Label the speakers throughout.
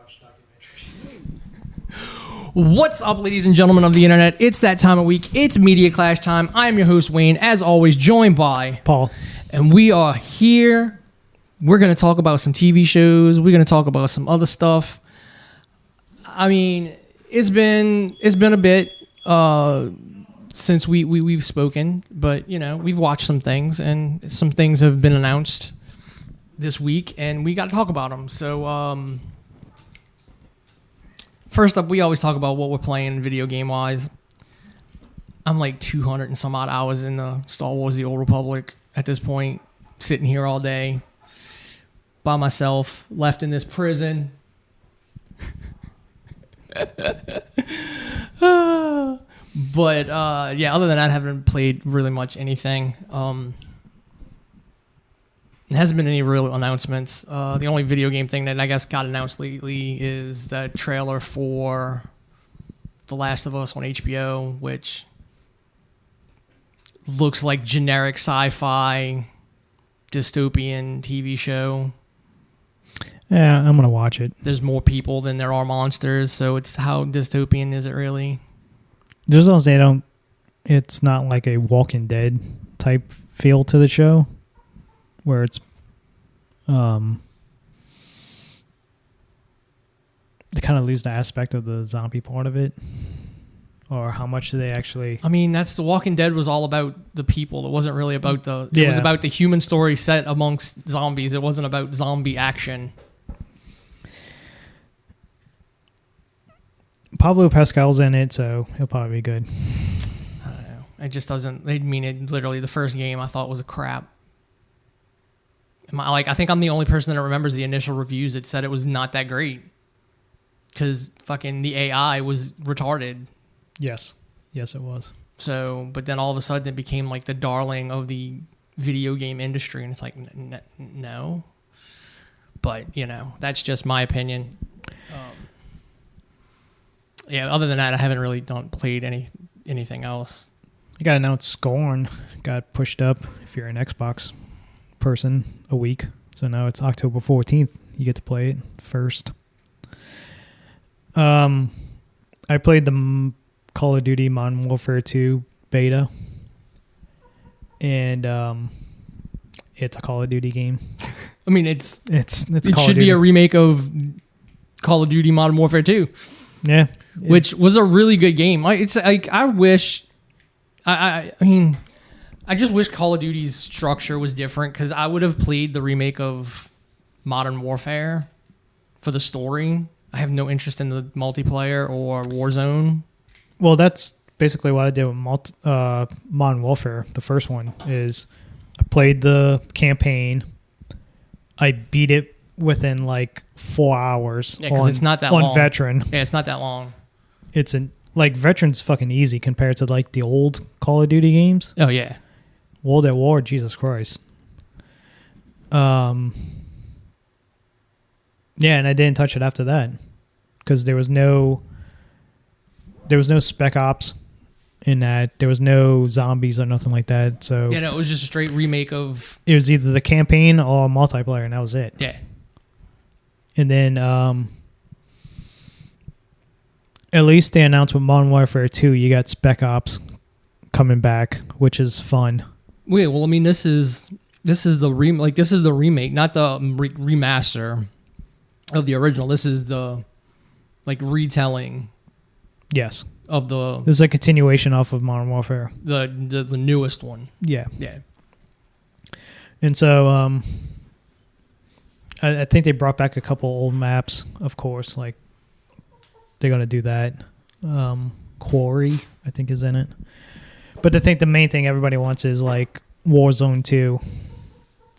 Speaker 1: watch documentaries.
Speaker 2: What's up, ladies and gentlemen of the internet? It's that time of week. It's Media Clash time. I'm your host, Wayne, as always, joined by
Speaker 1: Paul.
Speaker 2: And we are here. We're going to talk about some TV shows. We're going to talk about some other stuff. I mean, it's been a bit since we've spoken, but you know, we've watched some things, and some things have been announced this week, and we got to talk about them. So, first up, we always talk about what we're playing video game wise. I'm like 200 and some odd hours in the Star Wars: The Old Republic at this point, sitting here all day by myself, left in this prison. But yeah, other than that, I haven't played really much anything. There hasn't been any real announcements. The only video game thing that I guess got announced lately is the trailer for The Last of Us on HBO, which looks like generic sci-fi dystopian TV show.
Speaker 1: Yeah, I'm gonna watch it.
Speaker 2: There's more people than there are monsters, so it's how dystopian is it really?
Speaker 1: Just don't say it's not like a Walking Dead type feel to the show, where it's they kind of lose the aspect of the zombie part of it, or how much do they actually?
Speaker 2: I mean, that's The Walking Dead was all about the people. It wasn't really about the. It was about the human story set amongst zombies. It wasn't about zombie action.
Speaker 1: Pablo Pascal's in it, so he'll probably be good.
Speaker 2: I don't know. It just doesn't. I mean, it literally the first game I thought was a crap. I think I'm the only person that remembers the initial reviews that said it was not that great because fucking the AI was retarded.
Speaker 1: Yes, it was.
Speaker 2: So, but then all of a sudden it became like the darling of the video game industry, and it's like no. But you know, that's just my opinion. Yeah, other than that, I haven't really played anything else.
Speaker 1: I got announced Scorn got pushed up if you're an Xbox person a week. So now it's October 14th. You get to play it first. I played the Call of Duty Modern Warfare 2 beta. And it's a Call of Duty game.
Speaker 2: I mean, it should be a remake of Call of Duty Modern Warfare 2.
Speaker 1: Yeah.
Speaker 2: Which was a really good game. It's like I wish, I mean, I just wish Call of Duty's structure was different because I would have played the remake of Modern Warfare for the story. I have no interest in the multiplayer or Warzone.
Speaker 1: Well, that's basically what I did with Modern Warfare. The first one is I played the campaign. I beat it within like 4 hours.
Speaker 2: Yeah, because it's not that long.
Speaker 1: On Veteran.
Speaker 2: Yeah, it's not that long.
Speaker 1: It's Veteran's fucking easy compared to like the old Call of Duty games.
Speaker 2: Oh yeah.
Speaker 1: World at War, Jesus Christ. Yeah, and I didn't touch it after that because there was no Spec Ops in that. There was no zombies or nothing like that. So
Speaker 2: yeah, no, it was just a straight remake of.
Speaker 1: It was either the campaign or multiplayer, and that was it.
Speaker 2: Yeah.
Speaker 1: And then at least they announced with Modern Warfare 2, you got Spec Ops coming back, which is fun.
Speaker 2: Wait, well, I mean, this is the remake, not the remaster of the original. This is the retelling.
Speaker 1: Yes.
Speaker 2: Of the.
Speaker 1: This is a continuation off of Modern Warfare.
Speaker 2: The newest one.
Speaker 1: Yeah.
Speaker 2: Yeah.
Speaker 1: And so I think they brought back a couple old maps, of course. Like they're gonna do that. Quarry, I think, is in it. But I think the main thing everybody wants is like Warzone 2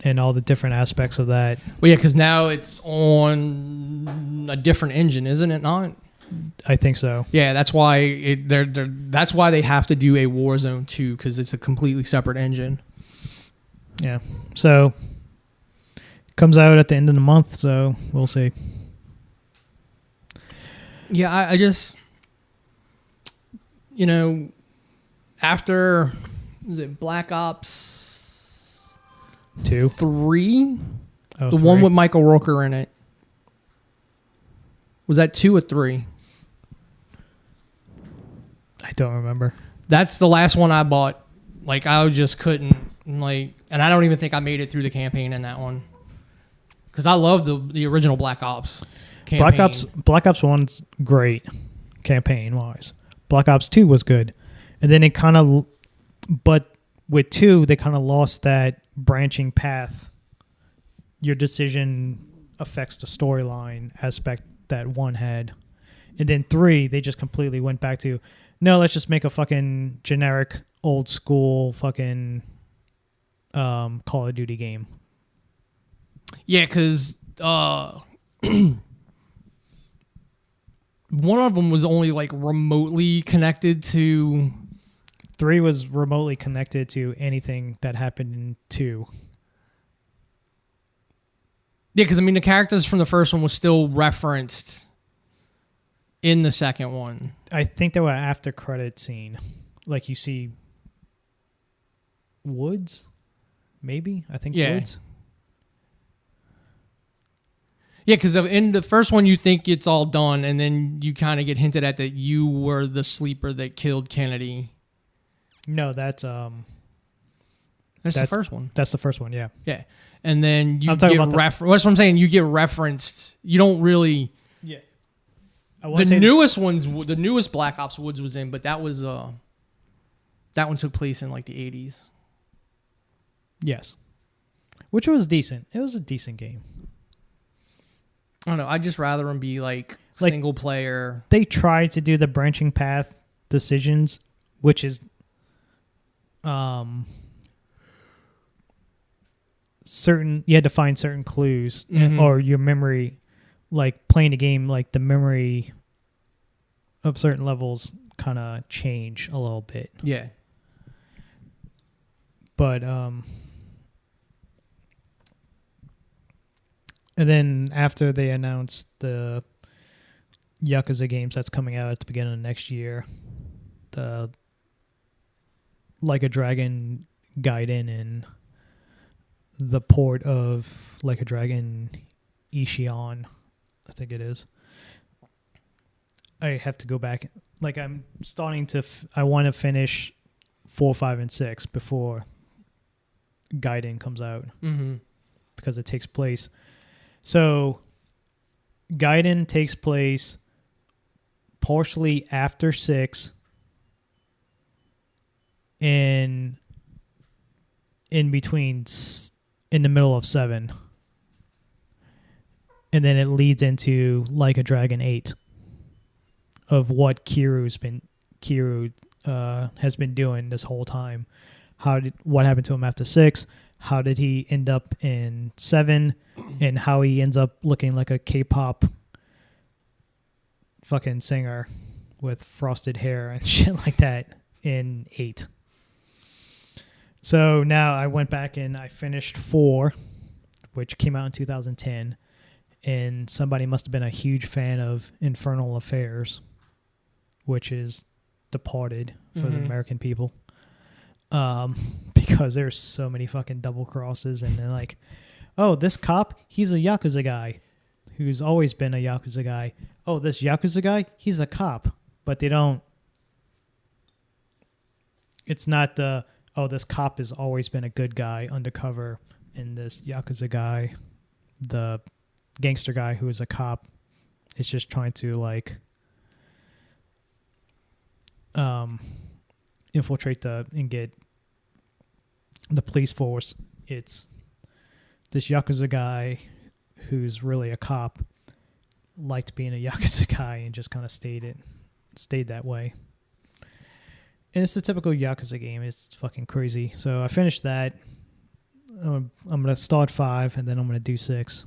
Speaker 1: and all the different aspects of that.
Speaker 2: Well, yeah, because now it's on a different engine, isn't it not?
Speaker 1: I think so.
Speaker 2: Yeah, that's why that's why they have to do a Warzone 2 because it's a completely separate engine.
Speaker 1: Yeah. So it comes out at the end of the month, so we'll see.
Speaker 2: Yeah, I just, you know, after, is it Black Ops
Speaker 1: 2?
Speaker 2: 3?
Speaker 1: Oh,
Speaker 2: the
Speaker 1: 3.
Speaker 2: one with Michael Rooker in it. Was that 2 or 3?
Speaker 1: I don't remember.
Speaker 2: That's the last one I bought. Like, I just couldn't, like, and I don't even think I made it through the campaign in that one. Because I love the original Black Ops campaign.
Speaker 1: Black Ops 1's great campaign-wise. Black Ops 2 was good. And then it kind of, but with 2, they kind of lost that branching path. Your decision affects the storyline aspect that 1 had. And then 3, they just completely went back to, no, let's just make a fucking generic old school fucking Call of Duty game.
Speaker 2: Yeah, because one of them was only like remotely connected to.
Speaker 1: 3 was remotely connected to anything that happened in 2.
Speaker 2: Yeah, because I mean the characters from the first one was still referenced in the second one.
Speaker 1: I think there were after credit scene, like you see Woods, maybe. I think Woods.
Speaker 2: Yeah, because in the first one you think it's all done, and then you kind of get hinted at that you were the sleeper that killed Kennedy.
Speaker 1: No, that's
Speaker 2: the first one.
Speaker 1: That's the first one, yeah.
Speaker 2: Yeah, and then you
Speaker 1: I'm
Speaker 2: get
Speaker 1: talking about
Speaker 2: that's what I'm saying. You get referenced. You don't really.
Speaker 1: Yeah.
Speaker 2: The newest ones, the newest Black Ops Woods was in, but that was that one took place in like the 80s.
Speaker 1: Yes, which was decent. It was a decent game.
Speaker 2: I don't know. I'd just rather them be like single player.
Speaker 1: They tried to do the branching path decisions, which is certain. You had to find certain clues or your memory, like playing the game, like the memory of certain levels kind of change a little bit.
Speaker 2: Yeah.
Speaker 1: But and then after they announced the Yakuza games that's coming out at the beginning of next year, the Like a Dragon Gaiden and the port of Like a Dragon Ishion, I think it is. I have to go back. Like I'm starting to, I want to finish 4, 5, and 6 before Gaiden comes out because it takes place. So Gaiden takes place partially after 6 in between, in the middle of 7. And then it leads into Like a Dragon 8 of what Kiryu has been doing this whole time. What happened to him after 6? How did he end up in 7? And how he ends up looking like a K-pop fucking singer with frosted hair and shit like that in 8. So now I went back and I finished 4, which came out in 2010. And somebody must have been a huge fan of Infernal Affairs, which is Departed for the American people. Because there's so many fucking double crosses and they're like, oh, this cop, he's a Yakuza guy who's always been a Yakuza guy. Oh, this Yakuza guy, he's a cop. But they don't, it's not the, oh, this cop has always been a good guy undercover, and this Yakuza guy, the gangster guy who is a cop, is just trying to like infiltrate and get the police force. It's this Yakuza guy who's really a cop, liked being a Yakuza guy and just kind of stayed that way. And it's a typical Yakuza game. It's fucking crazy. So I finished that. I'm going to start 5 and then I'm going to do 6.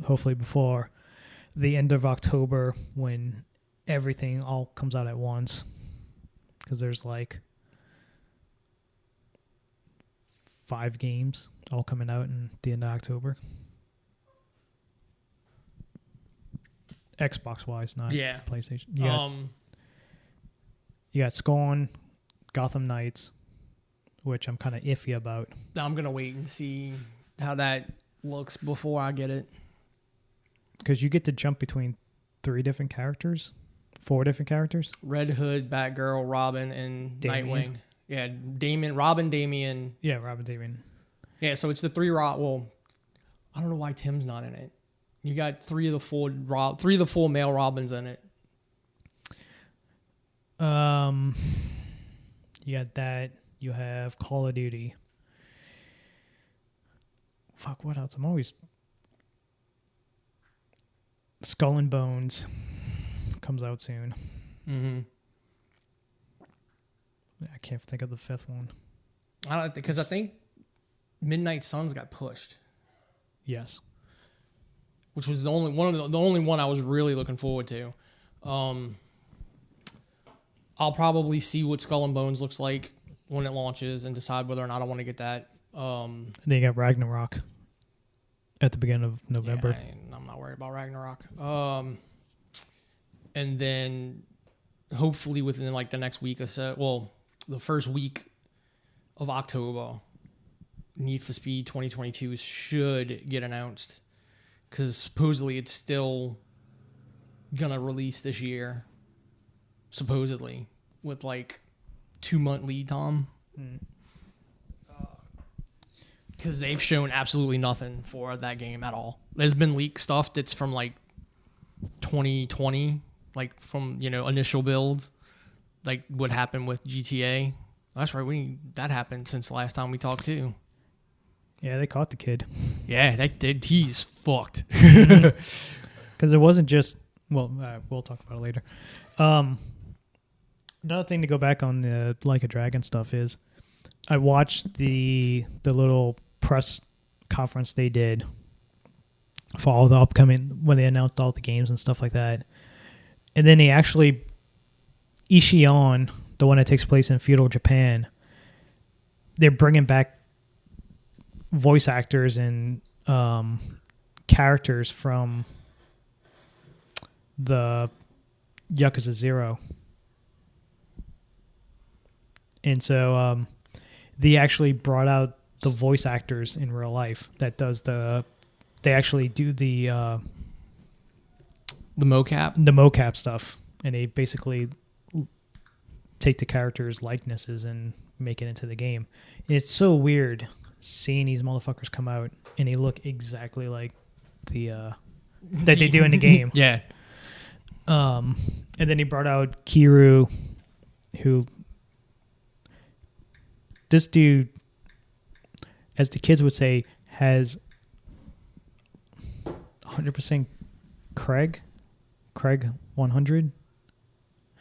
Speaker 1: Hopefully before the end of October when everything all comes out at once. Because there's like 5 games all coming out in the end of October. Xbox wise, not PlayStation. You got Scorn, Gotham Knights, which I'm kind of iffy about.
Speaker 2: I'm gonna wait and see how that looks before I get it.
Speaker 1: because you get to jump between 4 different characters.
Speaker 2: Red Hood, Batgirl, Robin, and
Speaker 1: Damian.
Speaker 2: Nightwing. Yeah, Robin, Damian.
Speaker 1: Yeah, Robin, Damian.
Speaker 2: Yeah, so it's the 3 Well, I don't know why Tim's not in it. You got 3 of the 4 male Robins in it.
Speaker 1: You got that. You have Call of Duty. Fuck, what else? I'm always... Skull and Bones comes out soon.
Speaker 2: Mm-hmm.
Speaker 1: I can't think of the 5th one.
Speaker 2: Because I think Midnight Suns got pushed,
Speaker 1: Yes.
Speaker 2: which was the only one I was really looking forward to. I'll probably see what Skull and Bones looks like when it launches and decide whether or not I want to get that.
Speaker 1: And then you got Ragnarok at the beginning of November.
Speaker 2: Yeah, I'm not worried about Ragnarok. And then hopefully within like the next week or so, well, the first week of October, Need for Speed 2022 should get announced, because supposedly it's still gonna release this year, supposedly, with like 2-month lead time. Because they've shown absolutely nothing for that game at all. There's been leaked stuff that's from like 2020, like from initial builds, like what happened with GTA. That's right, that happened since the last time we talked too.
Speaker 1: Yeah, they caught the kid.
Speaker 2: Yeah, that did. He's fucked.
Speaker 1: Because it wasn't just... Well, we'll talk about it later. Another thing to go back on the Like a Dragon stuff is I watched the little press conference they did for all the upcoming... when they announced all the games and stuff like that. And then they actually... Ishion, the one that takes place in feudal Japan, they're bringing back voice actors and characters from the Yakuza 0. And so they actually brought out the voice actors in real life that does they actually do the mocap stuff, and they basically take the characters' likenesses and make it into the game. It's so weird seeing these motherfuckers come out and they look exactly like the that they do in the game.
Speaker 2: Yeah.
Speaker 1: And then he brought out Kiru, who this dude, as the kids would say, has 100% Craig 100.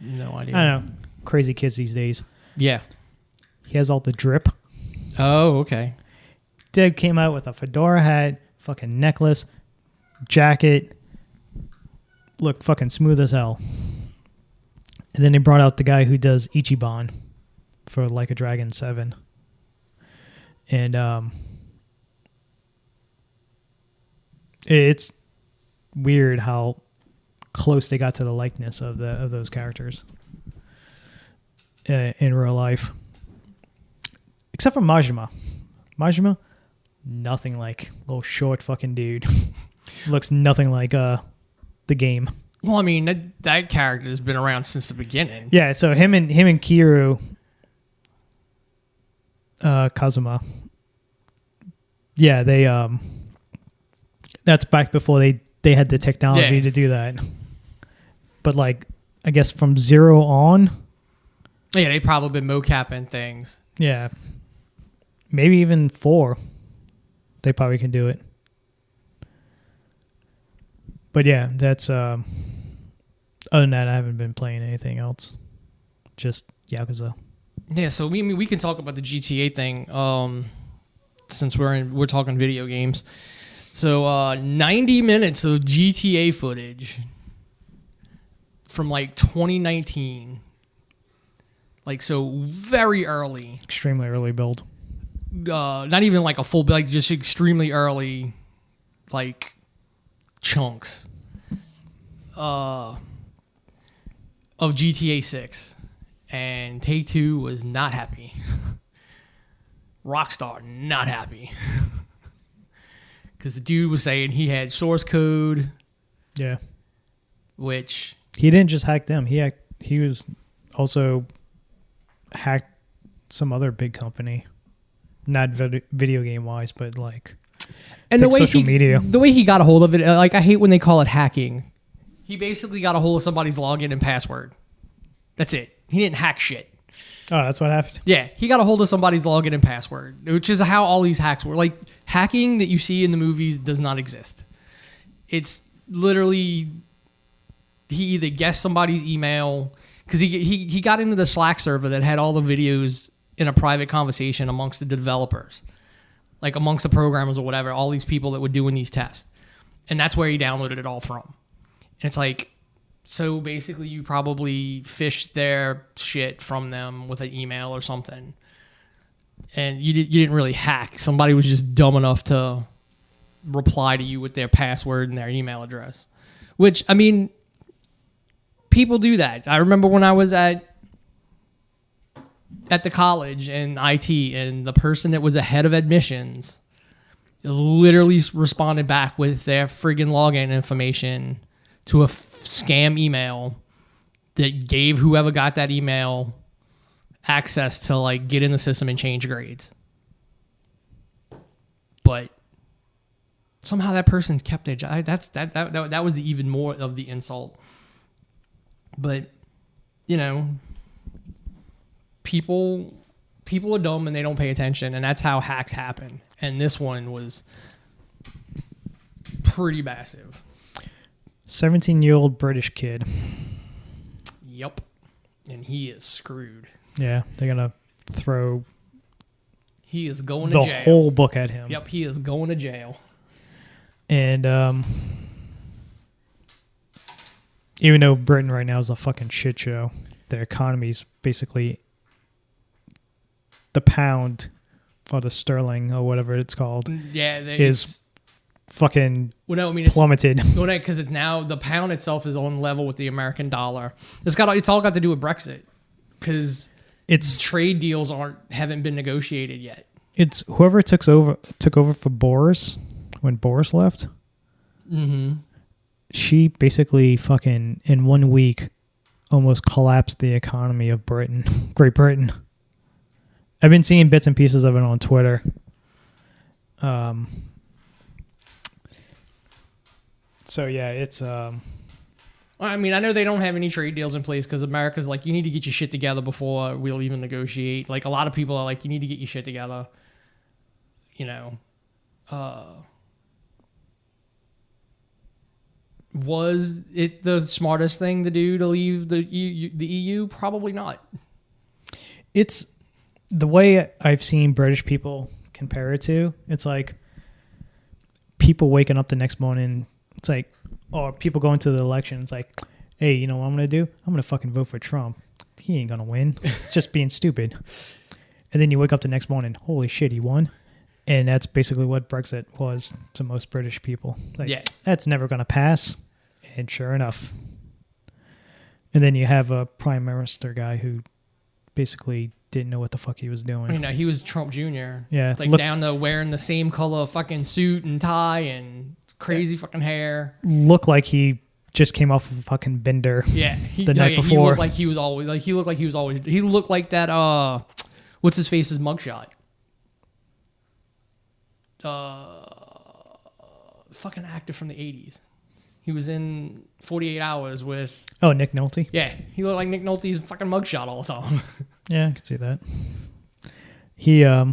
Speaker 2: No idea.
Speaker 1: I don't know. Crazy kids these days.
Speaker 2: Yeah.
Speaker 1: He has all the drip.
Speaker 2: Oh, okay.
Speaker 1: Dude came out with a fedora hat, fucking necklace, jacket. Look fucking smooth as hell. And then they brought out the guy who does Ichiban for Like a Dragon 7. And it's weird how close they got to the likeness of those characters in real life. Except for Majima. Majima, nothing like little short fucking dude. Looks nothing like the game.
Speaker 2: Well, I mean, that character has been around since the beginning.
Speaker 1: Yeah, so him and Kiru Kazuma. Yeah, they that's back before they had the technology to do that. But like I guess from 0 on.
Speaker 2: Yeah, they probably been mocapping things.
Speaker 1: Yeah. Maybe even 4. They probably can do it. But yeah, that's other than that, I haven't been playing anything else. Just Yakuza.
Speaker 2: Yeah, so we can talk about the GTA thing since we're talking video games. So 90 minutes of GTA footage from like 2019. Like, so very early.
Speaker 1: Extremely early build.
Speaker 2: Not even like a full, like just extremely early, like chunks of GTA 6. And Take-Two was not happy. Rockstar, not happy. Because the dude was saying he had source code
Speaker 1: Yeah.
Speaker 2: which
Speaker 1: He didn't just hack them. He was also hacked some other big company, not video game wise, but like
Speaker 2: and the way
Speaker 1: social media.
Speaker 2: The way he got a hold of it, like I hate when they call it hacking. He basically got a hold of somebody's login and password. That's it. He didn't hack shit.
Speaker 1: Oh, that's what happened.
Speaker 2: Yeah, he got a hold of somebody's login and password, which is how all these hacks were. Like, hacking that you see in the movies does not exist. It's literally he either guessed somebody's email because he got into the Slack server that had all the videos in a private conversation amongst the developers, like amongst the programmers or whatever, all these people that were doing these tests, and that's where he downloaded it all from. And it's like, so basically you probably fished their shit from them with an email or something, and you didn't really hack. Somebody was just dumb enough to reply to you with their password and their email address, which, I mean, people do that. I remember when I was at the college in IT, and the person that was the head of admissions literally responded back with their friggin' login information to a scam email that gave whoever got that email access to like get in the system and change grades. But somehow that person kept their job. That was the even more of the insult. But, you know, people are dumb and they don't pay attention, and that's how hacks happen. And this one was pretty massive.
Speaker 1: 17-year-old British kid.
Speaker 2: Yep. And he is screwed.
Speaker 1: Yeah, they're gonna throw
Speaker 2: He is going to
Speaker 1: the
Speaker 2: jail.
Speaker 1: whole book at him.
Speaker 2: Yep, he is going to jail.
Speaker 1: And even though Britain right now is a fucking shit show, their economy's basically the pound or the sterling or whatever it's called
Speaker 2: Yeah,
Speaker 1: is fucking
Speaker 2: well, no, I mean,
Speaker 1: plummeted.
Speaker 2: Well, because it's now the pound itself is on level with the American dollar. It's all got to do with Brexit, because
Speaker 1: It's
Speaker 2: trade deals haven't been negotiated yet.
Speaker 1: It's whoever took over for Boris when Boris left.
Speaker 2: Mm-hmm.
Speaker 1: She basically fucking in 1 week almost collapsed the economy of Great Britain. I've been seeing bits and pieces of it on Twitter. So yeah, it's
Speaker 2: I mean, I know they don't have any trade deals in place because America's like, you need to get your shit together before we'll even negotiate. Like, a lot of people are like, you need to get your shit together. You know, was it the smartest thing to do to leave the EU? Probably not.
Speaker 1: It's the way I've seen British people compare it to. It's like people waking up the next morning. It's like, or people going to the election. It's like, hey, you know what I'm going to do? I'm going to fucking vote for Trump. He ain't going to win. Just being stupid. And then you wake up the next morning. Holy shit, he won. And that's basically what Brexit was to most British people. Like,
Speaker 2: Yeah.
Speaker 1: That's never going to pass. And sure enough. And then you have a prime minister guy who basically didn't know what the fuck he was doing.
Speaker 2: You know, he was Trump Jr.
Speaker 1: Yeah.
Speaker 2: Like, down to wearing the same color fucking suit and tie and crazy fucking hair.
Speaker 1: Looked like he just came off of a fucking bender.
Speaker 2: Yeah,
Speaker 1: the night before.
Speaker 2: He looked like he was always he looked like that what's his face's mugshot? Fucking actor from the 80s. He was in 48 Hours with
Speaker 1: Oh, Nick Nolte?
Speaker 2: Yeah, he looked like Nick Nolte's fucking mugshot all the time.
Speaker 1: Yeah, I could see that. He so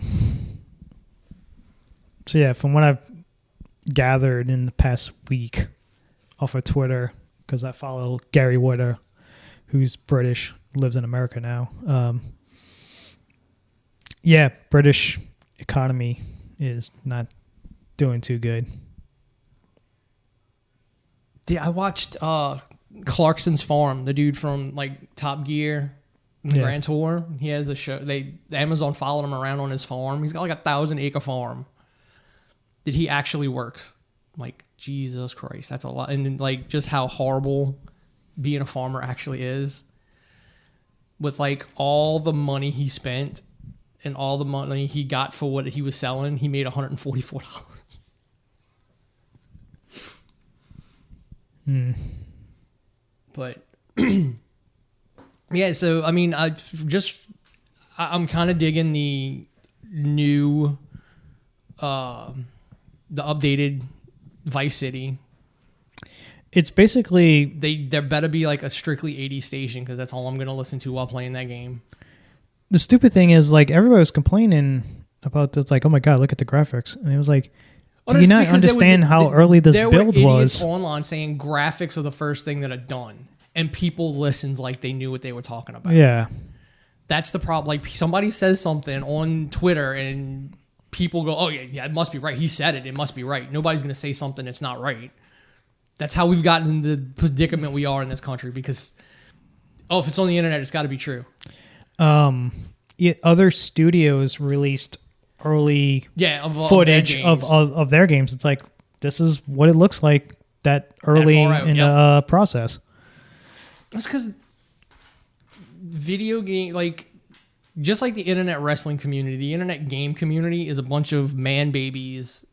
Speaker 1: yeah, from what I've gathered in the past week off of Twitter, because I follow Gary Whitta, who's British, lives in America now. Yeah, British economy is not doing too good.
Speaker 2: Yeah, I watched Clarkson's Farm, the dude from like Top Gear and the Grand Tour. He has a show. Amazon followed him around on his farm. He's got like 1,000-acre farm that he actually works. Like, Jesus Christ, that's a lot. And like just how horrible being a farmer actually is. With like all the money he spent and all the money he got for what he was selling, he made $144. But yeah, so I mean, I'm kind of digging the new, the updated Vice City.
Speaker 1: It's basically
Speaker 2: There better be like a strictly 80s station because that's all I'm gonna listen to while playing that game.
Speaker 1: the stupid thing is like everybody was complaining about this, like, oh my god, look at the graphics, and it was like, do you not understand how early this build was?
Speaker 2: Online saying graphics are the first thing that are done, and people listened like they knew what they were talking about.
Speaker 1: Yeah,
Speaker 2: that's the problem. Like somebody says something on Twitter and people go, "Oh yeah, it must be right. He said it. It must be right." Nobody's gonna say something that's not right. That's how we've gotten in the predicament we are in this country because, if it's on the internet, it's got to be true.
Speaker 1: Other studios released early footage of their games. It's like, this is what it looks like that early in the process.
Speaker 2: That's because video game, like, just like the internet wrestling community, the internet game community is a bunch of man babies,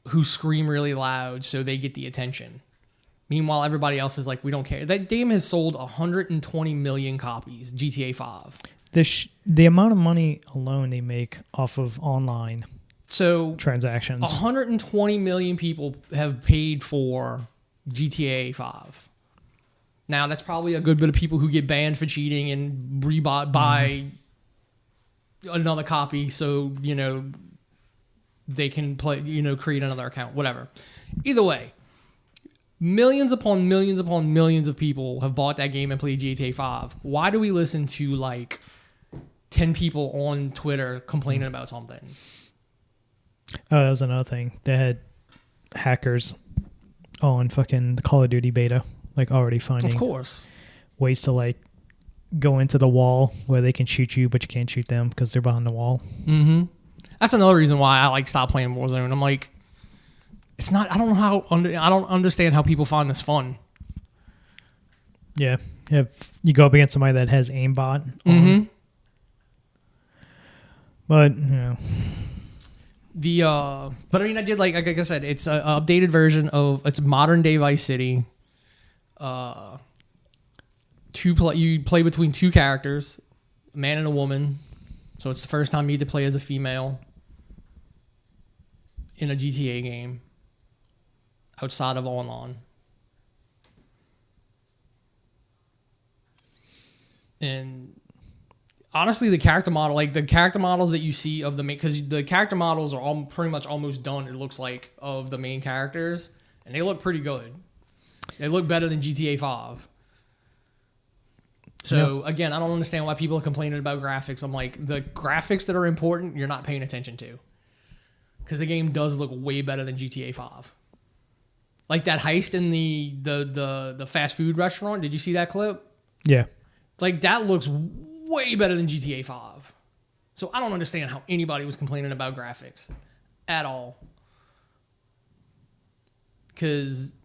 Speaker 2: who scream really loud so they get the attention. Meanwhile, everybody else is like, we don't care. That game has sold 120 million copies, GTA 5.
Speaker 1: The amount of money alone they make off of online transactions.
Speaker 2: 120 million people have paid for GTA 5. Now, that's probably a good bit of people who get banned for cheating and buy another copy so, they can play, create another account, whatever. Either way, millions upon millions upon millions of people have bought that game and played GTA 5. Why do we listen to like 10 people on Twitter complaining about something?
Speaker 1: Oh, that was another thing. They had hackers on fucking the Call of Duty beta, like already finding ways to like go into the wall where they can shoot you, but you can't shoot them because they're behind the wall.
Speaker 2: Mm-hmm. That's another reason why I like stopped playing Warzone. I'm like, it's not. I don't know how. I don't understand how people find this fun.
Speaker 1: Yeah, if you go up against somebody that has aimbot, but
Speaker 2: but I mean, I did like I said, it's an updated version of it's modern day Vice City. You play between two characters, a man and a woman. So it's the first time you get to play as a female in a GTA game outside of online. And honestly, the character models that you see of the main, because the character models are all pretty much almost done, it looks like, of the main characters, and they look pretty good. They look better than GTA 5. So, again, I don't understand why people are complaining about graphics. I'm like, the graphics that are important, you're not paying attention to. Because the game does look way better than GTA 5. Like that heist in the fast food restaurant. Did you see that clip?
Speaker 1: Yeah.
Speaker 2: Like, that looks way better than GTA 5. So, I don't understand how anybody was complaining about graphics at all. Because,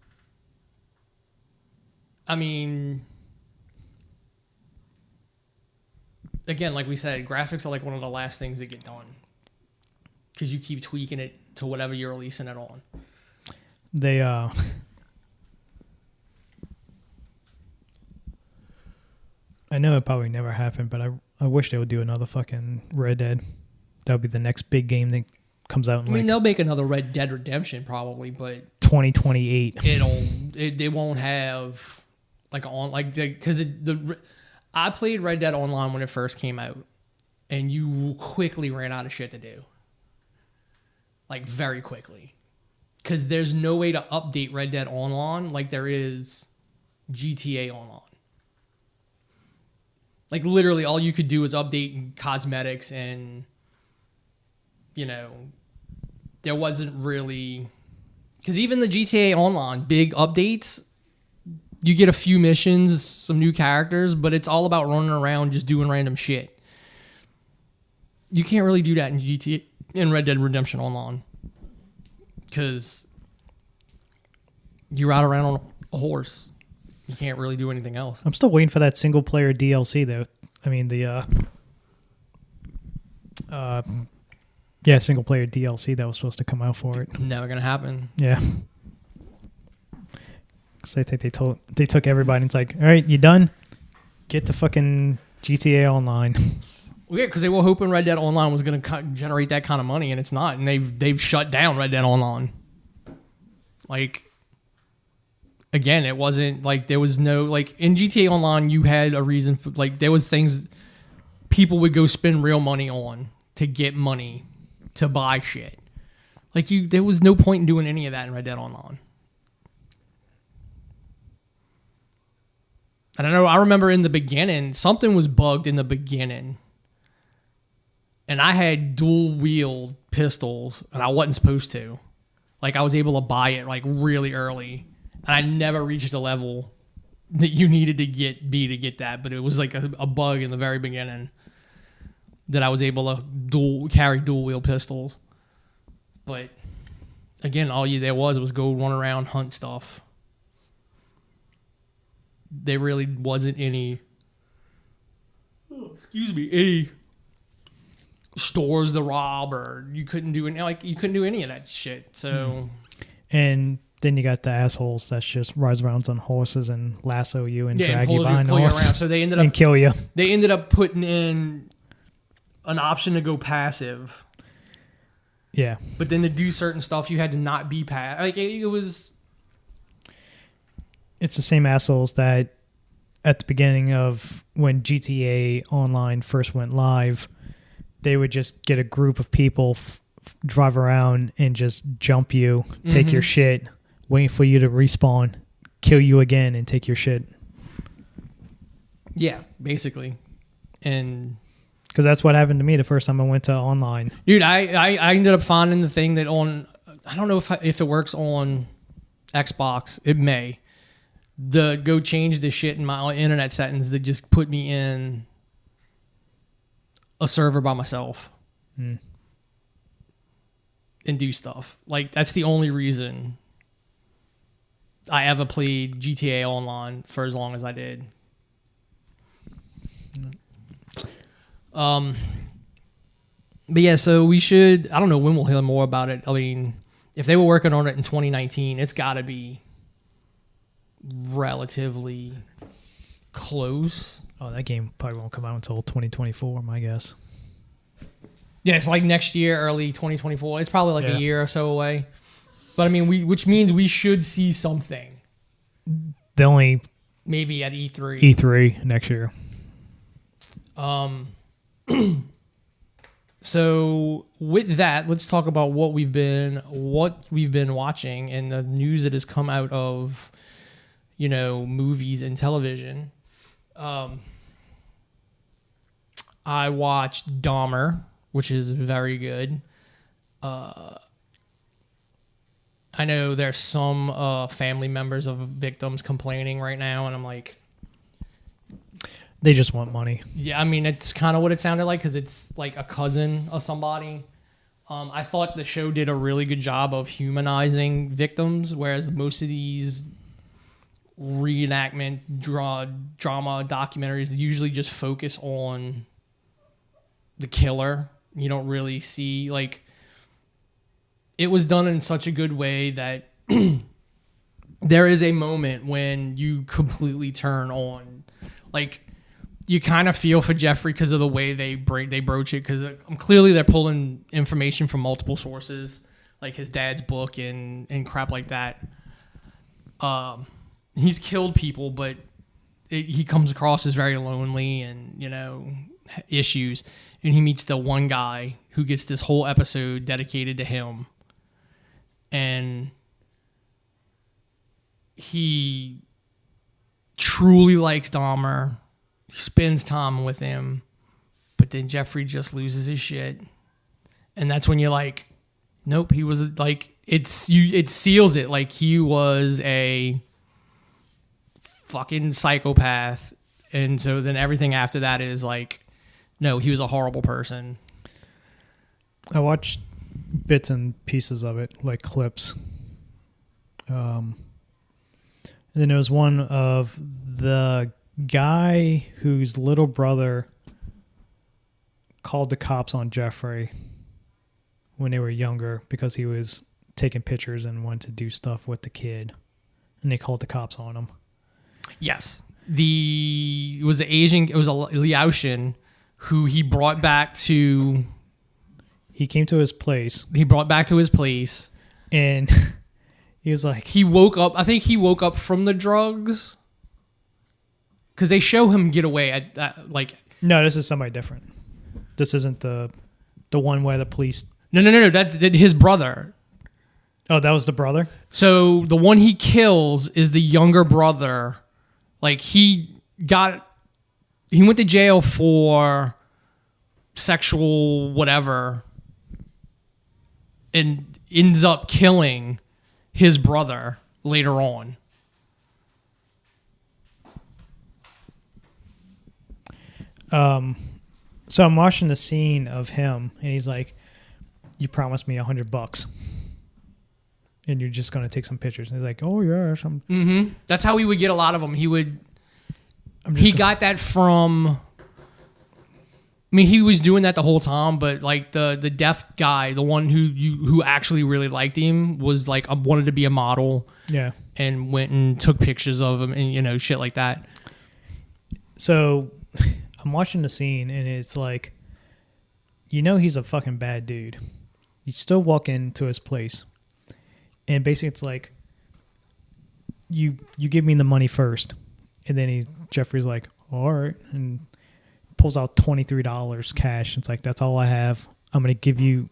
Speaker 2: I mean, again, like we said, graphics are like one of the last things that get done. Because you keep tweaking it to whatever you're releasing it on.
Speaker 1: They, I know it probably never happened, but I wish they would do another fucking Red Dead. That would be the next big game that comes out in
Speaker 2: they'll make another Red Dead Redemption probably, but
Speaker 1: 2028.
Speaker 2: They won't have because I played Red Dead Online when it first came out, and you quickly ran out of shit to do. Like, very quickly. Because there's no way to update Red Dead Online like there is GTA Online. Like, literally, all you could do is update cosmetics and, there wasn't really... Because even the GTA Online, big updates, you get a few missions, some new characters, but it's all about running around just doing random shit. You can't really do that in Red Dead Redemption Online. Because you ride around on a horse. You can't really do anything else.
Speaker 1: I'm still waiting for that single player DLC though. I mean single player DLC that was supposed to come out for it.
Speaker 2: Never gonna happen.
Speaker 1: Yeah. So I think they took everybody. And it's like, all right, you done? Get to fucking GTA Online.
Speaker 2: Well, yeah, because they were hoping Red Dead Online was going to generate that kind of money, and it's not. And they've shut down Red Dead Online. Like, again, it wasn't like there was no like in GTA Online. You had a reason for like there was things people would go spend real money on to get money to buy shit. Like there was no point in doing any of that in Red Dead Online. I don't know. I remember in the beginning, something was bugged in the beginning. And I had dual wheel pistols and I wasn't supposed to. Like I was able to buy it like really early. And I never reached the level that you needed to get that. But it was like a bug in the very beginning that I was able to carry dual wheel pistols. But again, all there was go run around, hunt stuff. There really wasn't any any stores to rob, or you couldn't do any of that shit. So
Speaker 1: and then you got the assholes that just rides around on horses and lasso you and drag
Speaker 2: pull
Speaker 1: you behind the
Speaker 2: you
Speaker 1: horse
Speaker 2: around. So they ended up
Speaker 1: and kill you.
Speaker 2: They ended up putting in an option to go passive.
Speaker 1: Yeah.
Speaker 2: But then to do certain stuff, you had to not be passive. Like it was.
Speaker 1: It's the same assholes that at the beginning of when GTA Online first went live, they would just get a group of people, drive around and just jump you, take your shit, waiting for you to respawn, kill you again, and take your shit.
Speaker 2: Yeah, basically. And
Speaker 1: because that's what happened to me the first time I went to online.
Speaker 2: Dude, I ended up finding the thing that I don't know if it works on Xbox. It may. Go change the shit in my internet settings that just put me in a server by myself and do stuff. Like, that's the only reason I ever played GTA Online for as long as I did. But yeah, so we should, I don't know when we'll hear more about it. I mean, if they were working on it in 2019, it's got to be relatively close.
Speaker 1: Oh, that game probably won't come out until 2024, my guess.
Speaker 2: Yeah, it's like next year, early 2024. It's probably like a year or so away. But I mean, which means we should see something.
Speaker 1: The only
Speaker 2: maybe at E3.
Speaker 1: E3 next year.
Speaker 2: So with that, let's talk about what we've been watching and the news that has come out of, movies and television. I watched Dahmer, which is very good. I know there's some family members of victims complaining right now, and I'm like,
Speaker 1: they just want money.
Speaker 2: Yeah, I mean, it's kind of what it sounded like because it's like a cousin of somebody. I thought the show did a really good job of humanizing victims, whereas most of these reenactment drama documentaries usually just focus on the killer. You don't really see, like, it was done in such a good way that there is a moment when you completely turn on, like, you kind of feel for Jeffrey because of the way they broach it, because clearly they're pulling information from multiple sources, like his dad's book and crap like that. He's killed people, but he comes across as very lonely and, issues. And he meets the one guy who gets this whole episode dedicated to him. And he truly likes Dahmer. He spends time with him. But then Jeffrey just loses his shit. And that's when you're like, nope, he was like, it seals it. Like, he was a fucking psychopath. And so then everything after that is like, no, he was a horrible person.
Speaker 1: I watched bits and pieces of it, like clips. And then there was one of the guy whose little brother called the cops on Jeffrey when they were younger because he was taking pictures and wanted to do stuff with the kid. and they called the cops on him.
Speaker 2: Yes. It was a Laotian who he brought back to...
Speaker 1: He came to his place.
Speaker 2: He brought back to his place.
Speaker 1: And he was like...
Speaker 2: He woke up... I think he woke up from the drugs. Because they show him get away at like...
Speaker 1: No, this is somebody different. This isn't the one where the police...
Speaker 2: No. That's his brother.
Speaker 1: Oh, that was the brother?
Speaker 2: So the one he kills is the younger brother. Like, he went to jail for sexual whatever and ends up killing his brother later on.
Speaker 1: So I'm watching the scene of him, and he's like, "You promised me $100, and you're just gonna take some pictures." And he's like, "Oh yeah, some."
Speaker 2: Mm-hmm. That's how he would get a lot of them. He got that from. I mean, he was doing that the whole time, but like the deaf guy, the one who actually really liked him, was like wanted to be a model.
Speaker 1: Yeah.
Speaker 2: And went and took pictures of him, and shit like that.
Speaker 1: So I'm watching the scene, and it's like, he's a fucking bad dude. You still walk into his place, and basically it's like, you give me the money first, and then Jeffrey's like, all right, and pulls out $23 cash. It's like, that's all I have. I'll give you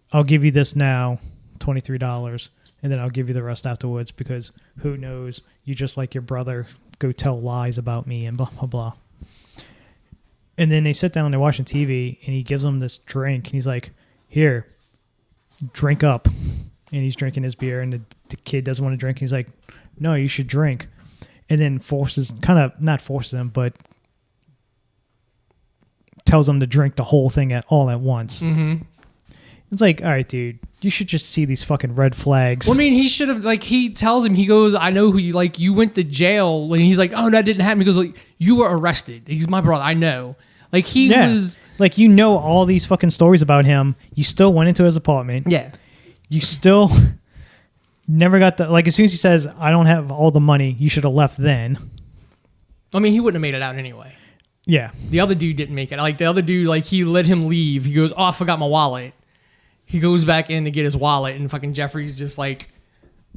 Speaker 1: this now, $23, and then I'll give you the rest afterwards, because who knows, you just like your brother go tell lies about me and blah blah blah. And then they sit down, they're watching TV, and he gives them this drink, and he's like, here, drink up. And he's drinking his beer, and the kid doesn't want to drink. He's like, no, you should drink. And then not forces him, but tells him to drink the whole thing all at once.
Speaker 2: Mm-hmm.
Speaker 1: It's like, all right, dude, you should just see these fucking red flags.
Speaker 2: Well, I mean, he should have, like, he tells him, he goes, I know who you, like, you went to jail. And he's like, oh, that didn't happen. He goes, like, you were arrested. He's my brother. I know. Like, he was...
Speaker 1: Like, all these fucking stories about him. You still went into his apartment.
Speaker 2: Yeah.
Speaker 1: You still never got the... Like, as soon as he says, I don't have all the money, you should have left then.
Speaker 2: I mean, he wouldn't have made it out anyway.
Speaker 1: Yeah.
Speaker 2: The other dude didn't make it. Like, the other dude, like, he let him leave. He goes, oh, I forgot my wallet. He goes back in to get his wallet, and fucking Jeffrey's just like,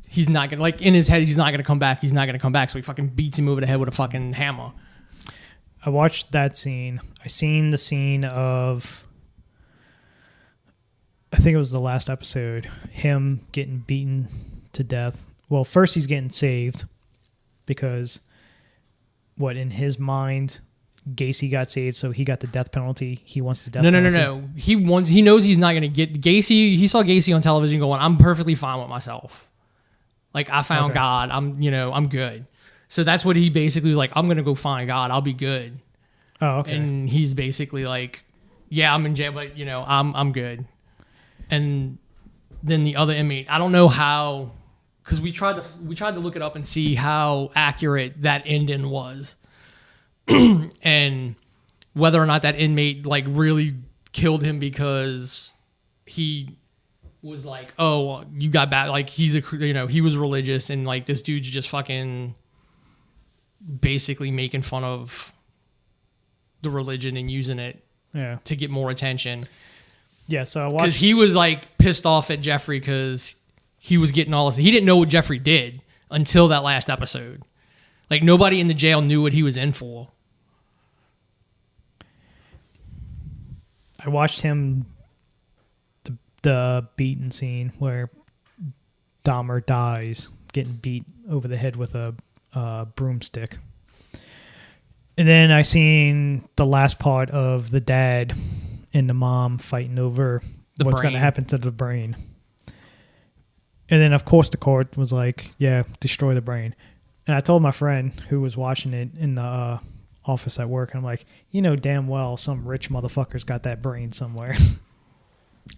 Speaker 2: he's not gonna, like, in his head, he's not gonna come back. He's not gonna come back. So he fucking beats him over the head with a fucking hammer.
Speaker 1: I watched that scene. I seen the scene of, I think it was the last episode, him getting beaten to death. Well, first he's getting saved because, in his mind, Gacy got saved, so he got the death penalty. He wants the death penalty. No.
Speaker 2: He knows he's not going to get Gacy. He saw Gacy on television going, I'm perfectly fine with myself. Like, I found God. I'm good. So that's what he basically was like, I'm going to go find God. I'll be good.
Speaker 1: Oh, okay.
Speaker 2: And he's basically like, yeah, I'm in jail, but I'm good. And then the other inmate, I don't know how, because we tried to look it up and see how accurate that ending was. And whether or not that inmate like really killed him because he was like, oh, you got bad, like he was religious, and like this dude's just fucking basically making fun of the religion and using it to get more attention.
Speaker 1: Yeah, so I watched,
Speaker 2: because he was like pissed off at Jeffrey because he was getting all this. He didn't know what Jeffrey did until that last episode. Like, nobody in the jail knew what he was in for.
Speaker 1: I watched him, the beaten scene where Dahmer dies, getting beat over the head with a broomstick. And then I seen the last part of the dad and the mom fighting over what's going to happen to the brain. And then, of course, the court was like, yeah, destroy the brain. And I told my friend who was watching it in the office at work, and I'm like, damn well some rich motherfucker's got that brain somewhere.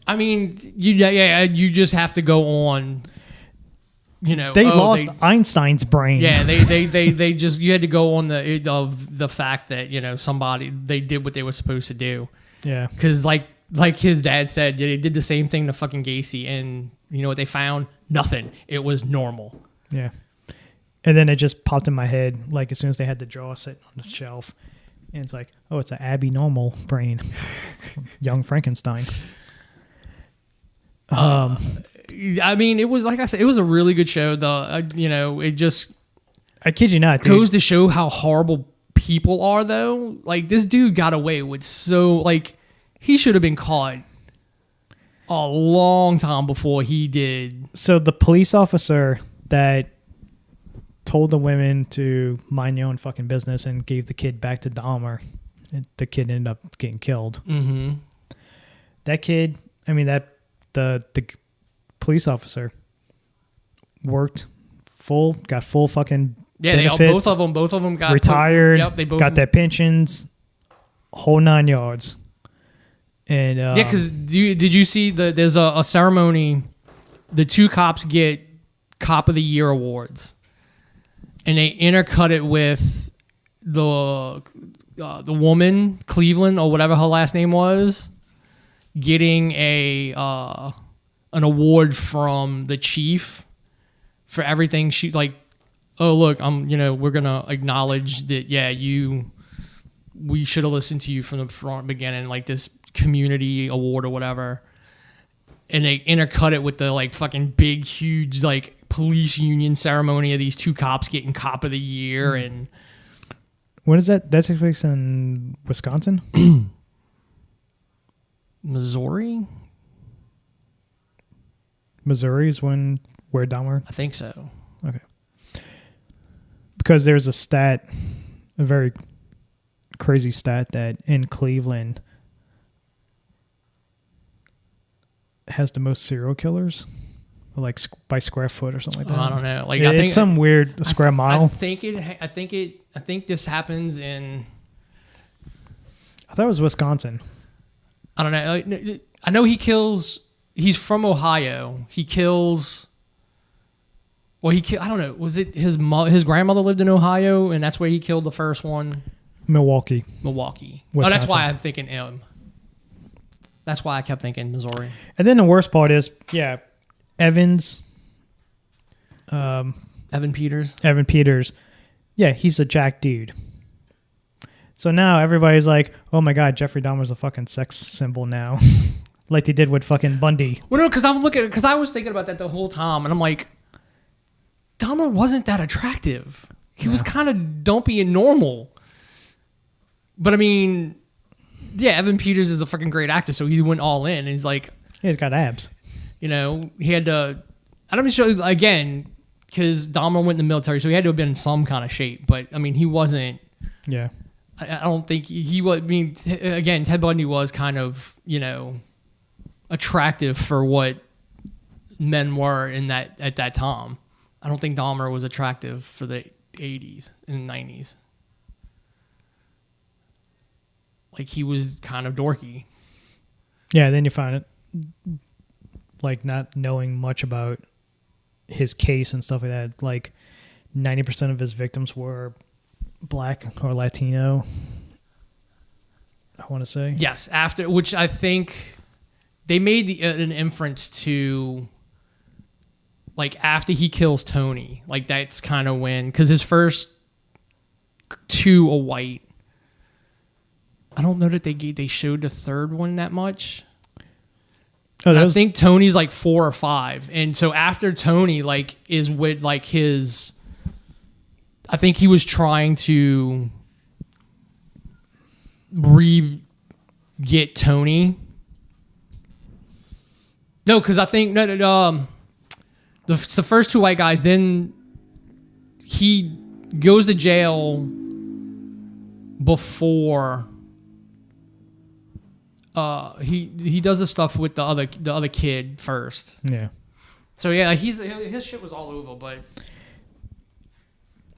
Speaker 2: I mean, you just have to go on,
Speaker 1: They lost Einstein's brain.
Speaker 2: Yeah, they just, you had to go on the fact that, somebody, they did what they were supposed to do.
Speaker 1: Yeah.
Speaker 2: Because like his dad said, they did the same thing to fucking Gacy, and you know what they found? Nothing. It was normal.
Speaker 1: Yeah. And then it just popped in my head, like as soon as they had the jaw sitting on the shelf. And it's like, oh, it's an Abby Normal brain. Young Frankenstein.
Speaker 2: I mean, it was, like I said, it was a really good show. It just...
Speaker 1: I kid you not, dude.
Speaker 2: Goes to show how horrible people are, though. Like, this dude got away with he should have been caught a long time before he did.
Speaker 1: So the police officer that told the women to mind your own fucking business and gave the kid back to Dahmer, the kid ended up getting killed.
Speaker 2: Mm-hmm.
Speaker 1: That kid, I mean, the police officer got full fucking benefits.
Speaker 2: Both of them got
Speaker 1: retired.
Speaker 2: They both
Speaker 1: got their pensions, whole 9 yards. And
Speaker 2: because did you see there's a ceremony? The two cops get Cop of the Year awards, and they intercut it with the woman Cleveland or whatever her last name was, getting an award from the chief for everything she like. Oh look, we're gonna acknowledge that. Yeah, we should have listened to you from the beginning, like this community award or whatever. And they intercut it with the like fucking big, huge like police union ceremony of these two cops getting Cop of the Year. And
Speaker 1: when is that? That takes place in Wisconsin,
Speaker 2: Missouri.
Speaker 1: Missouri is where Dahmer.
Speaker 2: I think so.
Speaker 1: Okay. Because there's a very crazy stat that in Cleveland has the most serial killers, like by square foot or something like that.
Speaker 2: I don't know. Like
Speaker 1: I think it's some weird square mile.
Speaker 2: I think this happens in.
Speaker 1: I thought it was Wisconsin.
Speaker 2: I don't know. I know he kills. He's from Ohio. He kills. Well, I don't know. Was it his grandmother lived in Ohio, and that's where he killed the first one?
Speaker 1: Milwaukee.
Speaker 2: Oh,
Speaker 1: Wisconsin.
Speaker 2: that's why I'm thinking him. That's why I kept thinking Missouri.
Speaker 1: And then the worst part is, Evans.
Speaker 2: Evan Peters.
Speaker 1: Evan Peters. Yeah, he's a jack dude. So now everybody's like, oh my God, Jeffrey Dahmer's a fucking sex symbol now. Like they did with fucking Bundy.
Speaker 2: Well, no, because I was thinking about that the whole time, and I'm like, Dahmer wasn't that attractive. He was kind of dumpy and normal. But I mean, yeah, Evan Peters is a fucking great actor, so he went all in. And he's like,
Speaker 1: he's got abs.
Speaker 2: He had to. I don't show again because Dahmer went in the military, so he had to have been in some kind of shape. But I mean, he wasn't.
Speaker 1: Yeah.
Speaker 2: I don't think he was. I mean, again, Ted Bundy was kind of attractive for what men were at that time. I don't think Dahmer was attractive for the 80s and 90s. Like, he was kind of dorky.
Speaker 1: Yeah, then you find it, like, not knowing much about his case and stuff like that. Like, 90% of his victims were black or Latino, I want to say.
Speaker 2: Yes, which I think they made an inference to... Like, after he kills Tony, like, that's kind of when... Because his first two are white. I don't know that they showed the third one that much. Oh, I think Tony's, like, 4 or 5. And so after Tony, like, is with, like, his... I think he was trying to get Tony. No, because I think... The first two white guys, then he goes to jail before he does the stuff with the other kid first.
Speaker 1: Yeah.
Speaker 2: So yeah, his shit was all over, but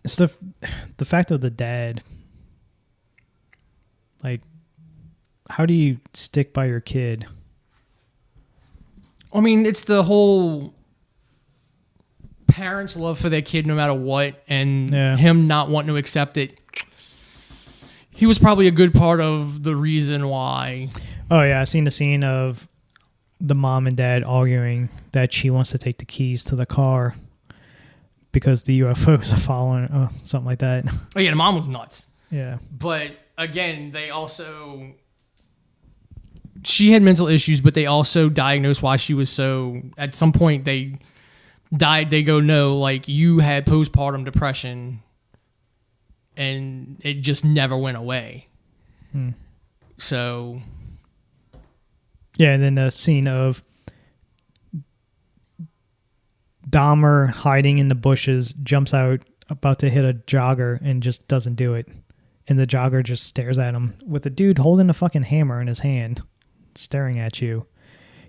Speaker 1: it's the fact of the dad. Like, how do you stick by your kid?
Speaker 2: I mean, it's the whole parents' love for their kid no matter what, and him not wanting to accept it. He was probably a good part of the reason why.
Speaker 1: Oh yeah, I seen the scene of the mom and dad arguing that she wants to take the keys to the car, because the UFOs are following, something like that.
Speaker 2: Oh yeah, the mom was nuts.
Speaker 1: Yeah.
Speaker 2: But again, she had mental issues, but they also diagnosed why she was so. At some point, they go, no, like you had postpartum depression, and it just never went away. So.
Speaker 1: Yeah, and then the scene of Dahmer hiding in the bushes, jumps out, about to hit a jogger, and just doesn't do it. And the jogger just stares at him with the dude holding a fucking hammer in his hand, staring at you.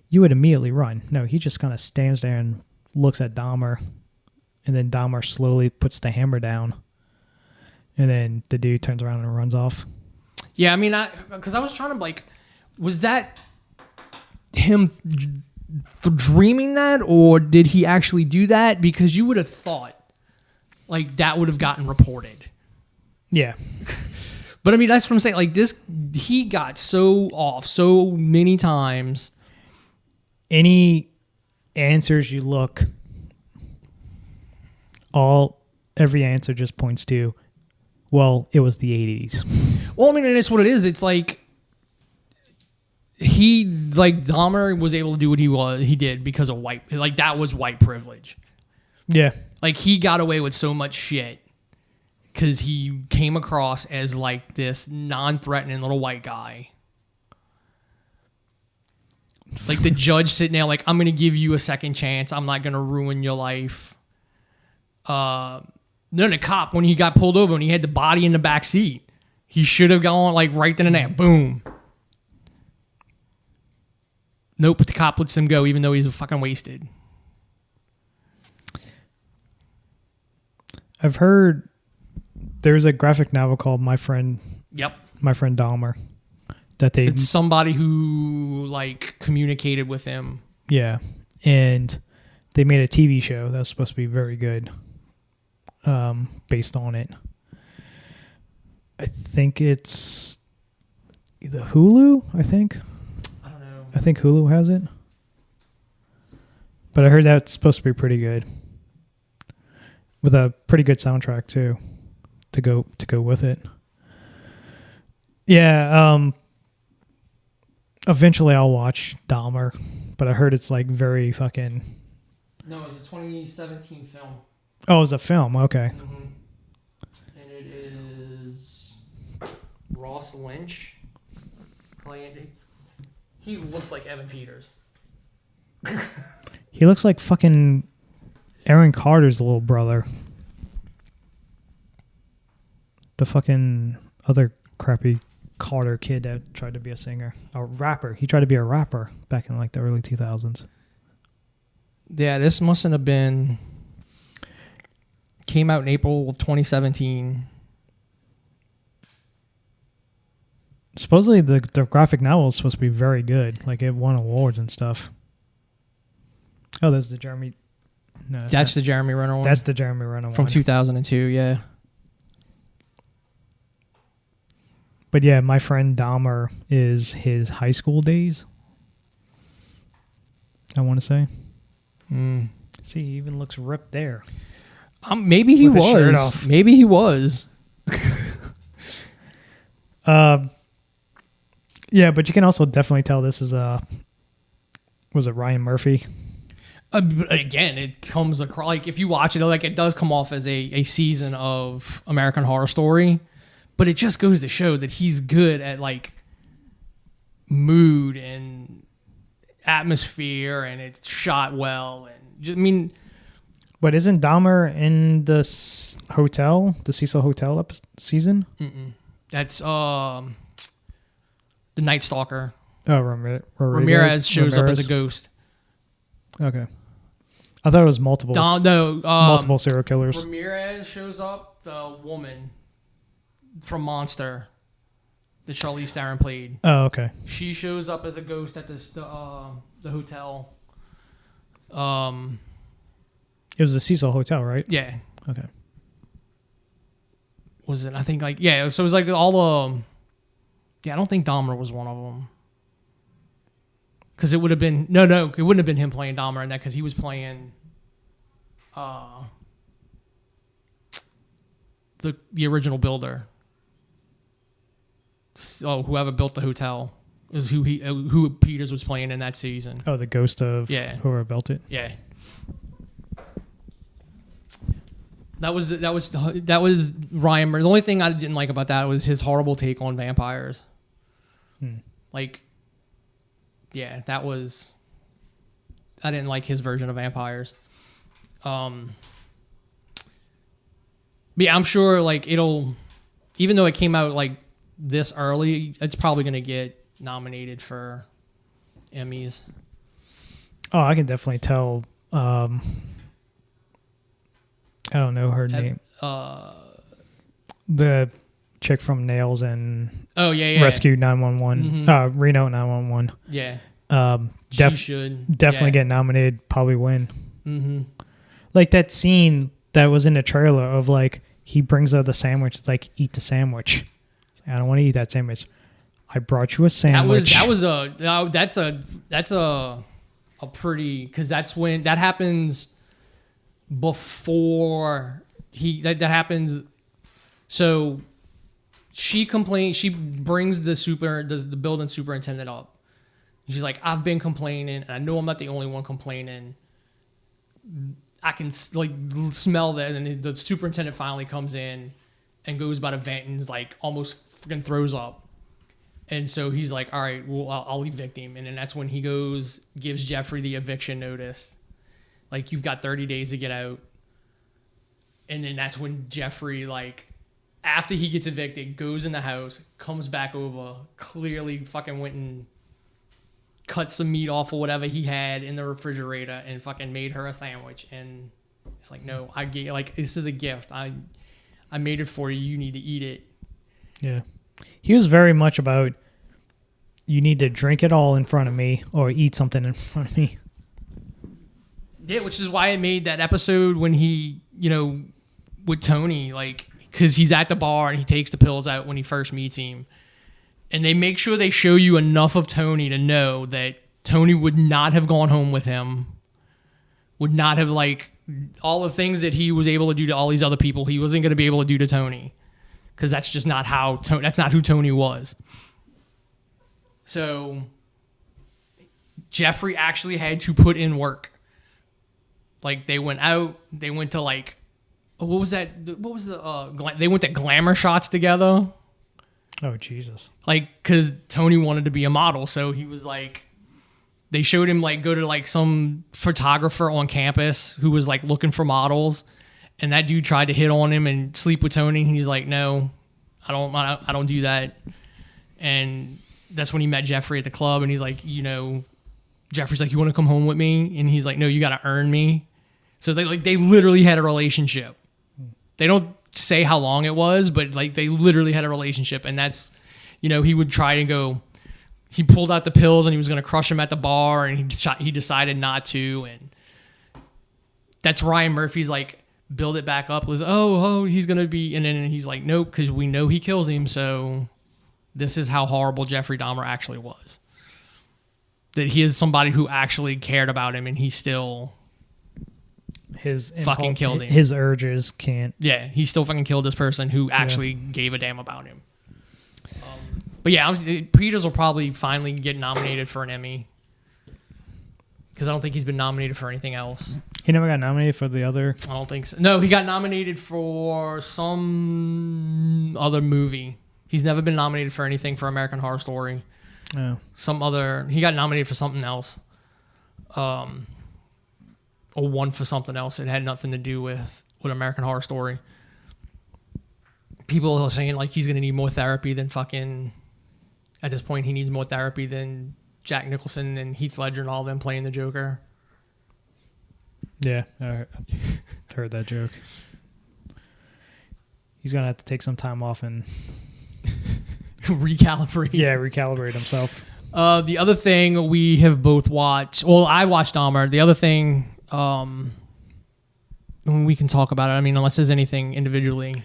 Speaker 1: You would immediately run. No, he just kind of stands there and looks at Dahmer, and then Dahmer slowly puts the hammer down, and then the dude turns around and runs off.
Speaker 2: Yeah, I mean, because I was trying to, like, was that him dreaming that, or did he actually do that? Because you would have thought, like, that would have gotten reported.
Speaker 1: Yeah.
Speaker 2: But I mean, that's what I'm saying. Like, he got so off so many times.
Speaker 1: Any answers you look, every answer just points to, well, it was the 80s.
Speaker 2: Well, I mean, and it's what it is. It's like Dahmer was able to do what he did because of that was white privilege.
Speaker 1: Yeah.
Speaker 2: Like, he got away with so much shit because he came across as like this non-threatening little white guy. Like the judge sitting there like, I'm going to give you a second chance. I'm not going to ruin your life. Then the cop, when he got pulled over and he had the body in the back seat, he should have gone like right then and there. Boom. Nope, but the cop lets him go even though he's fucking wasted.
Speaker 1: I've heard there's a graphic novel called My Friend Dahmer.
Speaker 2: It's somebody who like communicated with him.
Speaker 1: Yeah. And they made a TV show that was supposed to be very good based on it. I think it's either Hulu, I think.
Speaker 2: I don't know.
Speaker 1: I think Hulu has it. But I heard that's supposed to be pretty good. With a pretty good soundtrack too to go with it. Yeah, eventually I'll watch Dahmer, but I heard it's like very fucking...
Speaker 2: No, it's a 2017 film.
Speaker 1: Oh, it's a film. Okay.
Speaker 2: Mm-hmm. And it is Ross Lynch playing. He looks like Evan Peters.
Speaker 1: He looks like fucking Aaron Carter's little brother. The fucking other crappy Carter kid that tried to be a singer. A rapper. He tried to be a rapper back in like the early 2000s.
Speaker 2: Yeah, this mustn't have been... Came out in April of 2017.
Speaker 1: Supposedly the graphic novel is supposed to be very good. Like it won awards and stuff. Oh, that's the Jeremy... No,
Speaker 2: that's the Jeremy Renner one.
Speaker 1: That's the Jeremy Renner one.
Speaker 2: From 2002, yeah.
Speaker 1: But yeah, My Friend Dahmer is his high school days. I want to say. See, he even looks ripped there.
Speaker 2: Maybe he was. Maybe he was.
Speaker 1: Yeah, but you can also definitely tell this is was it Ryan Murphy?
Speaker 2: Again, it comes across like if you watch it, like it does come off as a season of American Horror Story, but it just goes to show that he's good at like mood and atmosphere, and it's shot well, and just, I mean.
Speaker 1: But isn't Dahmer in the hotel, the Cecil Hotel season?
Speaker 2: Mm-mm. That's the Night Stalker.
Speaker 1: Oh,
Speaker 2: Ramirez shows up as a ghost.
Speaker 1: Okay. I thought it was multiple. Multiple serial killers.
Speaker 2: Ramirez shows up, the woman from Monster that Charlize Theron played.
Speaker 1: Oh, okay.
Speaker 2: She shows up as a ghost at the hotel.
Speaker 1: It was the Cecil Hotel, right?
Speaker 2: Yeah.
Speaker 1: Okay.
Speaker 2: Was it? I think like yeah. So it was like all the. Yeah, I don't think Dahmer was one of them. Because it would have been it wouldn't have been him playing Dahmer in that because he was playing. the original builder. So whoever built the hotel is who Peters was playing in that season.
Speaker 1: Oh, the ghost of whoever built it.
Speaker 2: Yeah. That was Ryan Murphy. The only thing I didn't like about that was his horrible take on vampires. Like, yeah, that was. I didn't like his version of vampires. But yeah, I'm sure like it'll, even though it came out like this early, it's probably gonna get nominated for Emmys.
Speaker 1: Oh, I can definitely tell. I don't know her name. The chick from Nails and Rescue 911, Reno 911.
Speaker 2: Yeah.
Speaker 1: She should definitely get nominated, probably win. Like that scene that was in the trailer of like he brings her the sandwich. It's like, eat the sandwich. I don't want to eat that sandwich. I brought you a sandwich.
Speaker 2: That's a pretty, because that's when that happens before that happens. So she complains. She brings the building superintendent up. She's like, I've been complaining, and I know I'm not the only one complaining. I can like smell that, and the superintendent finally comes in and goes by the vent and is like almost freaking throws up. And so he's like, all right, well, I'll evict him. And then that's when he gives Jeffrey the eviction notice. Like, you've got 30 days to get out. And then that's when Jeffrey, like, after he gets evicted, goes in the house, comes back over, clearly fucking went and cut some meat off or whatever he had in the refrigerator and fucking made her a sandwich. And it's like, no, this is a gift. I made it for you. You need to eat it.
Speaker 1: Yeah. He was very much about, you need to drink it all in front of me or eat something in front of me.
Speaker 2: Yeah, which is why I made that episode when he, with Tony, like, because he's at the bar and he takes the pills out when he first meets him. And they make sure they show you enough of Tony to know that Tony would not have gone home with him, would not have, like, all the things that he was able to do to all these other people, he wasn't going to be able to do to Tony. Because that's just not that's not who Tony was. So Jeffrey actually had to put in work. Like, they went out, they went to, like, what was that? What was they went to glamour shots together.
Speaker 1: Oh, Jesus.
Speaker 2: Like, because Tony wanted to be a model. So he was like, they showed him like go to like some photographer on campus who was like looking for models. And that dude tried to hit on him and sleep with Tony. And he's like, no, I don't do that. And that's when he met Jeffrey at the club. And he's like, Jeffrey's like, you want to come home with me? And he's like, no, you got to earn me. So they literally had a relationship. They don't say how long it was, but like they literally had a relationship. And that's, he would try to go, he pulled out the pills and he was going to crush him at the bar, and he decided not to. And that's Ryan Murphy's like, build it back up was, he's going to be, and then he's like, nope, because we know he kills him. So this is how horrible Jeffrey Dahmer actually was. That he is somebody who actually cared about him, and he still fucking killed him.
Speaker 1: His urges can't.
Speaker 2: Yeah, he still fucking killed this person who actually gave a damn about him. But yeah, Peters will probably finally get nominated for an Emmy, because I don't think he's been nominated for anything else.
Speaker 1: He never got nominated for the other?
Speaker 2: I don't think so. No, he got nominated for some other movie. He's never been nominated for anything for American Horror Story. Oh. He got nominated for something else. Or won for something else. It had nothing to do with American Horror Story. People are saying like he's going to need more therapy than fucking... At this point, he needs more therapy than Jack Nicholson and Heath Ledger and all of them playing the Joker.
Speaker 1: Yeah, I heard that joke. He's going to have to take some time off and...
Speaker 2: recalibrate.
Speaker 1: Yeah, recalibrate himself.
Speaker 2: The other thing we have both watched... Well, I watched Dahmer. The other thing... we can talk about it. I mean, unless there's anything individually.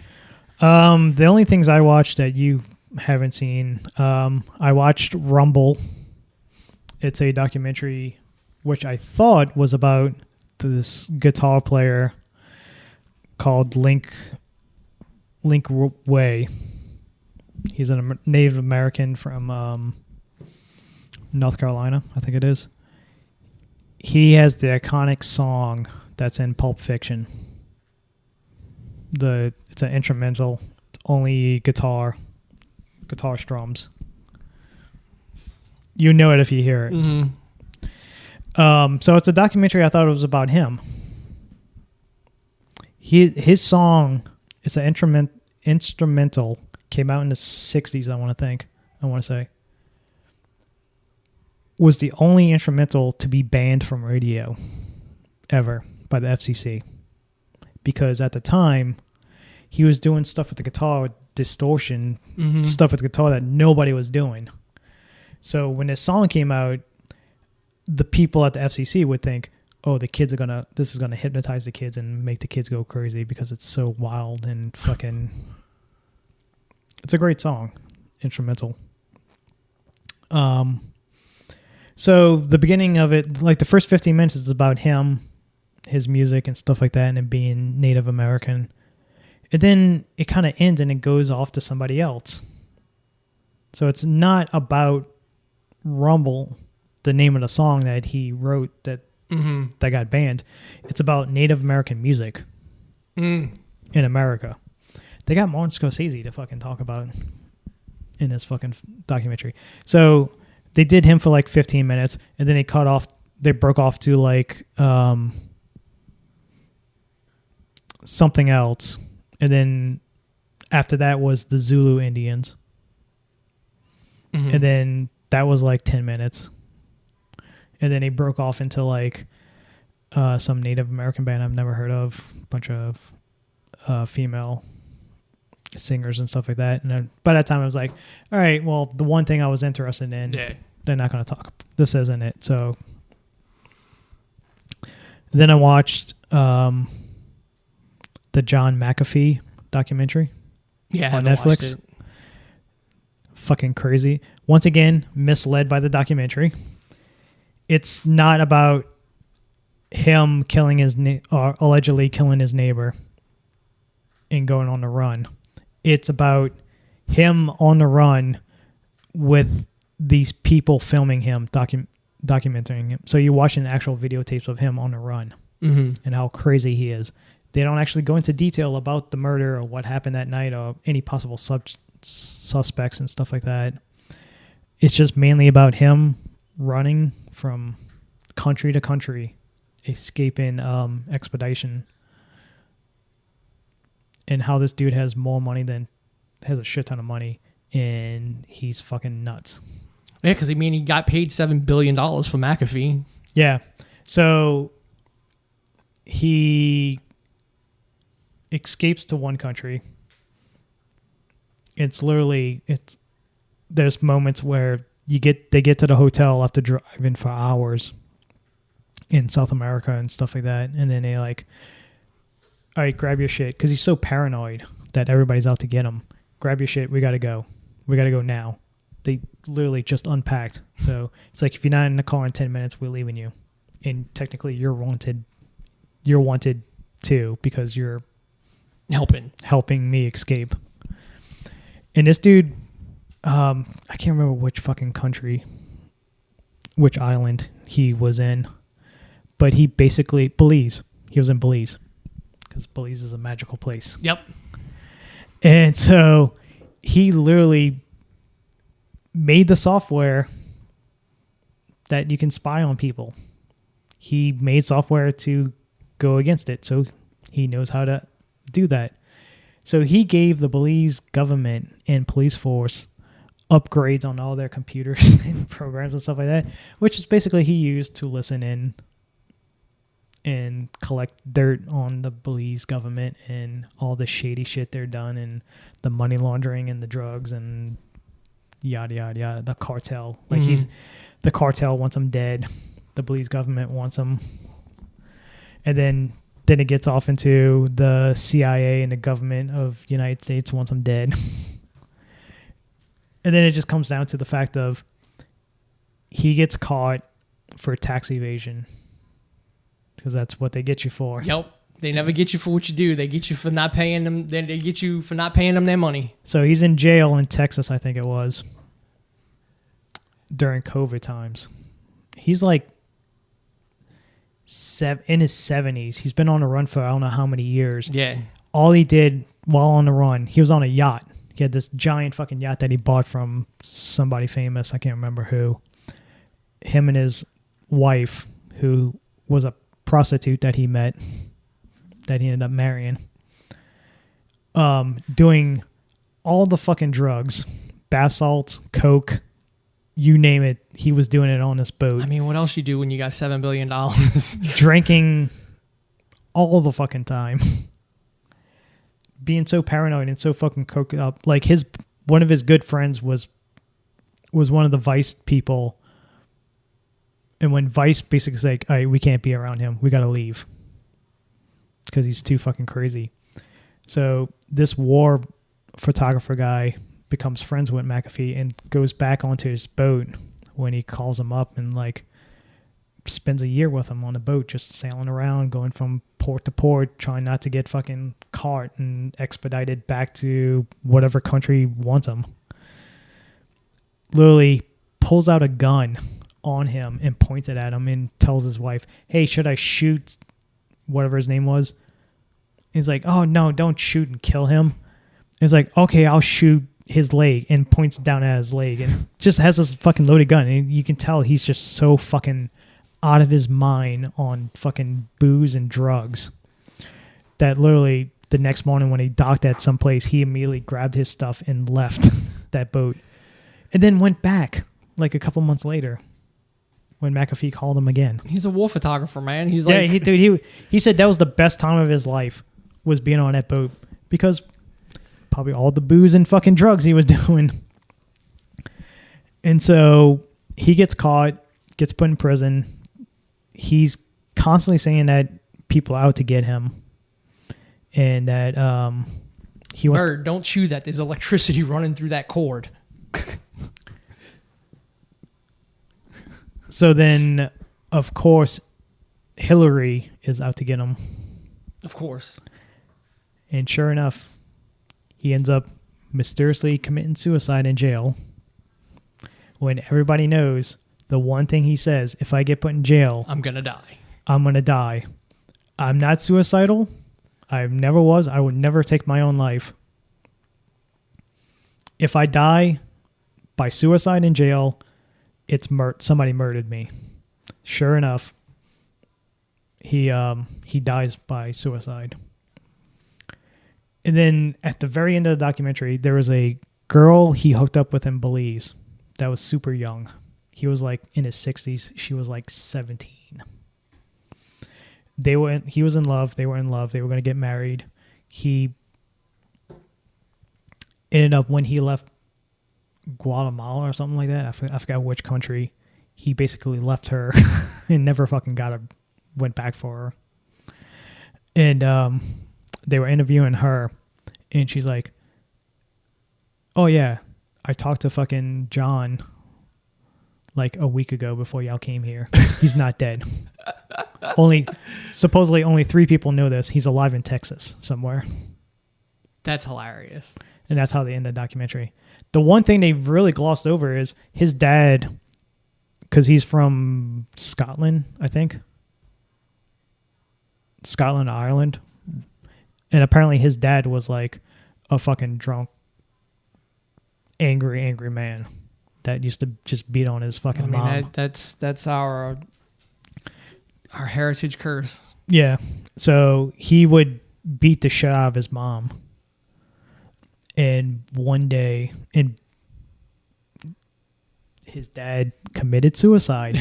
Speaker 1: The only things I watched that you haven't seen, I watched Rumble. It's a documentary which I thought was about this guitar player called Link Way. He's a Native American from North Carolina, I think it is. He has the iconic song that's in Pulp Fiction. It's an instrumental. It's only guitar strums. You know it if you hear it.
Speaker 2: Mm-hmm.
Speaker 1: So it's a documentary. I thought it was about him. His song, it's an instrumental, came out in the 60s, I want to say. Was the only instrumental to be banned from radio ever by the FCC. Because at the time, he was doing stuff with the guitar, with distortion, stuff with the guitar that nobody was doing. So when this song came out, the people at the FCC would think, oh, this is gonna hypnotize the kids and make the kids go crazy because it's so wild and fucking. It's a great song, instrumental. So the beginning of it, like the first 15 minutes, is about him, his music and stuff like that, and it being Native American. And then it kind of ends and it goes off to somebody else. So it's not about Rumble, the name of the song that he wrote that got banned. It's about Native American music in America. They got Martin Scorsese to fucking talk about in this fucking documentary. So they did him for like 15 minutes, and then they broke off to like something else. And then after that was the Zulu Indians. And then that was like 10 minutes. And then he broke off into like some Native American band I've never heard of, a bunch of female singers and stuff like that. And then by that time I was like, all right, well, the one thing I was interested in, they're not going to talk. This isn't it. So then I watched the John McAfee documentary on Netflix. Fucking crazy. Once again, misled by the documentary. It's not about him killing or allegedly killing his neighbor and going on the run. It's about him on the run with these people filming him, documenting him. So you're watching actual videotapes of him on the run and how crazy he is. They don't actually go into detail about the murder or what happened that night or any possible suspects and stuff like that. It's just mainly about him running from country to country, escaping expedition, and how this dude has a shit ton of money, and he's fucking nuts.
Speaker 2: Yeah, because he got paid $7 billion for McAfee.
Speaker 1: Yeah. So he escapes to one country. There's moments where they get to the hotel after driving for hours in South America and stuff like that, and then they like, all right, grab your shit, because he's so paranoid that everybody's out to get him. Grab your shit, we gotta go now. They literally just unpacked. So it's like, if you're not in the car in 10 minutes, we're leaving you, and technically you're wanted too, because you're helping me escape. And this dude, I can't remember which fucking country, which island he was in, but he basically, Belize. He was in Belize, because Belize is a magical place.
Speaker 2: Yep.
Speaker 1: And so he literally made the software that you can spy on people. He made software to go against it, so he knows how to do that. So he gave the Belize government and police force upgrades on all their computers and programs and stuff like that, which is basically he used to listen in and collect dirt on the Belize government and all the shady shit they're done, and the money laundering and the drugs and yada yada yada. The cartel, like the cartel wants him dead. The Belize government wants him, and then it gets off into the CIA and the government of the United States wants him dead. And then it just comes down to the fact of he gets caught for tax evasion, because that's what they get you for.
Speaker 2: Yep. They never get you for what you do. They get you for not paying them. They get you for not paying them their money.
Speaker 1: So he's in jail in Texas, I think it was, during COVID times. He's like in his 70s. He's been on the run for I don't know how many years.
Speaker 2: Yeah.
Speaker 1: All he did while on the run, he was on a yacht. He had this giant fucking yacht that he bought from somebody famous. I can't remember who. Him and his wife, who was a prostitute that he met, that he ended up marrying, doing all the fucking drugs, bath salts, coke, you name it. He was doing it on this boat.
Speaker 2: I mean, what else you do when you got $7 billion?
Speaker 1: Drinking all the fucking time. Being so paranoid and so fucking coked up. Like one of his good friends was one of the Vice people. And when Vice basically said, like, all right, we can't be around him. We got to leave. Because he's too fucking crazy. So this war photographer guy becomes friends with McAfee and goes back onto his boat when he calls him up and like spends a year with him on the boat, just sailing around, going from port to port, trying not to get fucking caught and expedited back to whatever country wants him. Literally pulls out a gun on him and points it at him and tells his wife, hey, should I shoot whatever his name was? He's like, oh no, don't shoot and kill him. He's like, okay, I'll shoot his leg, and points down at his leg and just has this fucking loaded gun. And you can tell he's just so fucking out of his mind on fucking booze and drugs that literally the next morning when he docked at some place, he immediately grabbed his stuff and left that boat and then went back like a couple months later when McAfee called him again.
Speaker 2: He's a war photographer, man. He's
Speaker 1: yeah,
Speaker 2: like,
Speaker 1: he said that was the best time of his life was being on that boat because probably all the booze and fucking drugs he was doing. And so he gets caught, gets put in prison. He's constantly saying that people are out to get him and that he wants...
Speaker 2: Bird, don't chew that. There's electricity running through that cord.
Speaker 1: So then, of course, Hillary is out to get him.
Speaker 2: Of course.
Speaker 1: And sure enough, he ends up mysteriously committing suicide in jail when everybody knows the one thing he says, if I get put in jail,
Speaker 2: I'm going to die.
Speaker 1: I'm going to die. I'm not suicidal. I never was. I would never take my own life. If I die by suicide in jail, it's somebody murdered me. Sure enough, he dies by suicide. And then at the very end of the documentary, there was a girl he hooked up with in Belize that was super young. He was like in his 60s. She was like 17. He was in love. They were in love. They were going to get married. He ended up, when he left Guatemala or something like that, I forgot which country, he basically left her and never fucking went back for her. And they were interviewing her, and she's like, oh yeah, I talked to fucking John like a week ago before y'all came here. He's not dead. Supposedly only 3 people know this. He's alive in Texas somewhere.
Speaker 2: That's hilarious.
Speaker 1: And that's how they end the documentary. The one thing they really glossed over is his dad, because he's from Scotland, I think. Scotland, Ireland. And apparently his dad was like a fucking drunk, angry man that used to just beat on his fucking mom.
Speaker 2: That's our heritage curse.
Speaker 1: Yeah. So he would beat the shit out of his mom. And one day, his dad committed suicide.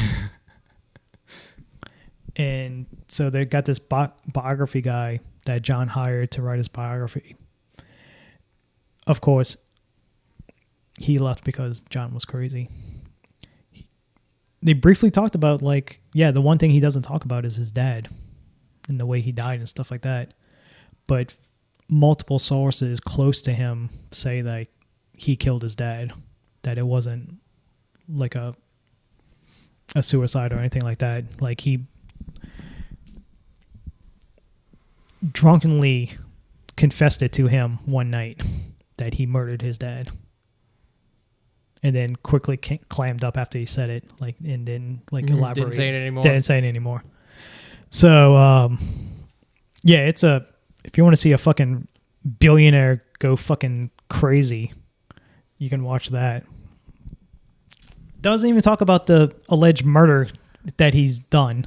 Speaker 1: And so they got this biography guy that John hired to write his biography. Of course, he left because John was crazy. They briefly talked about, like, yeah, the one thing he doesn't talk about is his dad and the way he died and stuff like that. But multiple sources close to him say that he killed his dad, that it wasn't like a suicide or anything like that. Like, he drunkenly confessed it to him one night that he murdered his dad. And then quickly clammed up after he said it, like, and then like elaborated.
Speaker 2: Didn't say it anymore.
Speaker 1: Didn't say it anymore. So, yeah, it's if you want to see a fucking billionaire go fucking crazy, you can watch that. Doesn't even talk about the alleged murder that he's done.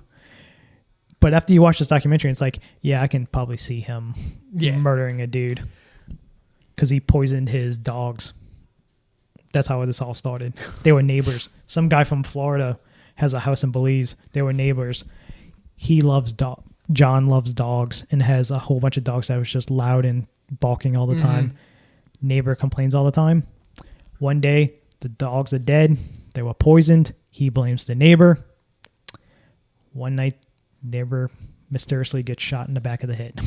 Speaker 1: But after you watch this documentary, it's like, yeah, I can probably see him murdering a dude because he poisoned his dogs. That's how this all started. They were neighbors. Some guy from Florida has a house in Belize. They were neighbors. John loves dogs and has a whole bunch of dogs that was just loud and barking all the time. Neighbor complains all the time. One day, the dogs are dead. They were poisoned. He blames the neighbor. One night, neighbor mysteriously gets shot in the back of the head.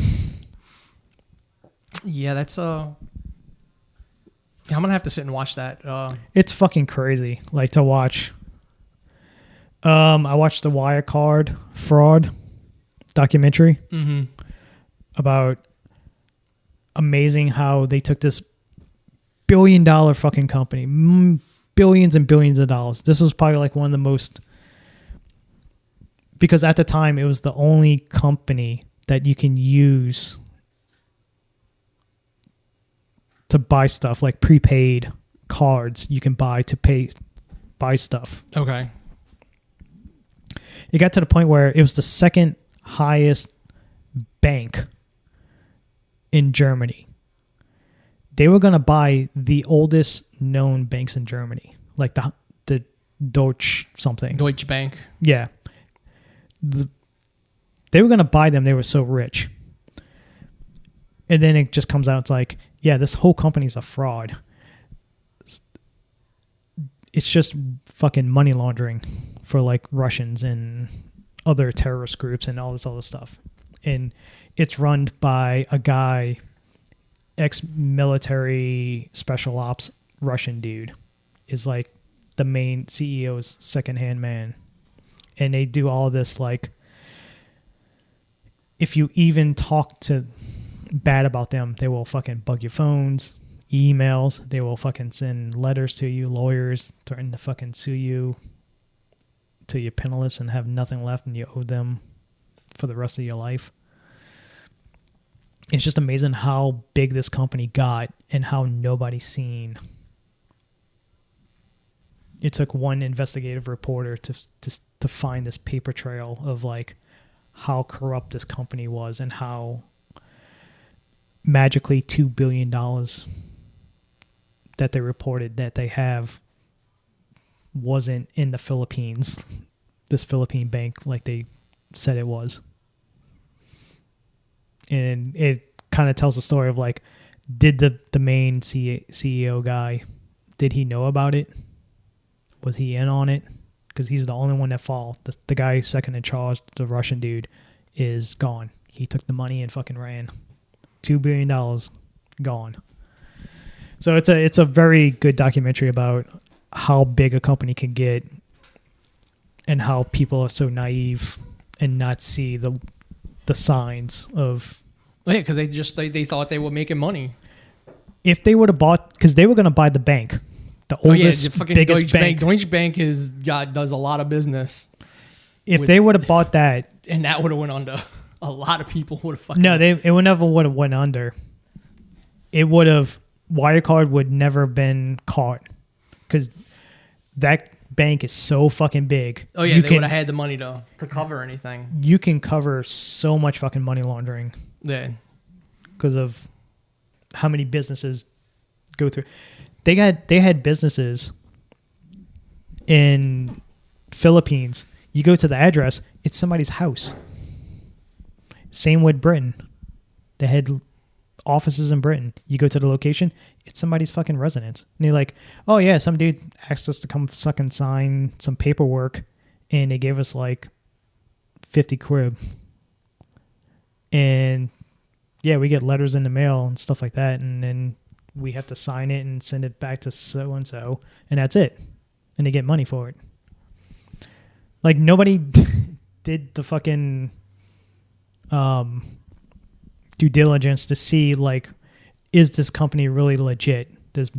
Speaker 2: Yeah, that's I'm gonna have to sit and watch that.
Speaker 1: It's fucking crazy, like, to watch. I watched the Wirecard fraud documentary about amazing how they took this $1 billion fucking company, billions and billions of dollars. This was probably like one of the most, because at the time it was the only company that you can use to buy stuff, like prepaid cards you can buy to buy stuff.
Speaker 2: Okay.
Speaker 1: It got to the point where it was the second highest bank in Germany. They were going to buy the oldest known banks in Germany, like the Deutsche something.
Speaker 2: Deutsche Bank.
Speaker 1: Yeah. They were going to buy them. They were so rich. And then it just comes out, it's like, yeah, this whole company's a fraud. It's just fucking money laundering for like Russians and other terrorist groups and all this other stuff. And it's run by a guy, ex-military special ops Russian dude, is like the main CEO's second-hand man. And they do all this, like, if you even talk to bad about them, they will fucking bug your phones, emails, they will fucking send letters to you, lawyers threaten to fucking sue you till you're penniless and have nothing left and you owe them for the rest of your life. It's just amazing how big this company got and how nobody's seen. It took one investigative reporter to find this paper trail of like how corrupt this company was and how magically $2 billion that they reported that they have wasn't in the Philippines, this Philippine bank, like they said it was. And it kind of tells the story of like, did the main CEO guy, did he know about it? Was he in on it? Because he's the only one that fall. The guy second in charge, the Russian dude, is gone. He took the money and fucking ran. $2 billion gone. So it's a very good documentary about how big a company can get and how people are so naive and not see the signs of.
Speaker 2: Yeah, because they thought they were making money.
Speaker 1: If they would have bought, because they were going to buy the bank, the oldest,
Speaker 2: the fucking
Speaker 1: biggest
Speaker 2: Deutsche
Speaker 1: bank.
Speaker 2: Deutsche Bank does a lot of business.
Speaker 1: If they would have bought that,
Speaker 2: and that would have went under, a lot of people would have fucking.
Speaker 1: No, it would never would have went under. It would have, Wirecard would never been caught because that bank is so fucking big.
Speaker 2: Oh yeah, they would have had the money to cover anything.
Speaker 1: You can cover so much fucking money laundering.
Speaker 2: Yeah,
Speaker 1: because of how many businesses go through. They had businesses in Philippines. You go to the address, it's somebody's house. Same with Britain. They had offices in Britain. You go to the location, it's somebody's fucking residence. And they're like, oh yeah, some dude asked us to come fucking sign some paperwork and they gave us like 50 quid. And yeah, we get letters in the mail and stuff like that. And then we have to sign it and send it back to so-and-so. And that's it. And they get money for it. Like nobody did the fucking due diligence to see, like, is this company really legit? This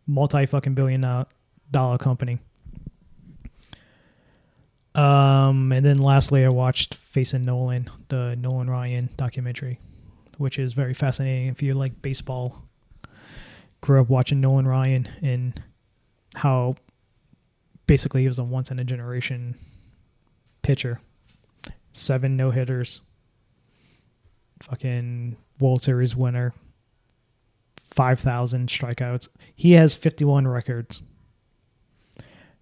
Speaker 1: multi-fucking billion dollar company. And then lastly, I watched Facing Nolan, the Nolan Ryan documentary, which is very fascinating if you like baseball. Grew up watching Nolan Ryan and how basically he was a once-in-a-generation pitcher. 7 no-hitters, fucking World Series winner, 5,000 strikeouts. He has 51 records.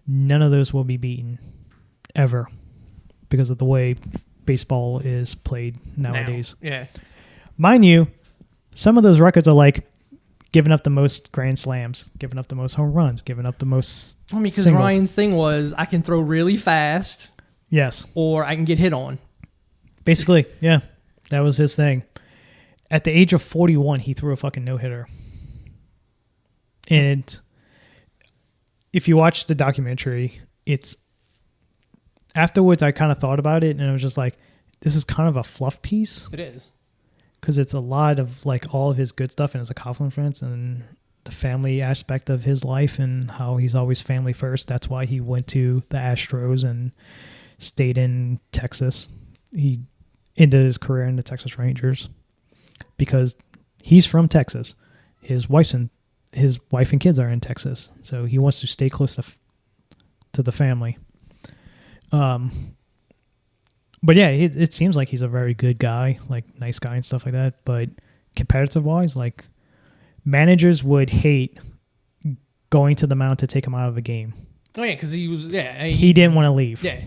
Speaker 1: None of those will be beaten ever because of the way baseball is played nowadays.
Speaker 2: Yeah.
Speaker 1: Mind you, some of those records are like giving up the most grand slams, giving up the most home runs, giving up the most
Speaker 2: because Ryan's thing was I can throw really fast.
Speaker 1: Yes.
Speaker 2: Or I can get hit on.
Speaker 1: Basically, yeah. That was his thing. At the age of 41, he threw a fucking no-hitter. And if you watch the documentary, it's afterwards I kind of thought about it and I was just like, this is kind of a fluff piece.
Speaker 2: It is.
Speaker 1: Because it's a lot of like all of his good stuff and his accomplishments and the family aspect of his life and how he's always family first. That's why he went to the Astros and stayed in Texas. He ended his career in the Texas Rangers because he's from Texas. His wife and kids are in Texas, so he wants to stay close to the family. But yeah, it seems like he's a very good guy, like nice guy and stuff like that. But competitive wise, like managers would hate going to the mound to take him out of a game.
Speaker 2: Oh yeah, because
Speaker 1: he didn't want to leave.
Speaker 2: Yeah.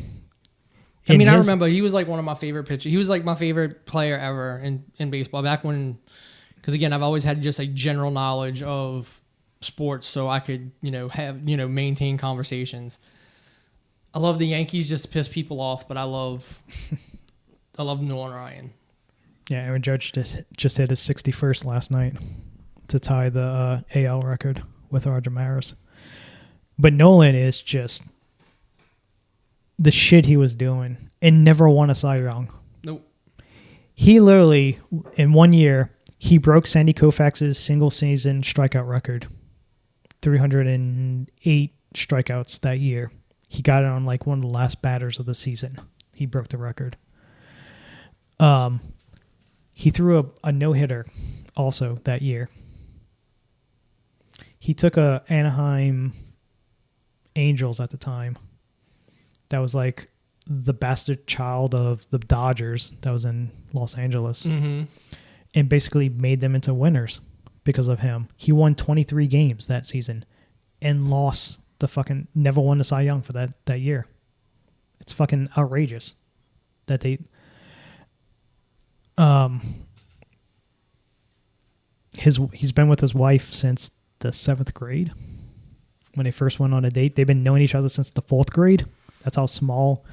Speaker 2: I mean, I remember he was like one of my favorite pitchers. He was like my favorite player ever in baseball back when, because again, I've always had just a general knowledge of sports, so I could maintain conversations. I love the Yankees just to piss people off, but I love Nolan Ryan.
Speaker 1: Yeah, Aaron Judge just hit his 61st last night to tie the AL record with Roger Maris. But Nolan is just the shit he was doing and never won a Cy Young.
Speaker 2: Nope.
Speaker 1: He literally, in 1 year, he broke Sandy Koufax's single season strikeout record. 308 strikeouts that year. He got it on like one of the last batters of the season. He broke the record. He threw a no-hitter also that year. He took a Anaheim Angels at the time. That was like the bastard child of the Dodgers that was in Los Angeles.
Speaker 2: Mm-hmm.
Speaker 1: And basically made them into winners because of him. He won 23 games that season and never won the Cy Young for that year. It's fucking outrageous that they he's been with his wife since the 7th grade when they first went on a date. They've been knowing each other since the 4th grade. That's how small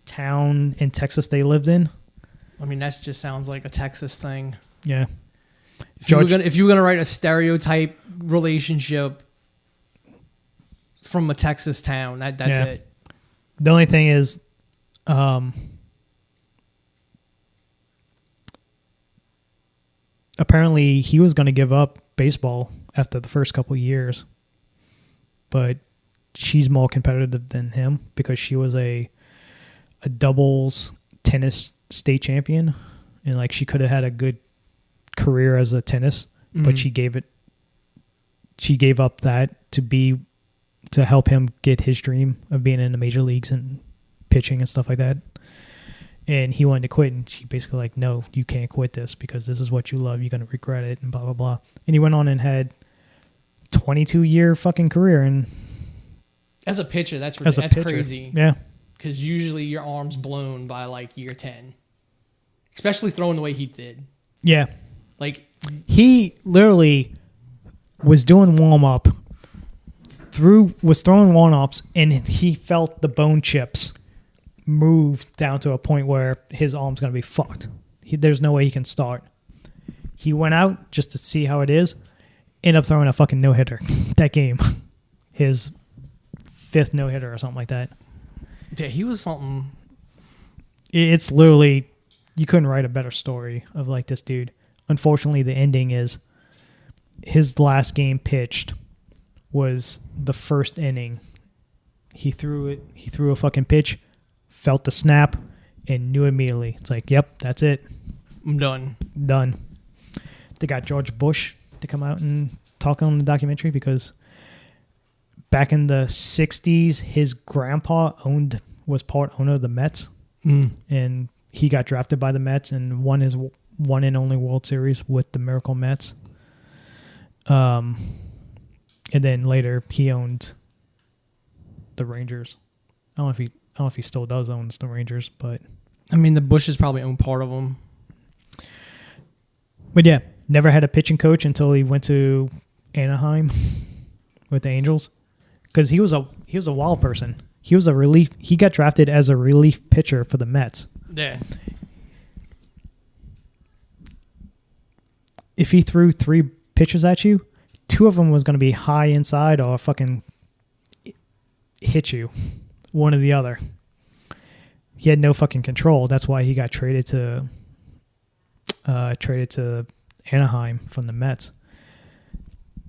Speaker 1: town in Texas they lived in.
Speaker 2: I mean, that just sounds like a Texas thing.
Speaker 1: Yeah.
Speaker 2: If you were gonna write a stereotype relationship from a Texas town, that's it.
Speaker 1: The only thing is, apparently he was going to give up baseball after the first couple of years, but she's more competitive than him because she was a doubles tennis state champion, and like she could have had a good career as a tennis, but she gave up that to help him get his dream of being in the major leagues and pitching and stuff like that. And he wanted to quit, and she basically like, no, you can't quit this because this is what you love. You're going to regret it and blah, blah, blah. And he went on and had 22-year fucking career. And
Speaker 2: as a pitcher, that's crazy.
Speaker 1: Yeah.
Speaker 2: Because usually your arm's blown by like year 10, especially throwing the way he did.
Speaker 1: Yeah.
Speaker 2: Like
Speaker 1: he literally was doing warm-up, was throwing warm-ups, and he felt the bone chips move down to a point where his arm's going to be fucked. There's no way he can start. He went out just to see how it is, ended up throwing a fucking no-hitter that game. His 5th no-hitter or something like that.
Speaker 2: Yeah, he was something.
Speaker 1: It's literally you couldn't write a better story of like this dude. Unfortunately, the ending is his last game pitched was the first inning. He threw a fucking pitch, felt the snap, and knew immediately. It's like, yep, that's it.
Speaker 2: I'm done.
Speaker 1: Done. They got George Bush to come out and talk on the documentary because back in the 60s, his grandpa was part owner of the Mets. And he got drafted by the Mets and won his one and only World Series with the Miracle Mets. And then later he owned the Rangers. I don't know if he still does own the Rangers, but
Speaker 2: I mean, the Bushes probably own part of them.
Speaker 1: But yeah, never had a pitching coach until he went to Anaheim with the Angels, because he was a wild person. He was a relief. He got drafted as a relief pitcher for the Mets.
Speaker 2: Yeah.
Speaker 1: If he threw 3 pitches at you, 2 of them was going to be high inside or fucking hit you, one or the other. He had no fucking control. That's why he got traded to Anaheim from the Mets.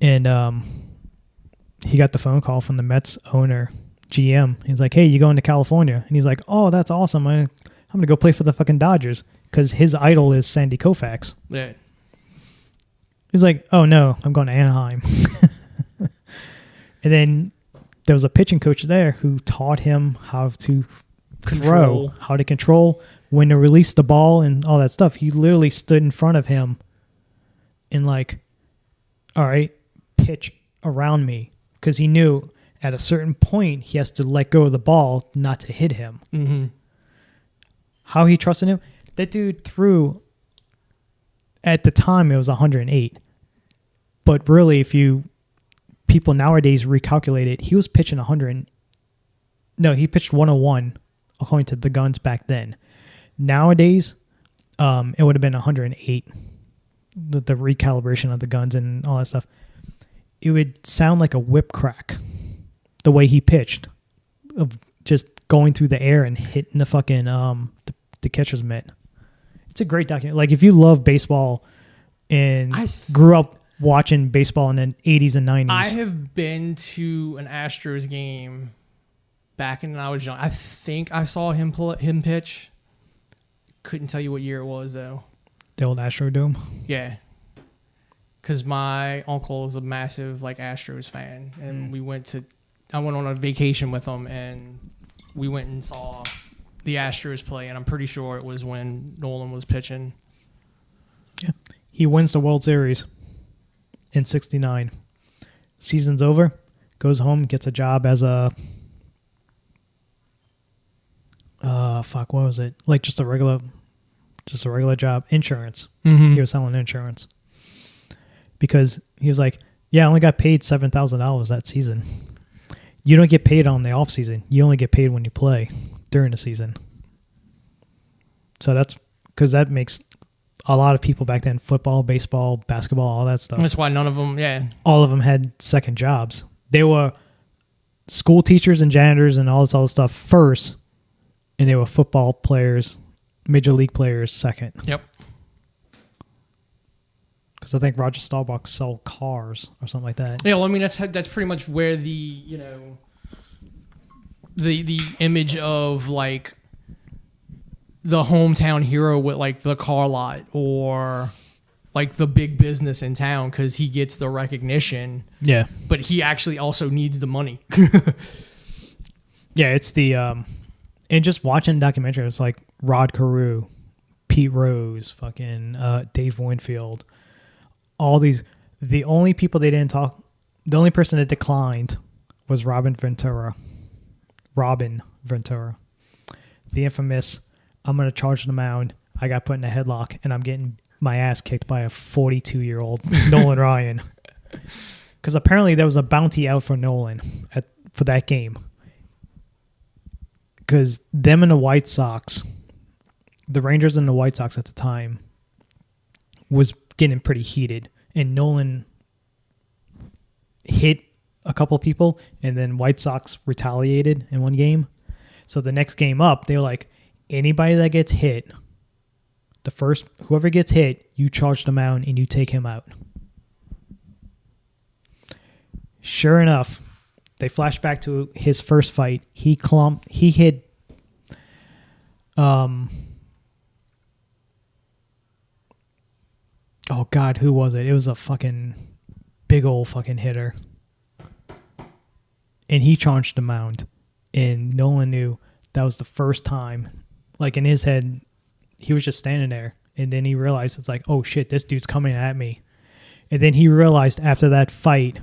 Speaker 1: And he got the phone call from the Mets owner, GM. He's like, "Hey, you going to California?" And he's like, "Oh, that's awesome. I'm going to go play for the fucking Dodgers," because his idol is Sandy Koufax.
Speaker 2: Yeah.
Speaker 1: He's like, "Oh no, I'm going to Anaheim." And then there was a pitching coach there who taught him how to throw, how to control, when to release the ball and all that stuff. He literally stood in front of him and like, "All right, pitch around me," because he knew at a certain point he has to let go of the ball not to hit him.
Speaker 2: Mm-hmm.
Speaker 1: How he trusted him? That dude threw, at the time it was 108. But really, if people nowadays recalculate it, he was pitching 100. No, he pitched 101 according to the guns back then. Nowadays, it would have been 108. The recalibration of the guns and all that stuff. It would sound like a whip crack, the way he pitched, of just going through the air and hitting the fucking the catcher's mitt. It's a great document. Like, if you love baseball and grew up watching baseball in the 80s and 90s.
Speaker 2: I have been to an Astros game back when I was young. I think I saw him pitch. Couldn't tell you what year it was, though.
Speaker 1: The old Astrodome?
Speaker 2: Yeah. Because my uncle is a massive Astros fan. And I went on a vacation with him, and we went and saw the Astros play, and I'm pretty sure it was when Nolan was pitching.
Speaker 1: Yeah. He wins the World Series in 69. Season's over, goes home, gets a job as a what was it? Like just a regular job, insurance.
Speaker 2: Mm-hmm.
Speaker 1: He was selling insurance. Because he was like, "Yeah, I only got paid $7,000 that season. You don't get paid on the off season. You only get paid when you play during the season." So that's because that makes a lot of people back then, football, baseball, basketball, all that stuff.
Speaker 2: That's why none of them,
Speaker 1: all of them had second jobs. They were school teachers and janitors and all this other stuff first, and they were football players, major league players second.
Speaker 2: Yep.
Speaker 1: Because I think Roger Staubach sold cars or something like that.
Speaker 2: Yeah, well, I mean, that's pretty much where the image of the hometown hero with the car lot or the big business in town, because he gets the recognition.
Speaker 1: Yeah.
Speaker 2: But he actually also needs the money.
Speaker 1: Yeah, it's the and just watching the documentary, it's like Rod Carew, Pete Rose, fucking Dave Winfield, all these. The only people they didn't talk, the only person that declined was Robin Ventura, the infamous, "I'm going to charge the mound. I got put in a headlock, and I'm getting my ass kicked by a 42-year-old Nolan Ryan." Because apparently there was a bounty out for Nolan for that game. Because them and the White Sox, the Rangers and the White Sox at the time, was getting pretty heated. And Nolan hit a couple people, and then White Sox retaliated in one game. So the next game up, they were like, "Anybody that gets hit, whoever gets hit, you charge the mound and you take him out. Sure enough, they flash back to his first fight. He hit oh God, who was it? It was a fucking big old fucking hitter. And he charged the mound. And Nolan knew that was the first time. Like in his head, he was just standing there. And then he realized it's like, oh shit, this dude's coming at me. And then he realized after that fight,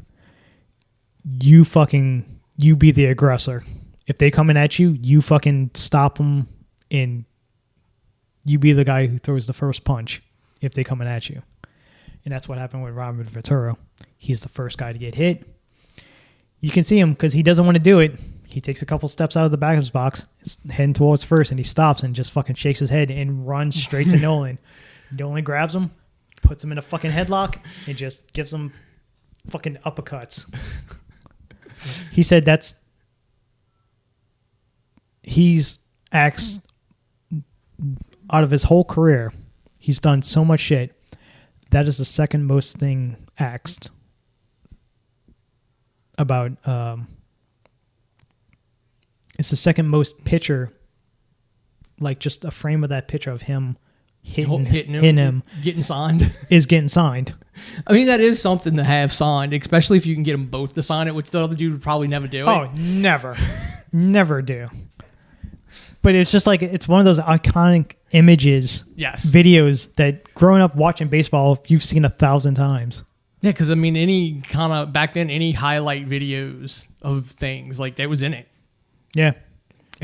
Speaker 1: you be the aggressor. If they coming at you, you fucking stop them and you be the guy who throws the first punch if they coming at you. And that's what happened with Robert Ventura. He's the first guy to get hit. You can see him because he doesn't want to do it. He takes a couple steps out of the backup's box, heading towards first, and he stops and just fucking shakes his head and runs straight to Nolan. Nolan grabs him, puts him in a fucking headlock, and just gives him fucking uppercuts. He said he's axed out of his whole career. He's done so much shit. That is the second most thing axed about. It's the second most picture, like just a frame of that picture of him hitting him,
Speaker 2: getting signed.
Speaker 1: Is getting signed.
Speaker 2: I mean, that is something to have signed, especially if you can get them both to sign it, which the other dude would probably never do.
Speaker 1: Oh, never. Never do. But it's just like, it's one of those iconic images,
Speaker 2: yes,
Speaker 1: videos that growing up watching baseball, you've seen 1,000 times.
Speaker 2: Yeah, because I mean, any kind of, back then, any highlight videos of things, like that was in it.
Speaker 1: Yeah.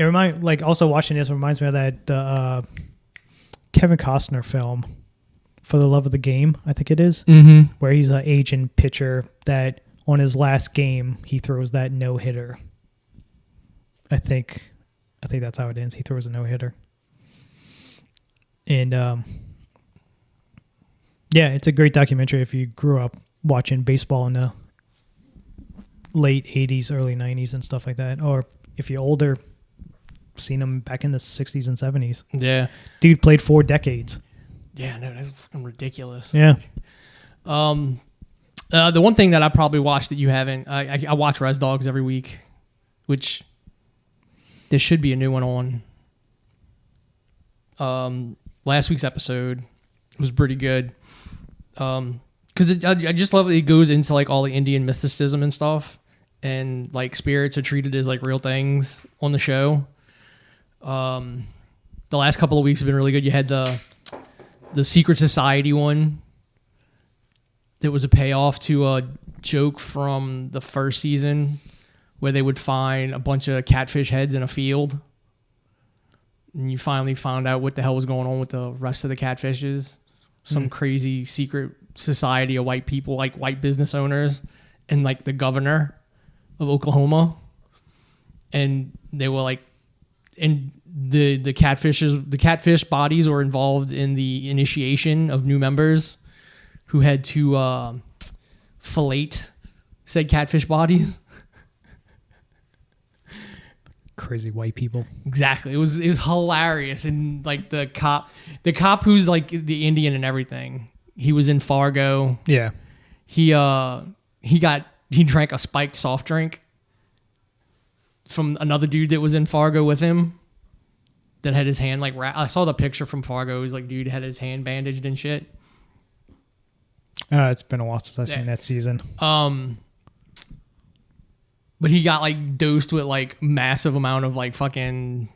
Speaker 1: Also watching this reminds me of that Kevin Costner film, For the Love of the Game, I think it is, where he's an aging pitcher that on his last game, he throws that no-hitter. I think that's how it ends. He throws a no-hitter. And, yeah, it's a great documentary if you grew up watching baseball in the late 80s, early 90s and stuff like that. Or if you're older, seen him back in the 60s and 70s.
Speaker 2: Yeah.
Speaker 1: Dude played 4 decades.
Speaker 2: Yeah, no, that's fucking ridiculous.
Speaker 1: Yeah.
Speaker 2: The one thing that I probably watched that you haven't, I watch Res Dogs every week, which there should be a new one on. Last week's episode was pretty good. Because I just love that it goes into like all the Indian mysticism and stuff, and like spirits are treated as like real things on the show. The last couple of weeks have been really good. You had the Secret Society one that was a payoff to a joke from the first season where they would find a bunch of catfish heads in a field. And you finally found out what the hell was going on with the rest of the catfishes. Some crazy secret society of white people, like white business owners, and like the governor of Oklahoma. And they were like, and the catfish bodies were involved in the initiation of new members who had to fillet said catfish bodies.
Speaker 1: Crazy white people.
Speaker 2: Exactly. It was hilarious. And like the cop who's like the Indian and everything, he was in Fargo.
Speaker 1: Yeah.
Speaker 2: He drank a spiked soft drink from another dude that was in Fargo with him that had his hand like I saw the picture from Fargo. It was like dude had his hand bandaged and shit.
Speaker 1: It's been a while since I've seen that season.
Speaker 2: But he got like dosed with like massive amount of like fucking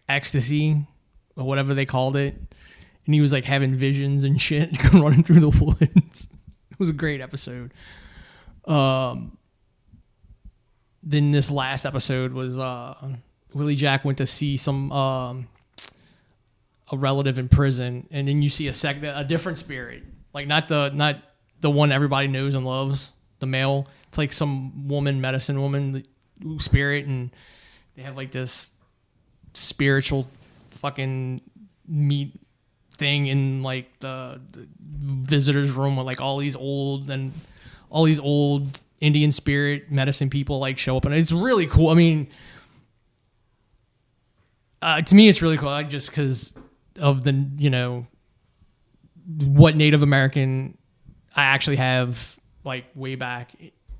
Speaker 2: ecstasy or whatever they called it. And he was like having visions and shit running through the woods. It was a great episode. Then this last episode was Willie Jack went to see some a relative in prison, and then you see a different spirit. Like not the one everybody knows and loves. The male, it's like some medicine woman spirit, and they have like this spiritual fucking meat thing in like the visitors room with like all these old Indian spirit medicine people like show up, and it's really cool. I mean, to me, it's really cool. Just because of the, what Native American I actually have like way back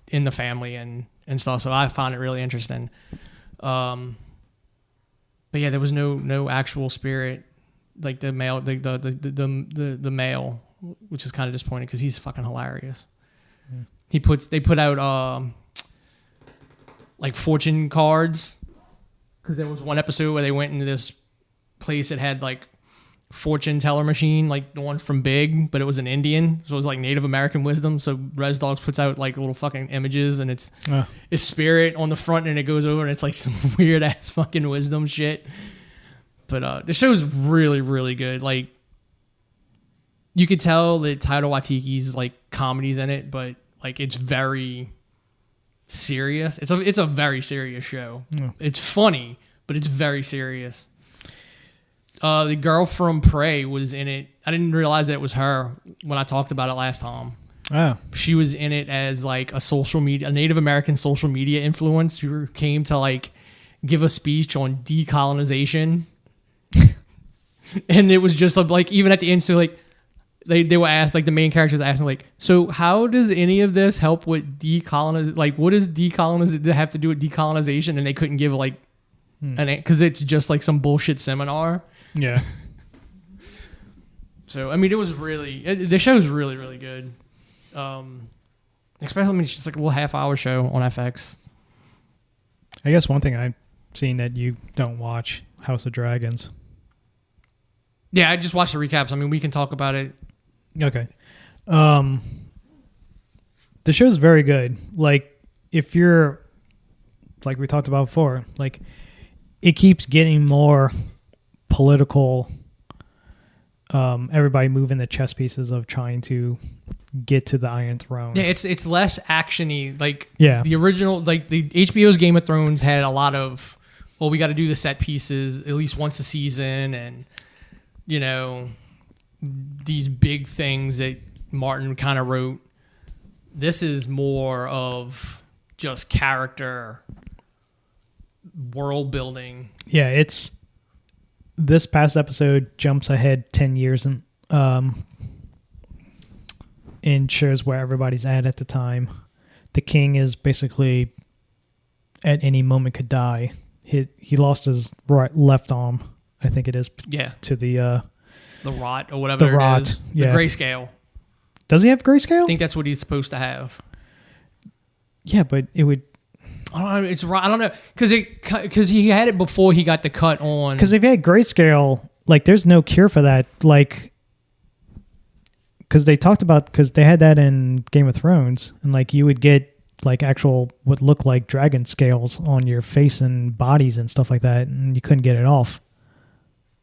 Speaker 2: in the family and stuff. So I found it really interesting. But yeah, there was no actual spirit, like the male, the male, which is kind of disappointing because he's fucking hilarious. Mm. They put out like fortune cards, because there was one episode where they went into this place that had like fortune teller machine, like the one from Big, but it was an Indian, so it was like Native American wisdom. So Res Dogs puts out like little fucking images, and it's spirit on the front, and it goes over, and it's like some weird ass fucking wisdom shit. But the show's really, really good. Like, you could tell that Taika Waititi's like comedies in it, but like it's very serious. It's a very serious show. Yeah. It's funny, but it's very serious. The girl from Prey was in it. I didn't realize that it was her when I talked about it last time.
Speaker 1: Oh.
Speaker 2: She was in it as like a Native American social media influencer who came to like give a speech on decolonization. And it was just like, even at the end, so like they were asked, like the main characters asking like, so how does any of this help with decolonization? Like, what does decolonization have to do with decolonization? And they couldn't give like because it's just like some bullshit seminar.
Speaker 1: Yeah.
Speaker 2: So I mean, it was the show's really, really good. Especially, I mean, it's just like a little half-hour show on FX.
Speaker 1: I guess one thing I've seen that you don't watch, House of Dragons.
Speaker 2: Yeah, I just watched the recaps. I mean, we can talk about it.
Speaker 1: Okay. The show's very good. Like, if you're, like we talked about before, like, it keeps getting more political. Everybody moving the chess pieces of trying to get to the Iron Throne.
Speaker 2: Yeah, it's less actiony. Like,
Speaker 1: yeah.
Speaker 2: The original, like the HBO's Game of Thrones had a lot of, well, we got to do the set pieces at least once a season, and these big things that Martin kind of wrote. This is more of just character, world building.
Speaker 1: Yeah, it's this past episode jumps ahead 10 years and shows where everybody's at the time. The king is basically at any moment could die. He lost his left arm, I think it is.
Speaker 2: Yeah.
Speaker 1: To the
Speaker 2: rot or whatever it is.
Speaker 1: Yeah.
Speaker 2: The grayscale.
Speaker 1: Does he have grayscale?
Speaker 2: I think that's what he's supposed to have.
Speaker 1: Yeah, but it would.
Speaker 2: I don't know. It's right. I don't know because he had it before he got the cut on.
Speaker 1: Because if he had grayscale, like there's no cure for that. Like, because they talked about because they had that in Game of Thrones, and like you would get like actual what looked like dragon scales on your face and bodies and stuff like that, and you couldn't get it off.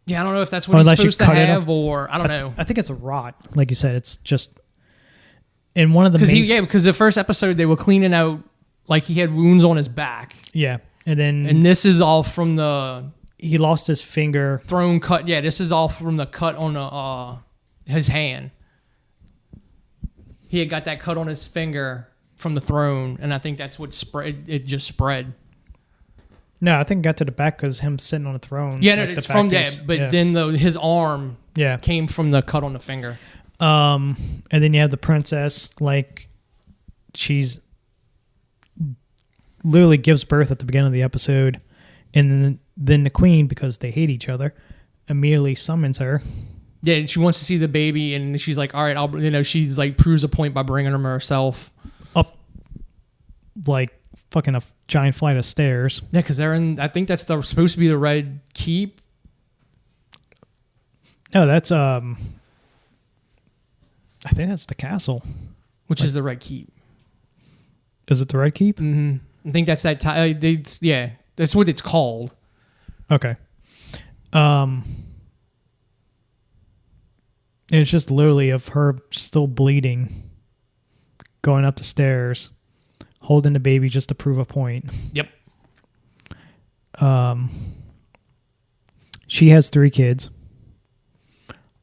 Speaker 2: Yeah, I don't know if that's what he's supposed to have, or I don't know.
Speaker 1: I think it's a rot, like you said. It's just in one of the
Speaker 2: because the first episode they were cleaning out, like he had wounds on his back.
Speaker 1: Yeah, and
Speaker 2: this is all from
Speaker 1: he lost his finger.
Speaker 2: Throne cut. Yeah, this is all from the cut on his hand. He had got that cut on his finger from the throne, and I think that's what spread. It just spread.
Speaker 1: No, I think it got to the back because him sitting on a throne.
Speaker 2: Yeah, no, it's from that, but then his arm came from the cut on the finger.
Speaker 1: And then you have the princess, like she's literally gives birth at the beginning of the episode, and then the queen, because they hate each other, immediately summons her.
Speaker 2: Yeah, she wants to see the baby, and she's like, "All right, she's like proves a point by bringing him herself
Speaker 1: up, like fucking a giant flight of stairs."
Speaker 2: Yeah, because they're in. I think that's supposed to be the Red Keep.
Speaker 1: No, that's I think that's the castle,
Speaker 2: which is the Red Keep.
Speaker 1: Is it the Red Keep?
Speaker 2: Mm-hmm. I think that's that. Yeah, that's what it's called.
Speaker 1: Okay. It's just literally of her still bleeding, going up the stairs, holding the baby just to prove a point.
Speaker 2: Yep.
Speaker 1: She has 3 kids.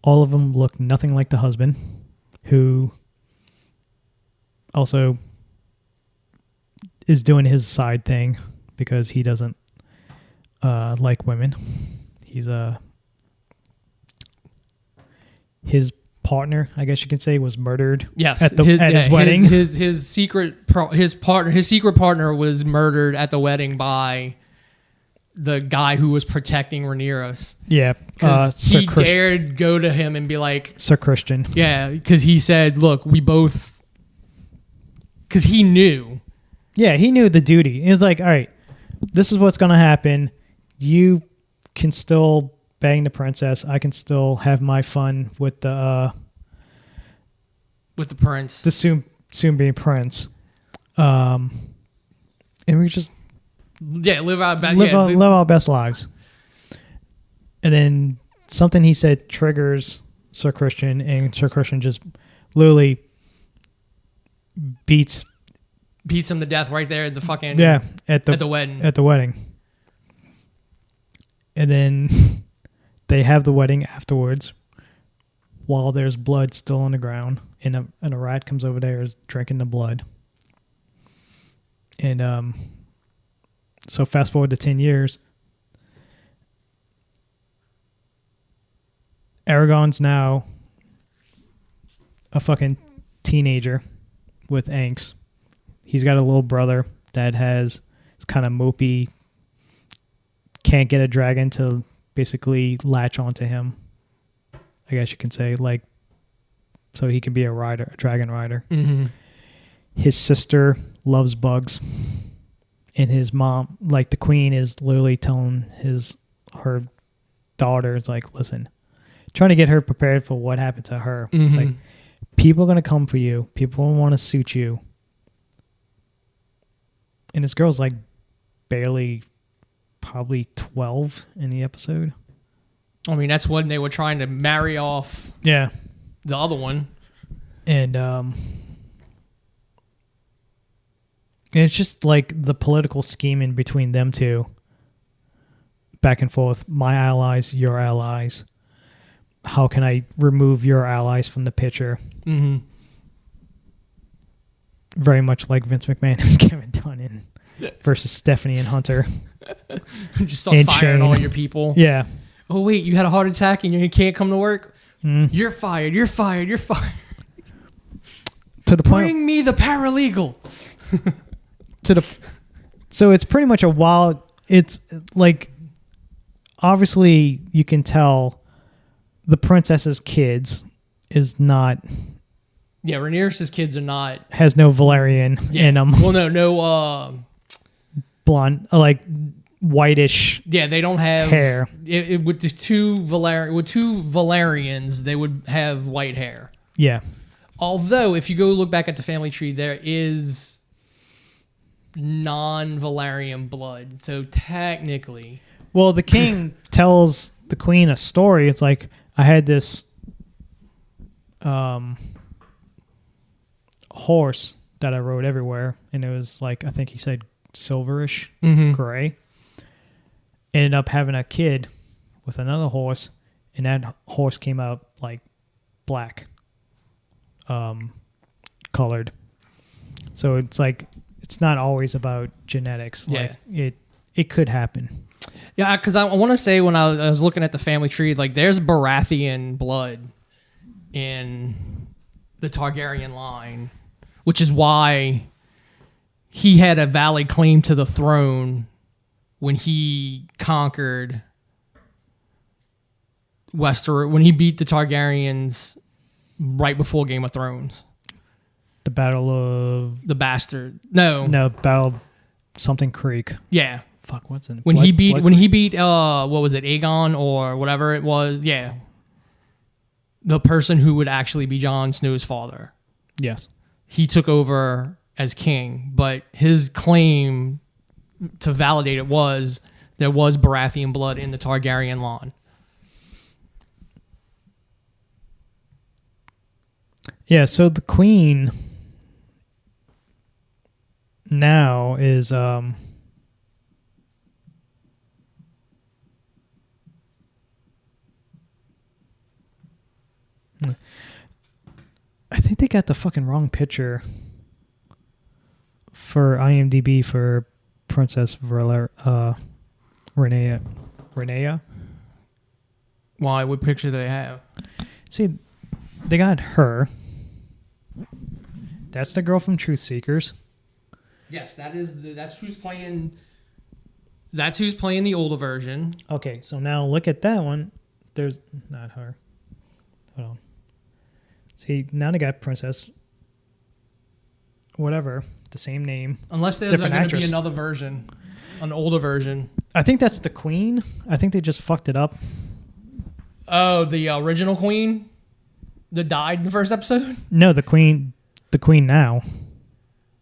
Speaker 1: All of them look nothing like the husband, who also is doing his side thing because he doesn't like women. He's his partner, I guess you could say, was murdered.
Speaker 2: Yes,
Speaker 1: at his wedding.
Speaker 2: His secret partner was murdered at the wedding by the guy who was protecting Rhaenyra.
Speaker 1: Yeah,
Speaker 2: he dared go to him and be like,
Speaker 1: Sir Christian.
Speaker 2: Yeah, because he said, "Look, we both," because he knew.
Speaker 1: Yeah, he knew the duty. He was like, "All right, this is what's gonna happen. You can still bang the princess. I can still have my fun with the
Speaker 2: prince,
Speaker 1: the soon being prince." And we just
Speaker 2: live
Speaker 1: our best lives. And then something he said triggers Sir Christian, and Sir Christian just literally beats
Speaker 2: him to death right there at the fucking
Speaker 1: at the wedding. And then they have the wedding afterwards, while there's blood still on the ground, and a rat comes over there is drinking the blood. And so fast forward to 10 years, Aragon's now a fucking teenager with angst. He's got a little brother that is kind of mopey, can't get a dragon to basically latch onto him, I guess you can say, like, so he can be a dragon rider.
Speaker 2: Mm-hmm.
Speaker 1: His sister loves bugs, and his mom, like the queen, is literally telling her daughter, it's like, listen, trying to get her prepared for what happened to her.
Speaker 2: Mm-hmm.
Speaker 1: It's like, people are going to come for you. People want to suit you. And this girl's like barely, probably 12 in the episode.
Speaker 2: I mean, that's when they were trying to marry off
Speaker 1: the
Speaker 2: other one.
Speaker 1: And it's just like the political scheming between them two. Back and forth. My allies, your allies. How can I remove your allies from the picture?
Speaker 2: Mm-hmm.
Speaker 1: Very much like Vince McMahon and Kevin Dunn versus Stephanie and Hunter.
Speaker 2: Just start firing all your people.
Speaker 1: Yeah.
Speaker 2: Oh, wait, you had a heart attack and you can't come to work?
Speaker 1: Mm.
Speaker 2: You're fired. You're fired. You're fired.
Speaker 1: To the point.
Speaker 2: Bring me the paralegal.
Speaker 1: So it's pretty much a wild. It's like, obviously you can tell the princess's kids is not.
Speaker 2: Yeah, Rhaenyra's kids are not.
Speaker 1: Has no Valerian in them.
Speaker 2: Well, no.
Speaker 1: Blonde, like whitish.
Speaker 2: Yeah, they don't have
Speaker 1: hair.
Speaker 2: With two Valerians, they would have white hair.
Speaker 1: Yeah.
Speaker 2: Although, if you go look back at the family tree, there is non-Valerian blood. So technically,
Speaker 1: well, the king tells the queen a story. It's like, I had this horse that I rode everywhere, and it was like, I think he said silverish, gray. Ended up having a kid with another horse, and that horse came out like black colored. So it's like, it's not always about genetics.
Speaker 2: Yeah.
Speaker 1: Like it could happen.
Speaker 2: Yeah, because I want to say, when I was looking at the family tree, like, there's Baratheon blood in the Targaryen line, which is why he had a valid claim to the throne when he conquered Westeros, when he beat the Targaryens right before Game of Thrones.
Speaker 1: The Battle of
Speaker 2: the Bastard. No,
Speaker 1: Battle something Creek.
Speaker 2: Yeah.
Speaker 1: Fuck, what's in
Speaker 2: when he beat what was it, Aegon or whatever it was? Yeah. The person who would actually be Jon Snow's father.
Speaker 1: Yes.
Speaker 2: He took over as king, but his claim to validate it was there was Baratheon blood in the Targaryen line.
Speaker 1: Yeah, so the queen now is I think they got the fucking wrong picture for IMDb for Princess Rhaenyra.
Speaker 2: Why? What picture do they have?
Speaker 1: See, they got her. That's the girl from Truth Seekers.
Speaker 2: Yes, that's who's playing. That's who's playing the older version.
Speaker 1: Okay, so now look at that one. There's not her. Hold on. See, now they got Princess. Whatever, the same name.
Speaker 2: Unless there's going to be another version, an older version.
Speaker 1: I think that's the Queen. I think they just fucked it up.
Speaker 2: Oh, the original Queen that died in the first episode?
Speaker 1: No, the Queen. The Queen now.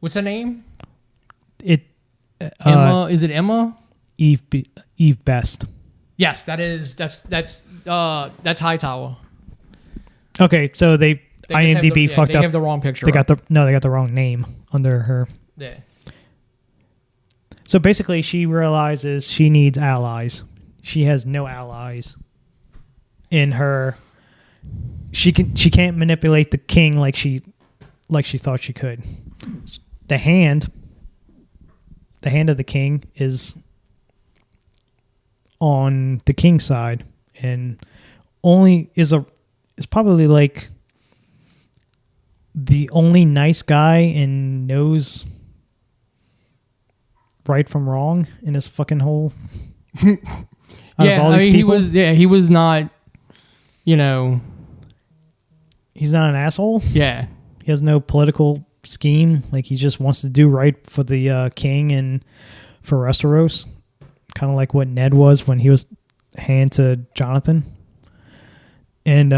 Speaker 2: What's her name?
Speaker 1: Emma.
Speaker 2: Is it Emma?
Speaker 1: Eve Best.
Speaker 2: Yes, that's Hightower.
Speaker 1: Okay, so they IMDb fucked up.
Speaker 2: They have the wrong picture.
Speaker 1: They got the wrong name under her.
Speaker 2: Yeah.
Speaker 1: So basically, she realizes she needs allies. She has no allies in her. She can't manipulate the king like she thought she could. The hand of the king is on the king's side, and only is probably like the only nice guy and knows right from wrong in this fucking whole.
Speaker 2: Yeah, I mean, he was not, he's
Speaker 1: not an asshole.
Speaker 2: Yeah.
Speaker 1: He has no political scheme. Like, he just wants to do right for the king and for Westeros. Kind of like what Ned was when he was hand to Jonathan. And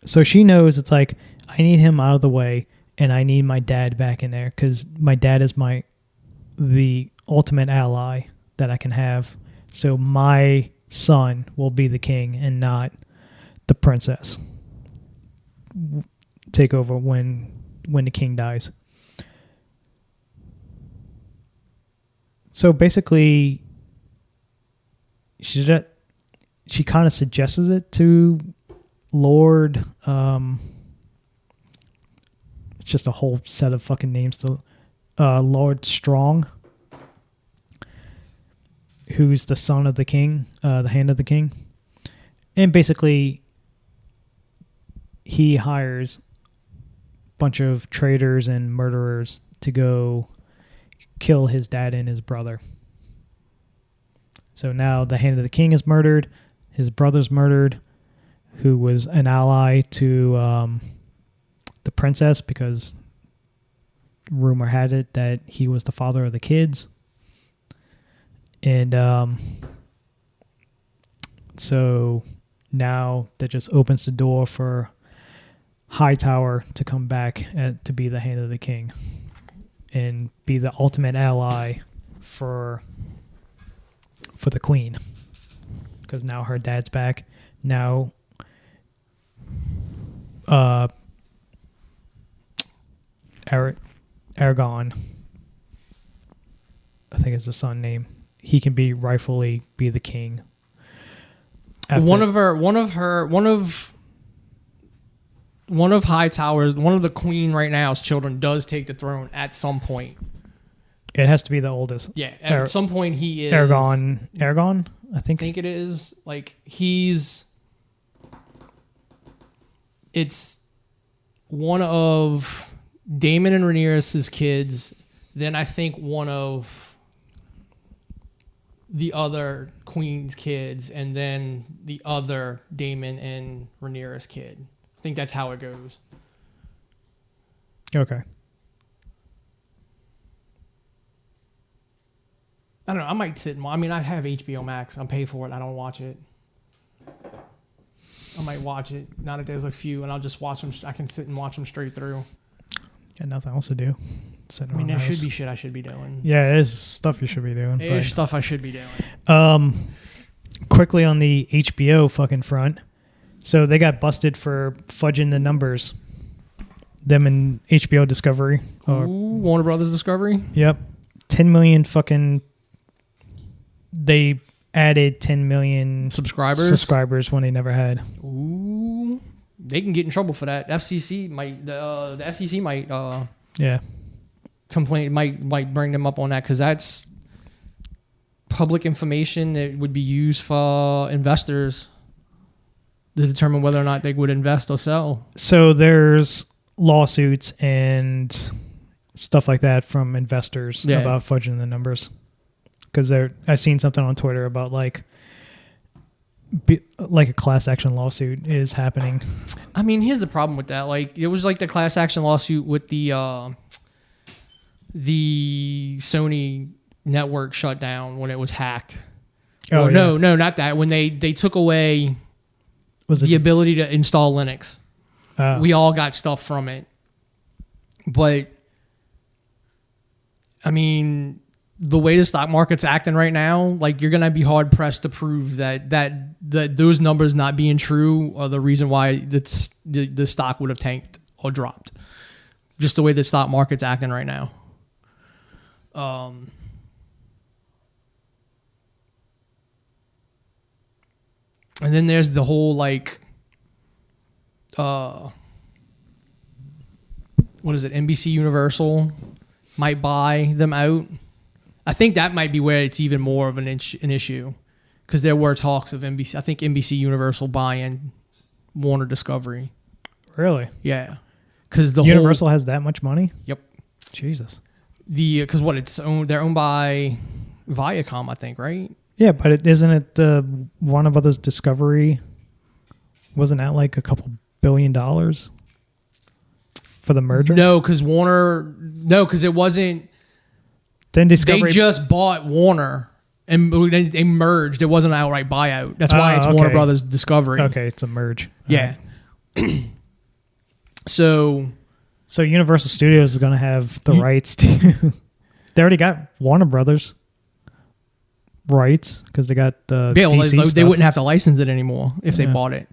Speaker 1: so she knows it's like, I need him out of the way and I need my dad back in there because my dad is the ultimate ally that I can have. So my son will be the king and not the princess take over when the king dies. So basically, she kind of suggests it to Lord. It's just a whole set of fucking names to Lord Strong, who's the son of the king, the hand of the king, and basically he hires a bunch of traitors and murderers to go kill his dad and his brother. So now the hand of the king is murdered, his brother's murdered, who was an ally to the princess because rumor had it that he was the father of the kids. And so now that just opens the door for Hightower to come back to be the hand of the king and be the ultimate ally for the queen, because now her dad's back. Now Aragon, I think is the son name, he can rightfully be the king. One of
Speaker 2: Hightower's, one of the queen right now's children does take the throne at some point.
Speaker 1: It has to be the oldest.
Speaker 2: Yeah, at some point he is
Speaker 1: Aragon, I think
Speaker 2: it is. Like it's one of Daemon and Rhaenyra's kids. Then I think one of the other queen's kids, and then the other Daemon and Rhaenyra's kid. I think that's how it goes.
Speaker 1: Okay.
Speaker 2: I don't know. I might sit and... I mean, I have HBO Max. I'm paid for it. I don't watch it. I might watch it. Now that there's a few, and I'll just watch them. I can sit and watch them straight through.
Speaker 1: Got nothing else to do.
Speaker 2: I mean, there should be shit I should be doing.
Speaker 1: Yeah, there's stuff you should be doing.
Speaker 2: There's stuff I should be doing.
Speaker 1: Quickly on the HBO fucking front. So they got busted for fudging the numbers. Them and HBO Discovery.
Speaker 2: Warner Brothers Discovery?
Speaker 1: Yep. 10 million fucking... They added 10 million subscribers when they never had.
Speaker 2: Ooh. They can get in trouble for that. FCC might... the FCC might...
Speaker 1: yeah.
Speaker 2: Complain... Might bring them up on that, because that's public information that would be used for investors' to determine whether or not they would invest or sell.
Speaker 1: So there's lawsuits and stuff like that from investors about fudging the numbers. Because I seen something on Twitter about like a class action lawsuit is happening.
Speaker 2: I mean, here's the problem with that. Like, it was like the class action lawsuit with the Sony network shut down when it was hacked.
Speaker 1: Oh,
Speaker 2: no, not that. When they took away the ability to install Linux. We all got stuff from it. But, I mean, the way the stock market's acting right now, like, you're going to be hard pressed to prove that those numbers not being true are the reason why the stock would have tanked or dropped. Just the way the stock market's acting right now. And then there's the whole, like, what is it? NBC Universal might buy them out. I think that might be where it's even more of an issue, because there were talks of NBC. I think NBC Universal buying Warner Discovery.
Speaker 1: Really?
Speaker 2: Yeah, because the
Speaker 1: Universal has that much money.
Speaker 2: Yep.
Speaker 1: Jesus.
Speaker 2: Because they're owned by Viacom, I think, right?
Speaker 1: Yeah, but isn't it the Warner Brothers Discovery? Wasn't that like a couple $1 billion for the merger?
Speaker 2: No, because it wasn't.
Speaker 1: Then Discovery.
Speaker 2: They just bought Warner and they merged. It wasn't an outright buyout. That's why it's
Speaker 1: okay.
Speaker 2: Warner Brothers Discovery.
Speaker 1: Okay, it's a merge.
Speaker 2: Yeah. So
Speaker 1: Universal Studios is going to have the rights to. They already got Warner Brothers rights because they got the DC
Speaker 2: they
Speaker 1: stuff.
Speaker 2: wouldn't have to license it anymore if they bought it.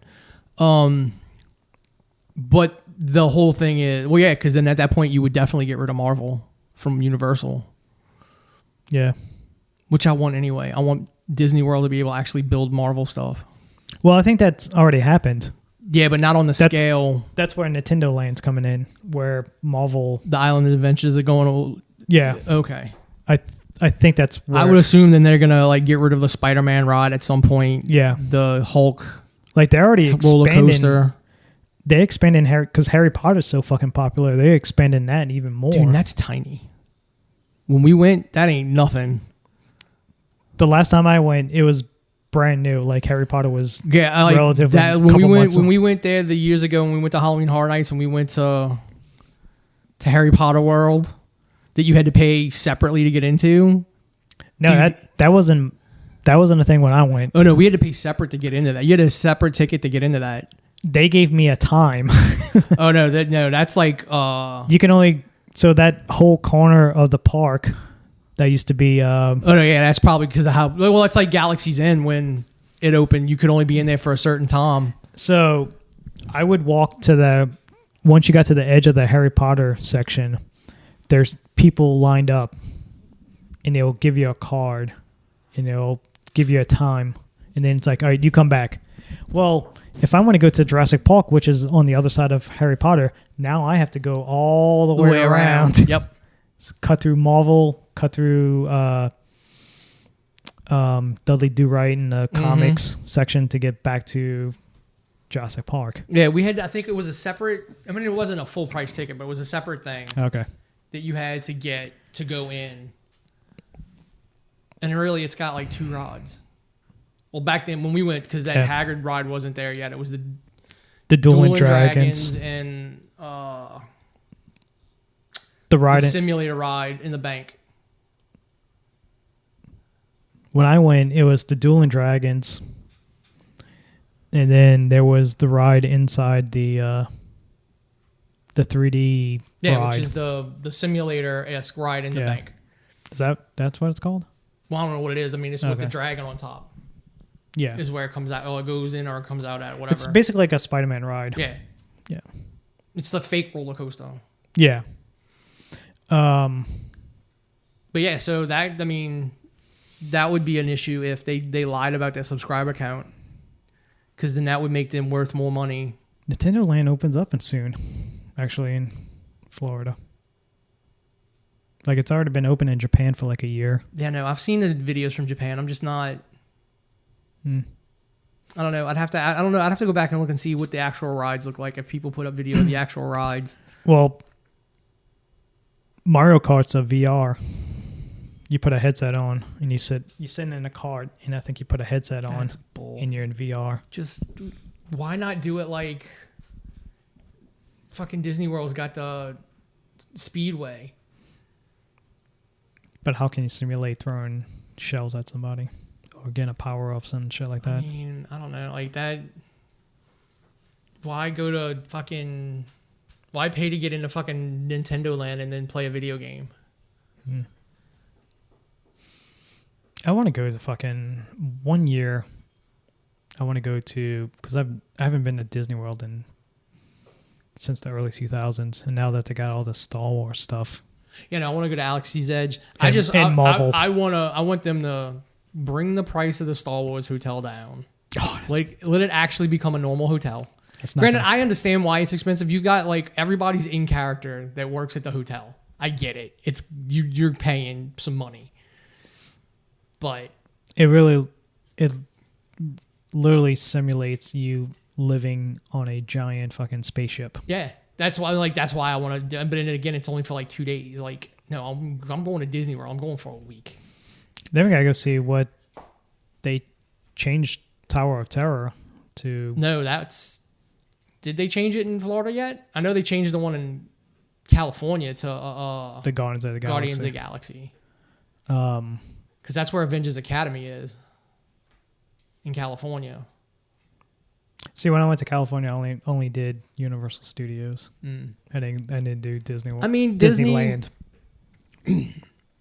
Speaker 2: But the whole thing is, because then at that point you would definitely get rid of Marvel from Universal.
Speaker 1: Yeah.
Speaker 2: Which I want anyway. I want Disney World to be able to actually build Marvel stuff.
Speaker 1: Well, I think that's already happened.
Speaker 2: Yeah, but not on the scale.
Speaker 1: That's where Nintendo Land's coming in, where Marvel...
Speaker 2: The Island Adventures are going...
Speaker 1: Yeah.
Speaker 2: Okay.
Speaker 1: I think that's where...
Speaker 2: I would assume then they're going to like get rid of the Spider-Man ride at some point.
Speaker 1: Yeah.
Speaker 2: The Hulk...
Speaker 1: Like, they're already
Speaker 2: roller
Speaker 1: expanding...
Speaker 2: coaster.
Speaker 1: They expanding because Harry Potter's so fucking popular. They're expanding that even more.
Speaker 2: Dude, that's tiny. When we went, that ain't nothing.
Speaker 1: The last time I went, it was brand new. Like, Harry Potter was relatively
Speaker 2: that. When we went there the years ago, when we went to Halloween Horror Nights, and we went to Harry Potter World, that you had to pay separately to get into.
Speaker 1: No, that wasn't a thing when I went.
Speaker 2: Oh no, we had to pay separate to get into that. You had a separate ticket to get into that.
Speaker 1: They gave me a time.
Speaker 2: Oh no, that's like
Speaker 1: you can only. So that whole corner of the park that used to be... oh,
Speaker 2: no, yeah, that's probably because of how... Well, it's like Galaxy's End when it opened. You could only be in there for a certain time.
Speaker 1: So I would walk to the... Once you got to the edge of the Harry Potter section, there's people lined up, and they'll give you a card, and they'll give you a time, and then it's like, all right, you come back. Well, if I want to go to Jurassic Park, which is on the other side of Harry Potter, now I have to go all the way around.
Speaker 2: Yep.
Speaker 1: Cut through Marvel, cut through Dudley Do-Right in the comics section to get back to Jurassic Park.
Speaker 2: Yeah, we had, I think it was a separate, I mean, it wasn't a full price ticket, but it was a separate thing.
Speaker 1: Okay.
Speaker 2: That you had to get to go in. And really, it's got like 2 rods. Well, back then when we went, because that Hagrid ride wasn't there yet, it was the
Speaker 1: Dueling Dragons
Speaker 2: and
Speaker 1: the
Speaker 2: simulator ride in the bank.
Speaker 1: When I went, it was the Dueling Dragons, and then there was the ride inside the 3D ride.
Speaker 2: Which is the simulator-esque ride in the bank.
Speaker 1: Is that's what it's called?
Speaker 2: Well, I don't know what it is. I mean, it's with the dragon on top.
Speaker 1: Yeah.
Speaker 2: Is where it comes out. Oh, it goes in or it comes out at, whatever.
Speaker 1: It's basically like a Spider-Man ride.
Speaker 2: Yeah.
Speaker 1: Yeah.
Speaker 2: It's the fake roller coaster.
Speaker 1: Yeah.
Speaker 2: But yeah, so that, I mean, that would be an issue if they lied about their subscriber count. Because then that would make them worth more money.
Speaker 1: Nintendo Land opens up soon, actually, in Florida. Like, it's already been open in Japan for like a year.
Speaker 2: Yeah, no, I've seen the videos from Japan. I'm just not... I don't know. I don't know. I'd have to go back and look and see what the actual rides look like if people put up video of the actual rides.
Speaker 1: Well, Mario Kart's a VR. You put a headset on and you're sitting in a cart, and I think you put a headset on and you're in VR.
Speaker 2: Just why not do it like fucking Disney World's got the Speedway?
Speaker 1: But how can you simulate throwing shells at somebody or getting a power-ups and shit like that?
Speaker 2: I mean, I don't know. Like that. Why go to fucking... Why pay to get into fucking Nintendo Land and then play a video game?
Speaker 1: I want to go to fucking 1 year. I want to go to... Because I haven't been to Disney World since the early 2000s. And now that they got all the Star Wars stuff...
Speaker 2: You know, I want to go to Galaxy's Edge.
Speaker 1: Marvel.
Speaker 2: I want them to bring the price of the Star Wars hotel down.
Speaker 1: Oh,
Speaker 2: like, let it actually become a normal hotel.
Speaker 1: Granted,
Speaker 2: I understand why it's expensive. You've got like everybody's in character that works at the hotel. I get it. It's you're paying some money, but
Speaker 1: it literally simulates you living on a giant fucking spaceship.
Speaker 2: Yeah. That's why I want to, but then again, it's only for like 2 days. Like, no, I'm going to Disney World. I'm going for a week.
Speaker 1: Then we gotta go see what they changed Tower of Terror to.
Speaker 2: No, did they change it in Florida yet? I know they changed the one in California to
Speaker 1: the Guardians of the Galaxy.
Speaker 2: Guardians of the Galaxy. Because that's where Avengers Academy is in California.
Speaker 1: See, when I went to California, I only did Universal Studios. I didn't do Disney World.
Speaker 2: I mean,
Speaker 1: Disneyland.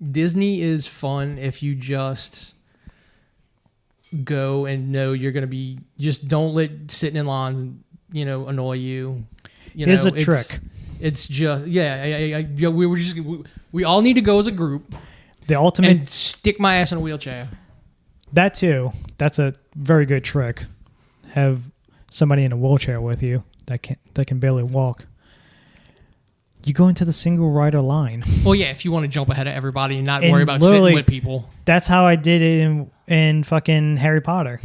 Speaker 2: Disney is fun if you just go and know you're going to be... Just don't let sitting in lines, annoy you.
Speaker 1: Here's a trick.
Speaker 2: It's just... We all need to go as a group.
Speaker 1: The ultimate...
Speaker 2: And stick my ass in a wheelchair.
Speaker 1: That too. That's a very good trick. Have somebody in a wheelchair with you that can barely walk. You go into the single rider line.
Speaker 2: Well, yeah, if you want to jump ahead of everybody and not worry about sitting with people.
Speaker 1: That's how I did it in fucking Harry Potter.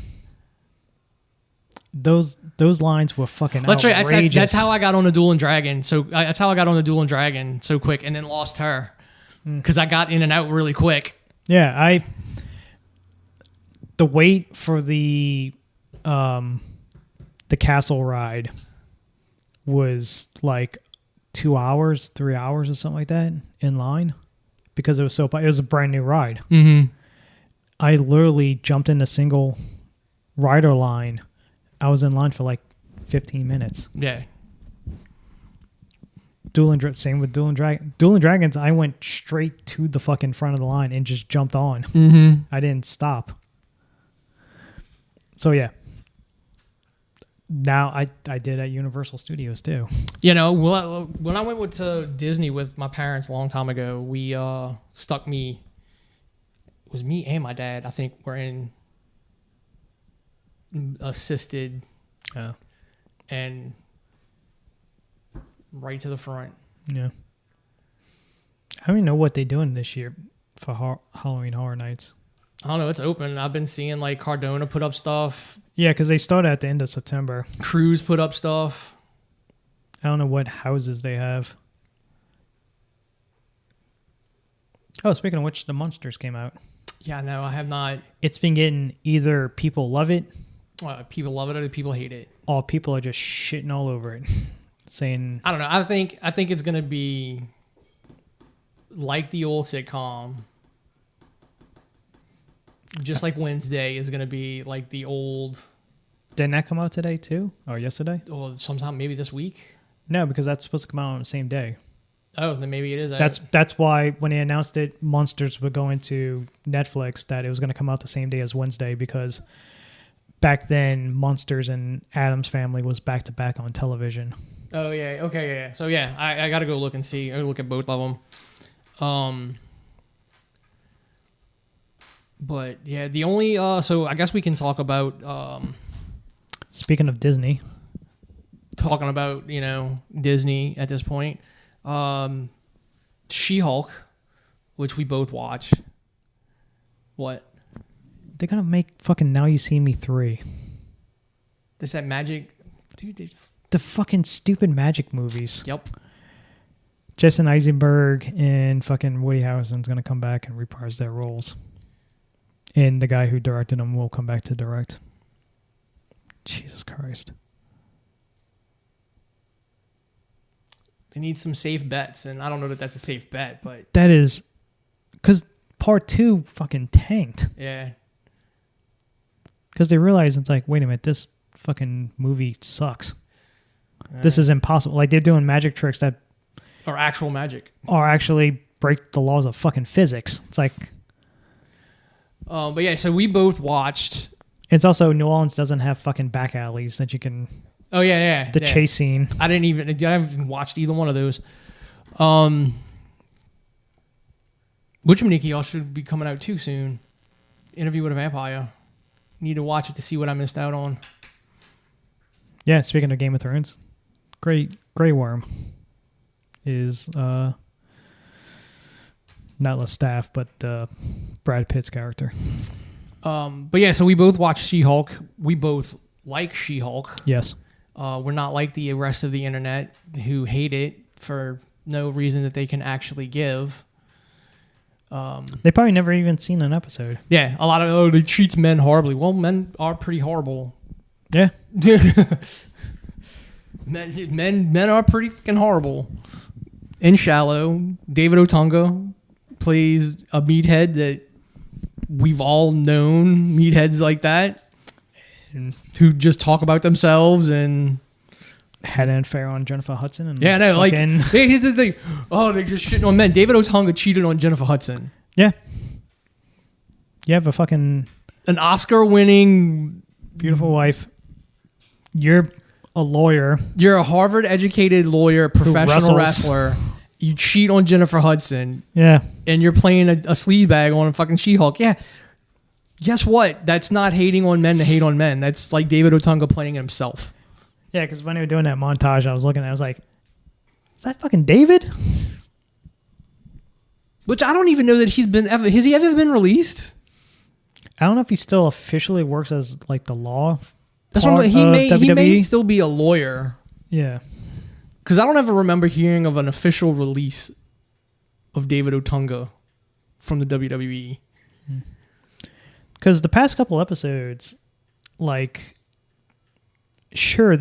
Speaker 1: Those lines were fucking outrageous.
Speaker 2: Right. That's how I got on the Duel and Dragon. That's how I got on the Duel and Dragon so quick, and then lost her because I got in and out really quick.
Speaker 1: Yeah, the wait for the castle ride was like 2 hours, 3 hours, or something like that in line because it was a brand new ride.
Speaker 2: Mm-hmm.
Speaker 1: I literally jumped in a single rider line. I was in line for like 15 minutes.
Speaker 2: Yeah.
Speaker 1: Same with Duel and Dragon. Duel and Dragons, I went straight to the fucking front of the line and just jumped on.
Speaker 2: Mm-hmm.
Speaker 1: I didn't stop. So yeah. Now I did at Universal Studios too.
Speaker 2: When I went to Disney with my parents a long time ago, we stuck me. It was me and my dad. I think we're in assisted, and right to the front.
Speaker 1: Yeah. I don't even know what they're doing this year for Halloween Horror Nights.
Speaker 2: I don't know. It's open. I've been seeing like Cardona put up stuff.
Speaker 1: Yeah, because they start at the end of September.
Speaker 2: Cruise put up stuff.
Speaker 1: I don't know what houses they have. Oh, speaking of which, the Monsters came out.
Speaker 2: Yeah, no, I have not.
Speaker 1: It's been getting either people love it.
Speaker 2: People love it or people hate it.
Speaker 1: Or people are just shitting all over it. Saying...
Speaker 2: I don't know. I think it's going to be like the old sitcom. Just like Wednesday is going to be like the old...
Speaker 1: Didn't that come out today too? Or yesterday?
Speaker 2: Or sometime maybe this week?
Speaker 1: No, because that's supposed to come out on the same day.
Speaker 2: Oh, then maybe it is.
Speaker 1: That's why when they announced it, Monsters were going to Netflix, that it was going to come out the same day as Wednesday, because back then Monsters and Addams Family was back to back on television.
Speaker 2: Oh yeah, okay, yeah. So yeah, I got to go look and see. I look at both of them. But yeah, the only so I guess we can talk about.
Speaker 1: Speaking of Disney,
Speaker 2: talking about Disney at this point. She-Hulk, which we both watch. What?
Speaker 1: They're gonna make fucking Now You See Me 3.
Speaker 2: This that magic, dude.
Speaker 1: The fucking stupid magic movies.
Speaker 2: Yep.
Speaker 1: Jason Eisenberg and fucking Woody Harrelson's gonna come back and reprise their roles, and the guy who directed them will come back to direct. Jesus Christ.
Speaker 2: They need some safe bets, and I don't know that that's a safe bet, but
Speaker 1: That is because part 2 fucking tanked.
Speaker 2: yeah.
Speaker 1: Because they realized it's like, wait a minute, this fucking movie sucks. This is impossible. Like, they're doing magic tricks that
Speaker 2: Or actual magic.
Speaker 1: are actually break the laws of fucking physics. It's like,
Speaker 2: But yeah, so we both watched.
Speaker 1: it's also New Orleans doesn't have fucking back alleys that you can.
Speaker 2: Oh yeah.
Speaker 1: The chase scene.
Speaker 2: I haven't even watched either one of those. Which y'all should be coming out too soon. Interview with a Vampire. Need to watch it to see what I missed out on.
Speaker 1: Yeah, speaking of Game of Thrones, Grey Worm is not Lestat, but Brad Pitt's character.
Speaker 2: But yeah, so we both watched She-Hulk. We both like She-Hulk.
Speaker 1: Yes.
Speaker 2: We're not like the rest of the internet who hate it for no reason that they can actually give.
Speaker 1: They probably never even seen an episode.
Speaker 2: Yeah, a lot of they treats men horribly. Well, men are pretty horrible.
Speaker 1: Yeah.
Speaker 2: men are pretty fucking horrible. In Shallow, David Otunga plays a meathead that we've all known meatheads like that who just talk about themselves and
Speaker 1: had an affair on Jennifer Hudson. And
Speaker 2: yeah, no, like
Speaker 1: fucking,
Speaker 2: here's the thing. Oh, they're just shitting on men. David Otunga cheated on Jennifer Hudson.
Speaker 1: yeah. You have a fucking
Speaker 2: An Oscar-winning
Speaker 1: beautiful wife. You're a lawyer.
Speaker 2: You're a Harvard-educated lawyer, professional wrestler. You cheat on Jennifer Hudson.
Speaker 1: Yeah.
Speaker 2: And you're playing a sleaze bag on a fucking She-Hulk. Yeah. Guess what? That's not hating on men to hate on men. That's like David Otunga playing himself.
Speaker 1: Yeah, because when they were doing that montage, I was looking at it, I was like, is that fucking David?
Speaker 2: Which I don't even know that has he ever been released?
Speaker 1: I don't know if he still officially works as like the law.
Speaker 2: That's what he may still be a lawyer.
Speaker 1: Yeah.
Speaker 2: Because I don't ever remember hearing of an official release of David Otunga from the WWE.
Speaker 1: Because the past couple episodes, like, sure,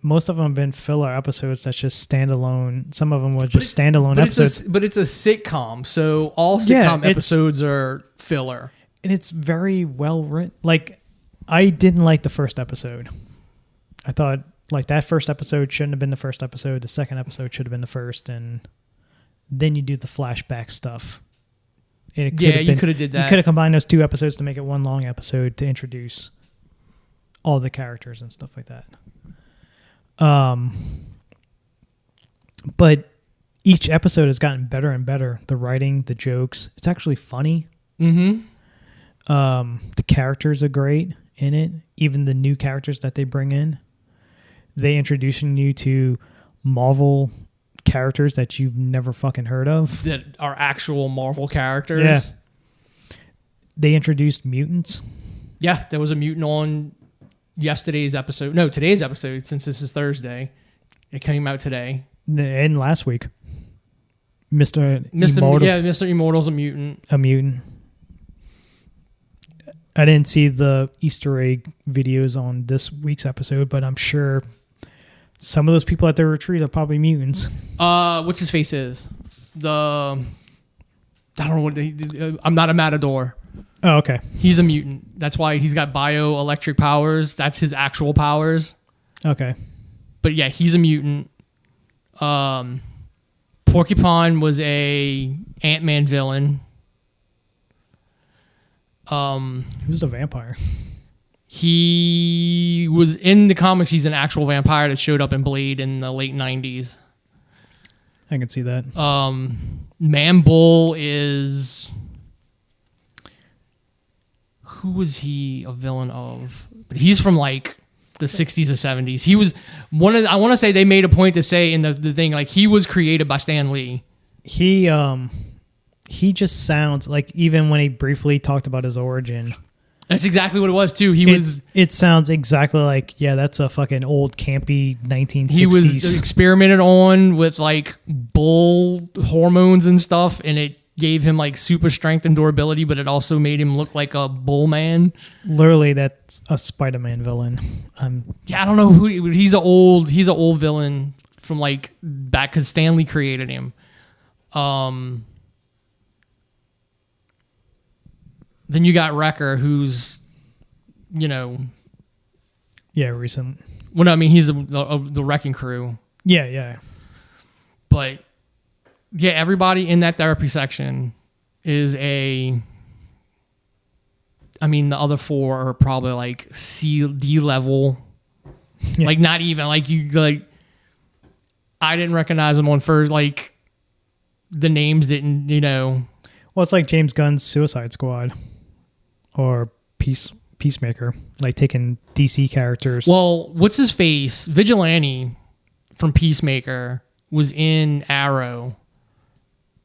Speaker 1: most of them have been filler episodes that's just standalone. Some of them were just standalone episodes.
Speaker 2: But it's a sitcom, so all sitcom episodes are filler.
Speaker 1: And it's very well written. Like, I didn't like the first episode. I thought, like, that first episode shouldn't have been the first episode. The second episode should have been the first. And then you do the flashback stuff.
Speaker 2: You could have did that.
Speaker 1: You could have combined those two episodes to make it one long episode to introduce all the characters and stuff like that. But each episode has gotten better and better. The writing, the jokes. It's actually funny.
Speaker 2: Mm-hmm.
Speaker 1: The characters are great in it. Even the new characters that they bring in. They introducing you to Marvel characters that you've never fucking heard of.
Speaker 2: That are actual Marvel characters.
Speaker 1: Yeah. They introduced mutants.
Speaker 2: Yeah, there was a mutant on today's episode, since this is Thursday. It came out today.
Speaker 1: And last week. Mr.
Speaker 2: Immortal's a mutant.
Speaker 1: A mutant. I didn't see the Easter egg videos on this week's episode, but I'm sure some of those people at their retreat are probably mutants.
Speaker 2: What's his face is? I don't know what I'm not a matador.
Speaker 1: Oh, okay.
Speaker 2: He's a mutant. That's why he's got bioelectric powers. That's his actual powers.
Speaker 1: Okay.
Speaker 2: But yeah, he's a mutant. Porcupine was a Ant-Man villain.
Speaker 1: Who's the vampire?
Speaker 2: He was in the comics. He's an actual vampire that showed up in Blade in the late 90s.
Speaker 1: I can see that.
Speaker 2: Man Bull is... Who was he a villain of? But he's from like the 60s or 70s. He was I want to say they made a point to say in the thing, like, he was created by Stan Lee.
Speaker 1: He just sounds like, even when he briefly talked about his origin,
Speaker 2: That's exactly what it was too.
Speaker 1: It sounds exactly like, yeah, that's a fucking old campy 1960s.
Speaker 2: He was experimented on with like bull hormones and stuff, and it gave him like super strength and durability, but it also made him look like a bull man.
Speaker 1: Literally, that's a Spider-Man villain.
Speaker 2: Yeah, I don't know who he's an old villain from like back because Stanley created him. Then you got Wrecker, who's,
Speaker 1: recent.
Speaker 2: Well, no, I mean he's the Wrecking Crew.
Speaker 1: Yeah.
Speaker 2: But yeah, everybody in that therapy section is the other four are probably like D level. Yeah. Like not even like I didn't recognize them on first, like the names didn't,
Speaker 1: Well, it's like James Gunn's Suicide Squad or Peacemaker, like taking DC characters.
Speaker 2: Well, what's his face? Vigilante from Peacemaker was in Arrow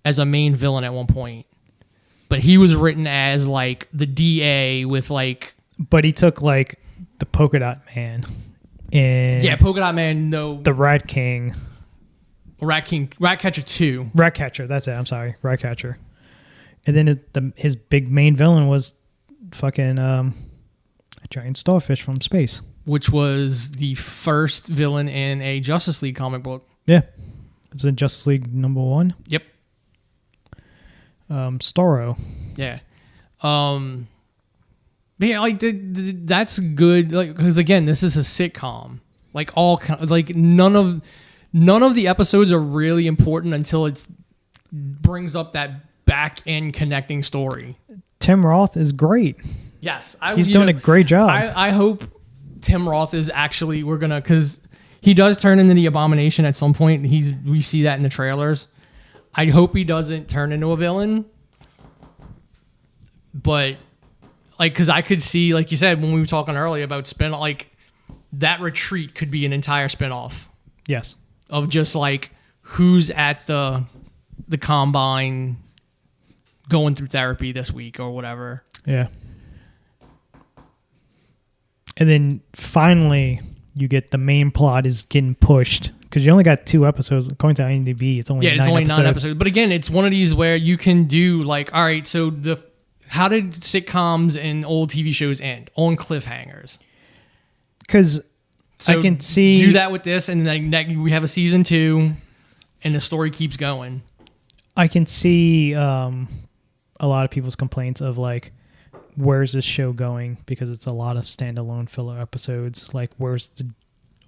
Speaker 2: as a main villain at one point, but he was written as like the DA with like.
Speaker 1: But he took like the Polka Dot Man, and
Speaker 2: Polka Dot Man. No,
Speaker 1: the Rat King,
Speaker 2: Ratcatcher 2.
Speaker 1: Ratcatcher, that's it. I'm sorry, Ratcatcher. And then his big main villain was fucking a giant starfish from space,
Speaker 2: which was the first villain in a Justice League comic book.
Speaker 1: Yeah, it was in Justice League #1.
Speaker 2: Yep.
Speaker 1: Starro.
Speaker 2: Yeah. Yeah, like that's good. Like, because again, this is a sitcom. Like none of the episodes are really important until it brings up that back end connecting story.
Speaker 1: Tim Roth is great.
Speaker 2: Yes,
Speaker 1: he's doing a great job.
Speaker 2: I hope Tim Roth is actually because he does turn into the Abomination at some point. We see that in the trailers. I hope he doesn't turn into a villain, but like because I could see, like you said when we were talking earlier about spin, like that retreat could be an entire spinoff.
Speaker 1: Yes,
Speaker 2: of just like who's at the combine going through therapy this week or whatever.
Speaker 1: Yeah. And then finally you get the main plot is getting pushed because you only got 2 episodes. According to IMDb, it's only 9 episodes.
Speaker 2: But again, it's one of these where you can do like, all right, so how did sitcoms and old TV shows end? On cliffhangers.
Speaker 1: Because I can see...
Speaker 2: Do that with this, and then we have a season 2, and the story keeps going.
Speaker 1: I can see a lot of people's complaints of like, where's this show going? Because it's a lot of standalone filler episodes. Like, where's the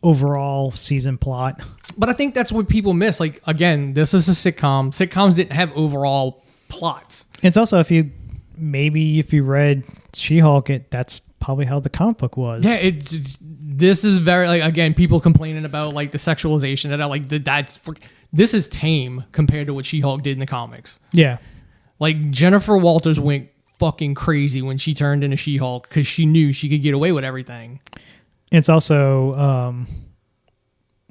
Speaker 1: overall season plot?
Speaker 2: But I think that's what people miss. Like, again, this is a sitcom. Sitcoms didn't have overall plots.
Speaker 1: It's also, if you read She-Hulk, that's probably how the comic book was.
Speaker 2: Yeah, this is very, like, again, people complaining about like the sexualization and like this is tame compared to what She-Hulk did in the comics.
Speaker 1: Yeah. Like
Speaker 2: Jennifer Walters went fucking crazy when she turned into She-Hulk because she knew she could get away with everything.
Speaker 1: It's also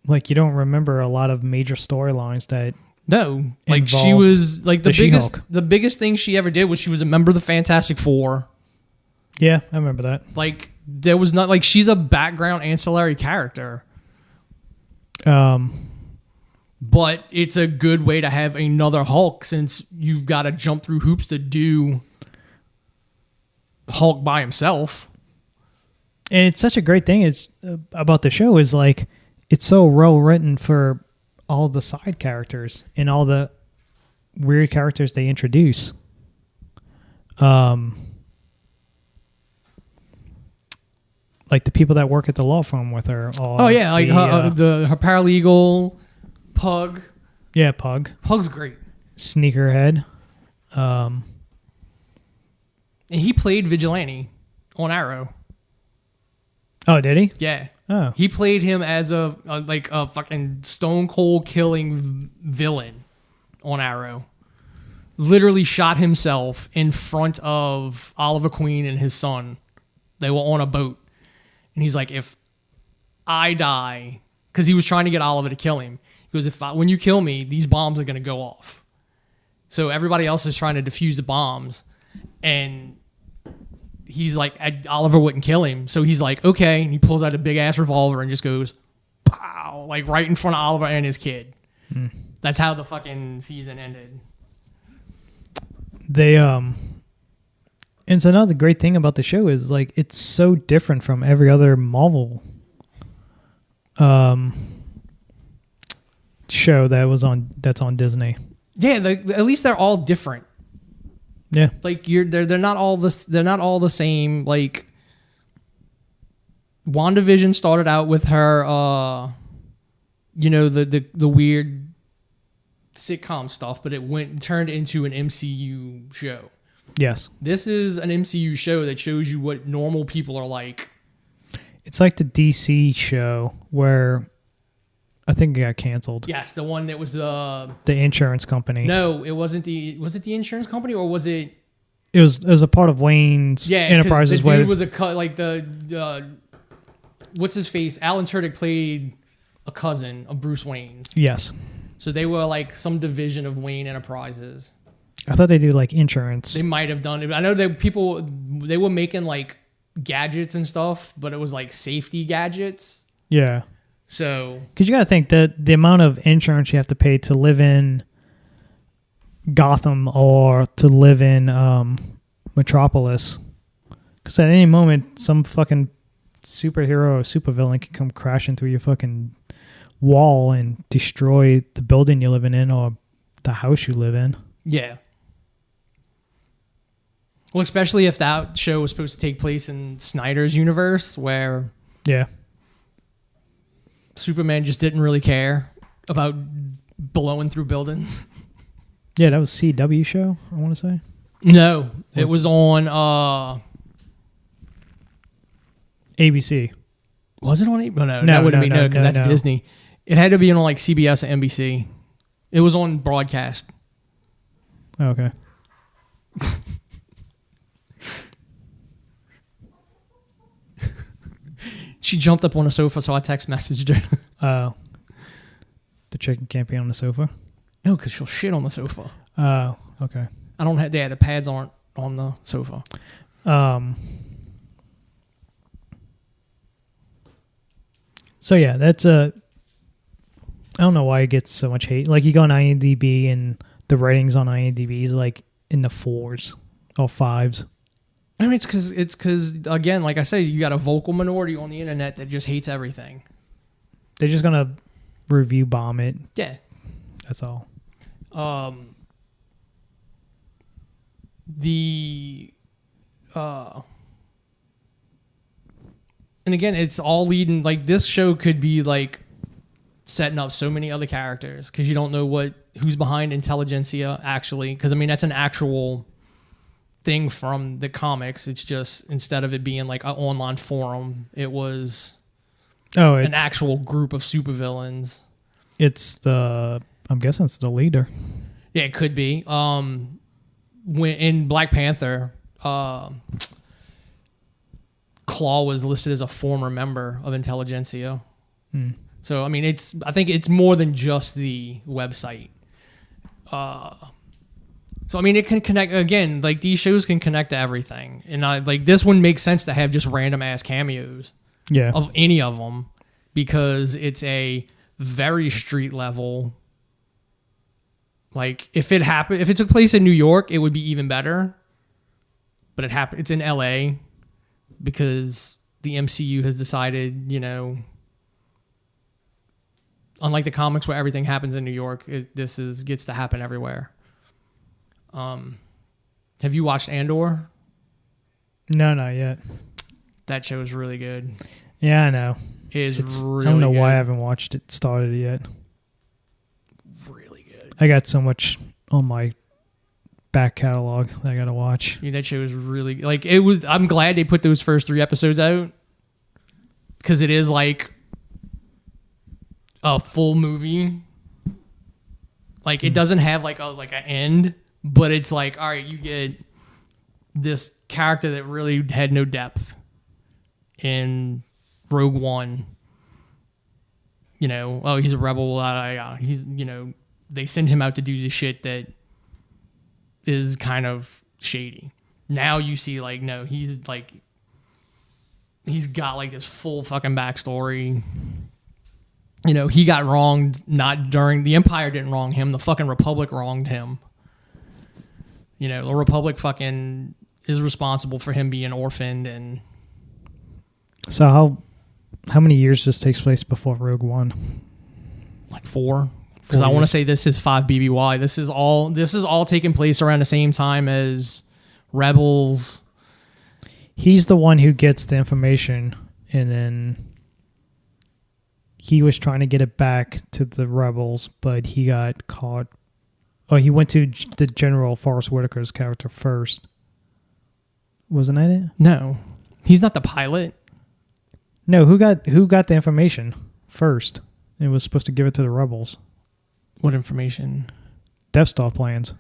Speaker 1: like you don't remember a lot of major storylines that.
Speaker 2: No, like she was like the biggest thing she ever did was she was a member of the Fantastic Four.
Speaker 1: Yeah, I remember that.
Speaker 2: Like there was not like she's a background ancillary character. But it's a good way to have another Hulk since you've got to jump through hoops to do Hulk by himself.
Speaker 1: And it's such a great thing about the show is like it's so well written for all the side characters and all the weird characters they introduce. Like the people that work at the law firm with her.
Speaker 2: Her paralegal, Pug.
Speaker 1: Yeah, Pug.
Speaker 2: Pug's great.
Speaker 1: Sneakerhead.
Speaker 2: And he played Vigilante on Arrow.
Speaker 1: Oh, did he?
Speaker 2: Yeah.
Speaker 1: Oh.
Speaker 2: He played him as a fucking stone cold killing villain on Arrow. Literally shot himself in front of Oliver Queen and his son. They were on a boat. And he's like, if I die, because he was trying to get Oliver to kill him. He goes, when you kill me, these bombs are going to go off. So everybody else is trying to defuse the bombs. And he's like, Oliver wouldn't kill him. So he's like, okay. And he pulls out a big ass revolver and just goes, pow, like right in front of Oliver and his kid. That's how the fucking season ended.
Speaker 1: They, and it's another great thing about the show is like, it's so different from every other Marvel, show that's on Disney.
Speaker 2: Yeah. At least they're all different.
Speaker 1: Yeah.
Speaker 2: Like they're not all the same. Like WandaVision started out with her the weird sitcom stuff, but it turned into an MCU show.
Speaker 1: Yes.
Speaker 2: This is an MCU show that shows you what normal people are like.
Speaker 1: It's like the DC show where I think it got canceled.
Speaker 2: Yes, the one that was
Speaker 1: the insurance company.
Speaker 2: No, it wasn't was it the insurance company or was it?
Speaker 1: It was a part of Wayne's Enterprises.
Speaker 2: The dude was like the what's his face? Alan Tudyk played a cousin of Bruce Wayne's.
Speaker 1: Yes.
Speaker 2: So they were like some division of Wayne Enterprises.
Speaker 1: I thought they do like insurance.
Speaker 2: They might have done it. I know that they were making like gadgets and stuff, but it was like safety gadgets.
Speaker 1: Yeah.
Speaker 2: So,
Speaker 1: because you got to think that the amount of insurance you have to pay to live in Gotham or to live in Metropolis, because at any moment some fucking superhero or supervillain can come crashing through your fucking wall and destroy the building you're living in or the house you live in.
Speaker 2: Yeah. Well, especially if that show was supposed to take place in Snyder's universe, where Superman just didn't really care about blowing through buildings.
Speaker 1: Yeah, that was CW show, I want to say.
Speaker 2: No, it was on
Speaker 1: ABC.
Speaker 2: Was it on ABC? No, that wouldn't be because that's Disney. It had to be on like CBS or NBC. It was on broadcast.
Speaker 1: Oh, okay.
Speaker 2: She jumped up on a sofa, so I text messaged her.
Speaker 1: Oh. The chicken can't be on the sofa?
Speaker 2: No, because she'll shit on the sofa.
Speaker 1: Oh, okay.
Speaker 2: I don't have... Yeah, the pads aren't on the sofa.
Speaker 1: So, yeah, that's a... I don't know why it gets so much hate. Like, you go on IMDb, and the ratings on IMDb is, like, in the 4s or 5s.
Speaker 2: I mean, it's because, again, like I said, you got a vocal minority on the internet that just hates everything.
Speaker 1: They're just going to review bomb it.
Speaker 2: Yeah.
Speaker 1: That's all.
Speaker 2: And again, it's all leading, like, this show could be, like, setting up so many other characters because you don't know who's behind Intelligentsia, actually. Because, I mean, that's an actual thing from the comics. It's just, instead of it being, like, an online forum, it was an actual group of supervillains.
Speaker 1: I'm guessing it's the leader.
Speaker 2: Yeah, it could be. When in Black Panther, Claw was listed as a former member of Intelligentsia. So, I mean, I think it's more than just the website. So, I mean, it can connect, again, like, these shows can connect to everything. And, like, this one makes sense to have just random-ass cameos of any of them because it's a very street-level. Like, if it took place in New York, it would be even better. But it's in L.A. because the MCU has decided, unlike the comics where everything happens in New York, gets to happen everywhere. Have you watched Andor?
Speaker 1: No, not yet.
Speaker 2: That show is really good.
Speaker 1: Yeah, I know.
Speaker 2: It's really good.
Speaker 1: I don't know why I haven't watched it, started yet.
Speaker 2: Really good.
Speaker 1: I got so much on my back catalog that I got to watch.
Speaker 2: Yeah, that show is really, like, I'm glad they put those first 3 episodes out because it is like a full movie. Like, it doesn't have like an end, but it's like, all right, you get this character that really had no depth in Rogue One. He's a rebel. He's, they send him out to do the shit that is kind of shady. Now you see like no, he's got like this full fucking backstory. You know, he got wronged not during the Empire didn't wrong him, the fucking Republic wronged him. You know, the Republic fucking is responsible for him being orphaned. And
Speaker 1: so how many years this takes place before Rogue One?
Speaker 2: like 4. Because I want to say this is 5 BBY. This is all taking place around the same time as Rebels.
Speaker 1: He's the one who gets the information, and then he was trying to get it back to the Rebels, but he got caught. Oh, he went to the General Forrest Whitaker's character first. Wasn't that it?
Speaker 2: No, he's not the pilot.
Speaker 1: No, who got the information first? And was supposed to give it to the Rebels.
Speaker 2: What information?
Speaker 1: Death Star plans.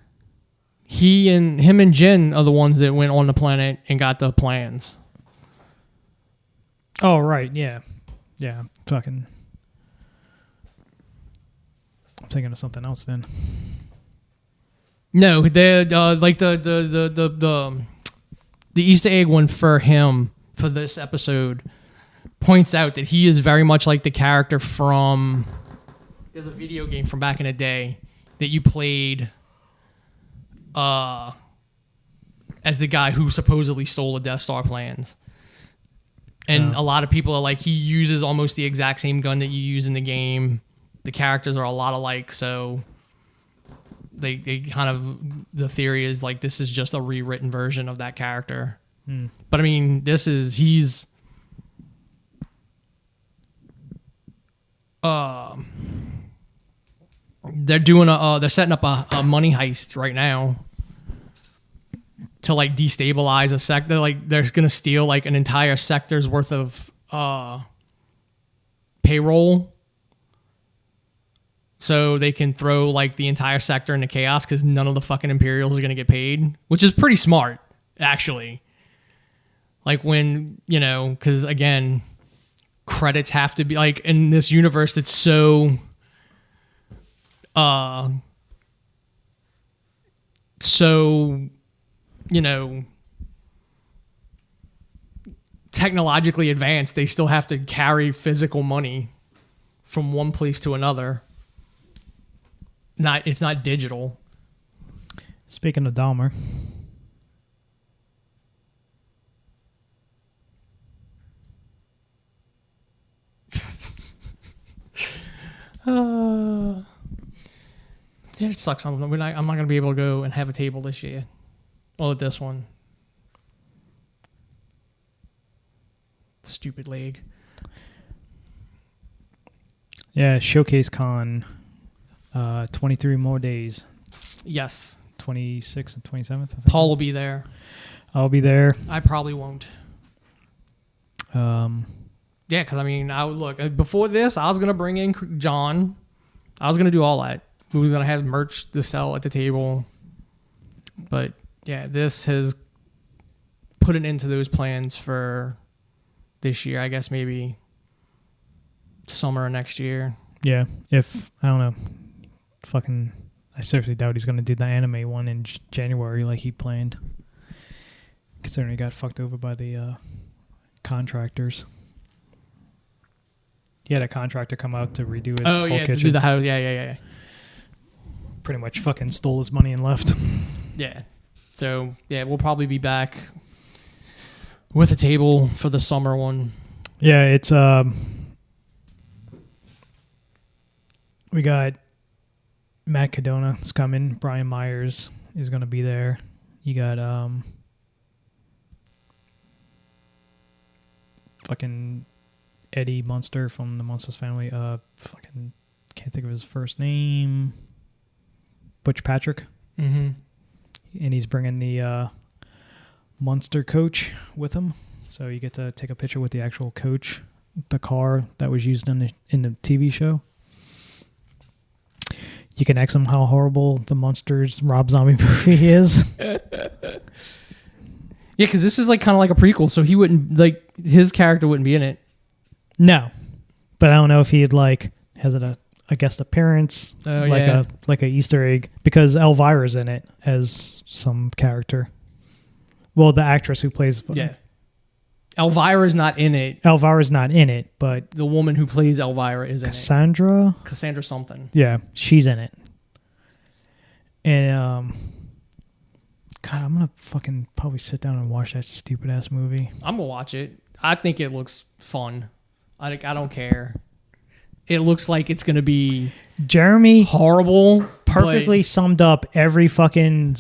Speaker 2: Him and Jen are the ones that went on the planet and got the plans.
Speaker 1: Oh, right. Yeah. Yeah. I'm thinking of something else then.
Speaker 2: No, the Easter egg one for him for this episode points out that he is very much like the character from... There's a video game from back in the day that you played as the guy who supposedly stole the Death Star plans. And a lot of people are like, he uses almost the exact same gun that you use in the game. The characters are a lot alike, so they kind of... The theory is like this is just a rewritten version of that character. But I mean, he's... They're setting up a money heist right now to like destabilize a sector. Like they're gonna steal like an entire sector's worth of payroll, so they can throw like the entire sector into chaos because none of the fucking Imperials are gonna get paid, which is pretty smart actually. Like when because again, credits have to be like in this universe that's so technologically advanced, they still have to carry physical money from one place to another. It's not digital.
Speaker 1: Speaking of Dahmer,
Speaker 2: it sucks. I'm not going to be able to go and have a table this year. Well, at this one. Stupid leg.
Speaker 1: yeah, Showcase Con, 23 more days.
Speaker 2: Yes.
Speaker 1: 26th and 27th, I think.
Speaker 2: Paul will be there.
Speaker 1: I'll be there.
Speaker 2: I probably won't. Yeah, because I mean, before this, I was going to bring in John. I was going to do all that. We were going to have merch to sell at the table. But yeah, this has put an end to those plans for this year. I guess maybe summer of next year.
Speaker 1: Yeah, if, I don't know, I seriously doubt he's going to do the anime one in January like he planned. Considering he got fucked over by the contractors. He had a contractor come out to redo his whole kitchen.
Speaker 2: To do the house. Yeah.
Speaker 1: Pretty much fucking stole his money and left.
Speaker 2: Yeah. So, yeah, we'll probably be back with a table for the summer one.
Speaker 1: Yeah, it's we got Matt Cadona's coming. Brian Myers is going to be there. You got fucking Eddie Munster from the Munsters family. Fucking can't think of his first name. Butch Patrick.
Speaker 2: Mm-hmm.
Speaker 1: And he's bringing the Munster coach with him, so you get to take a picture with the actual coach, the car that was used in the TV show. You can ask him how horrible the Munsters Rob Zombie movie is.
Speaker 2: Yeah, because this is like kind of like a prequel, so he wouldn't his character wouldn't be in it.
Speaker 1: No, but I don't know if he'd has it a guest appearance, like a Easter egg, because Elvira's in it as some character. Well, the actress who plays
Speaker 2: Elvira's not in it.
Speaker 1: Elvira's not in it, but
Speaker 2: The woman who plays Elvira is in
Speaker 1: Cassandra.
Speaker 2: it. Cassandra something.
Speaker 1: Yeah, she's in it. And God, I'm gonna fucking probably sit down and watch that stupid ass movie.
Speaker 2: I'm gonna watch it. I think it looks fun. I don't care. It looks like it's gonna be
Speaker 1: Jeremy
Speaker 2: horrible.
Speaker 1: perfectly summed up every fucking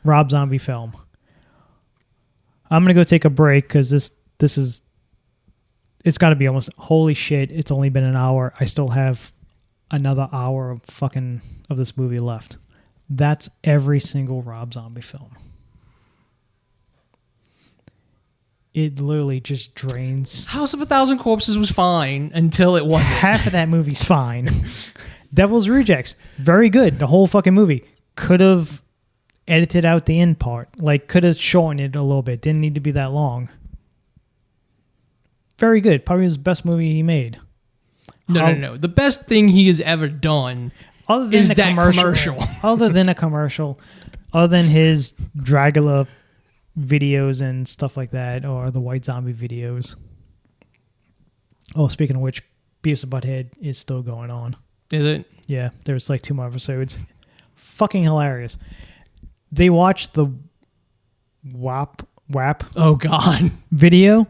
Speaker 1: Rob Zombie film. I'm gonna go take a break because it's got to be almost, holy shit, it's only been an hour. I still have another hour of this movie left. That's every single Rob Zombie film. It literally just drains.
Speaker 2: House of a Thousand Corpses was fine until it wasn't.
Speaker 1: Half of that movie's fine. Devil's Rejects, very good. The whole fucking movie. Could have edited out the end part. Like, could have shortened it a little bit. Didn't need to be that long. Very good. Probably his best movie he made.
Speaker 2: No. The best thing he has ever done is that commercial.
Speaker 1: Other than a commercial. Other than his Dracula videos and stuff like that, or the White Zombie videos. Oh, speaking of which, Beavis and Butthead is still going on.
Speaker 2: Is it?
Speaker 1: Yeah, there's like 2 more episodes. Fucking hilarious. They watched the WAP
Speaker 2: Oh God.
Speaker 1: video.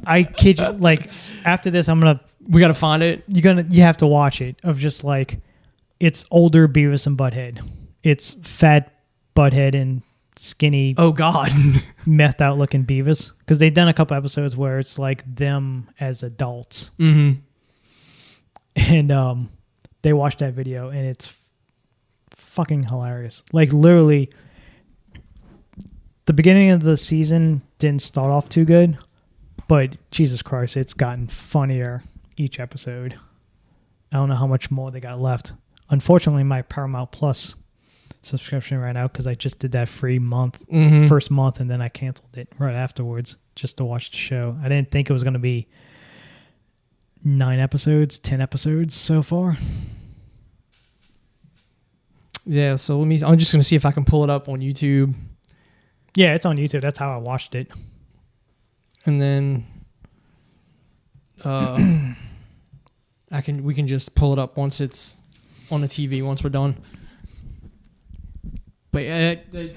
Speaker 1: I kid you, like, after this
Speaker 2: We gotta find it.
Speaker 1: you have to watch it, of just like, it's older Beavis and Butthead. It's fat Butthead and skinny,
Speaker 2: Oh God.
Speaker 1: methed out looking Beavis, because they've done a couple episodes where it's like them as adults.
Speaker 2: Mm-hmm.
Speaker 1: And they watched that video and it's fucking hilarious. Like, literally, the beginning of the season didn't start off too good, but Jesus Christ, it's gotten funnier each episode. I don't know how much more they got left. Unfortunately, my Paramount Plus subscription ran out because I just did that free month, first month, and then I canceled it right afterwards just to watch the show. I didn't think it was going to be 9 episodes, 10 episodes so far.
Speaker 2: Yeah, so I'm just gonna see if I can pull it up on YouTube.
Speaker 1: Yeah, it's on YouTube. That's how I watched it.
Speaker 2: And then we can just pull it up once it's on the TV once we're done. But yeah, the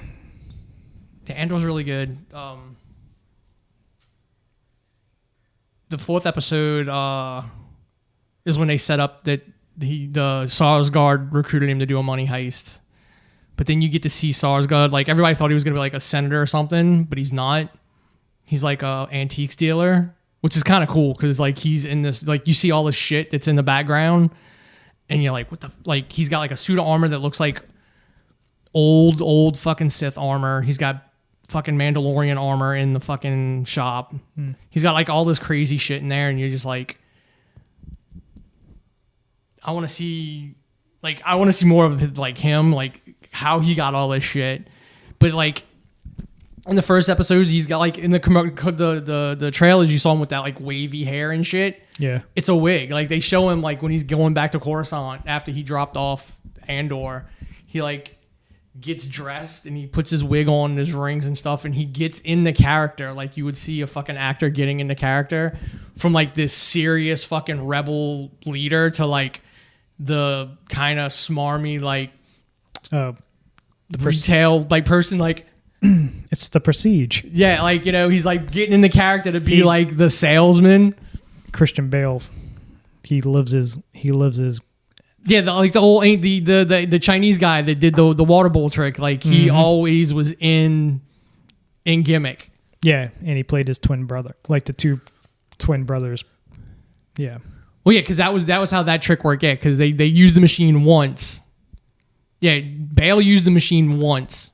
Speaker 2: Andor's really good. The 4th episode is when they set up that the Sarsgaard recruited him to do a money heist. But then you get to see Sarsgaard. Like, everybody thought he was gonna be like a senator or something, but he's not. He's like a antiques dealer, which is kind of cool because like he's in this, like, you see all this shit that's in the background, and you're like, what the, like, he's got like a suit of armor that looks like old fucking Sith armor. He's got fucking Mandalorian armor in the fucking shop. He's got like all this crazy shit in there, and you're just like, I want to see more of his, like, him, like how he got all this shit. But like in the first episodes, he's got like in the trailers, you saw him with that like wavy hair and shit.
Speaker 1: Yeah,
Speaker 2: it's a wig. Like, they show him like when he's going back to Coruscant after he dropped off Andor, he like gets dressed and he puts his wig on and his rings and stuff, and he gets in the character like you would see a fucking actor getting into character, from like this serious fucking rebel leader to like the kind of smarmy like
Speaker 1: the
Speaker 2: retail like person, like
Speaker 1: it's the Prestige.
Speaker 2: Yeah, like, you know, he's like getting in the character to be like the salesman.
Speaker 1: Christian Bale, he lives his
Speaker 2: yeah, the Chinese guy that did the water bowl trick, like he always was in gimmick.
Speaker 1: Yeah, and he played his twin brother, like the 2 twin brothers. Yeah.
Speaker 2: Well, yeah, because that was how that trick worked. Yeah, because they used the machine once. Yeah, Bale used the machine once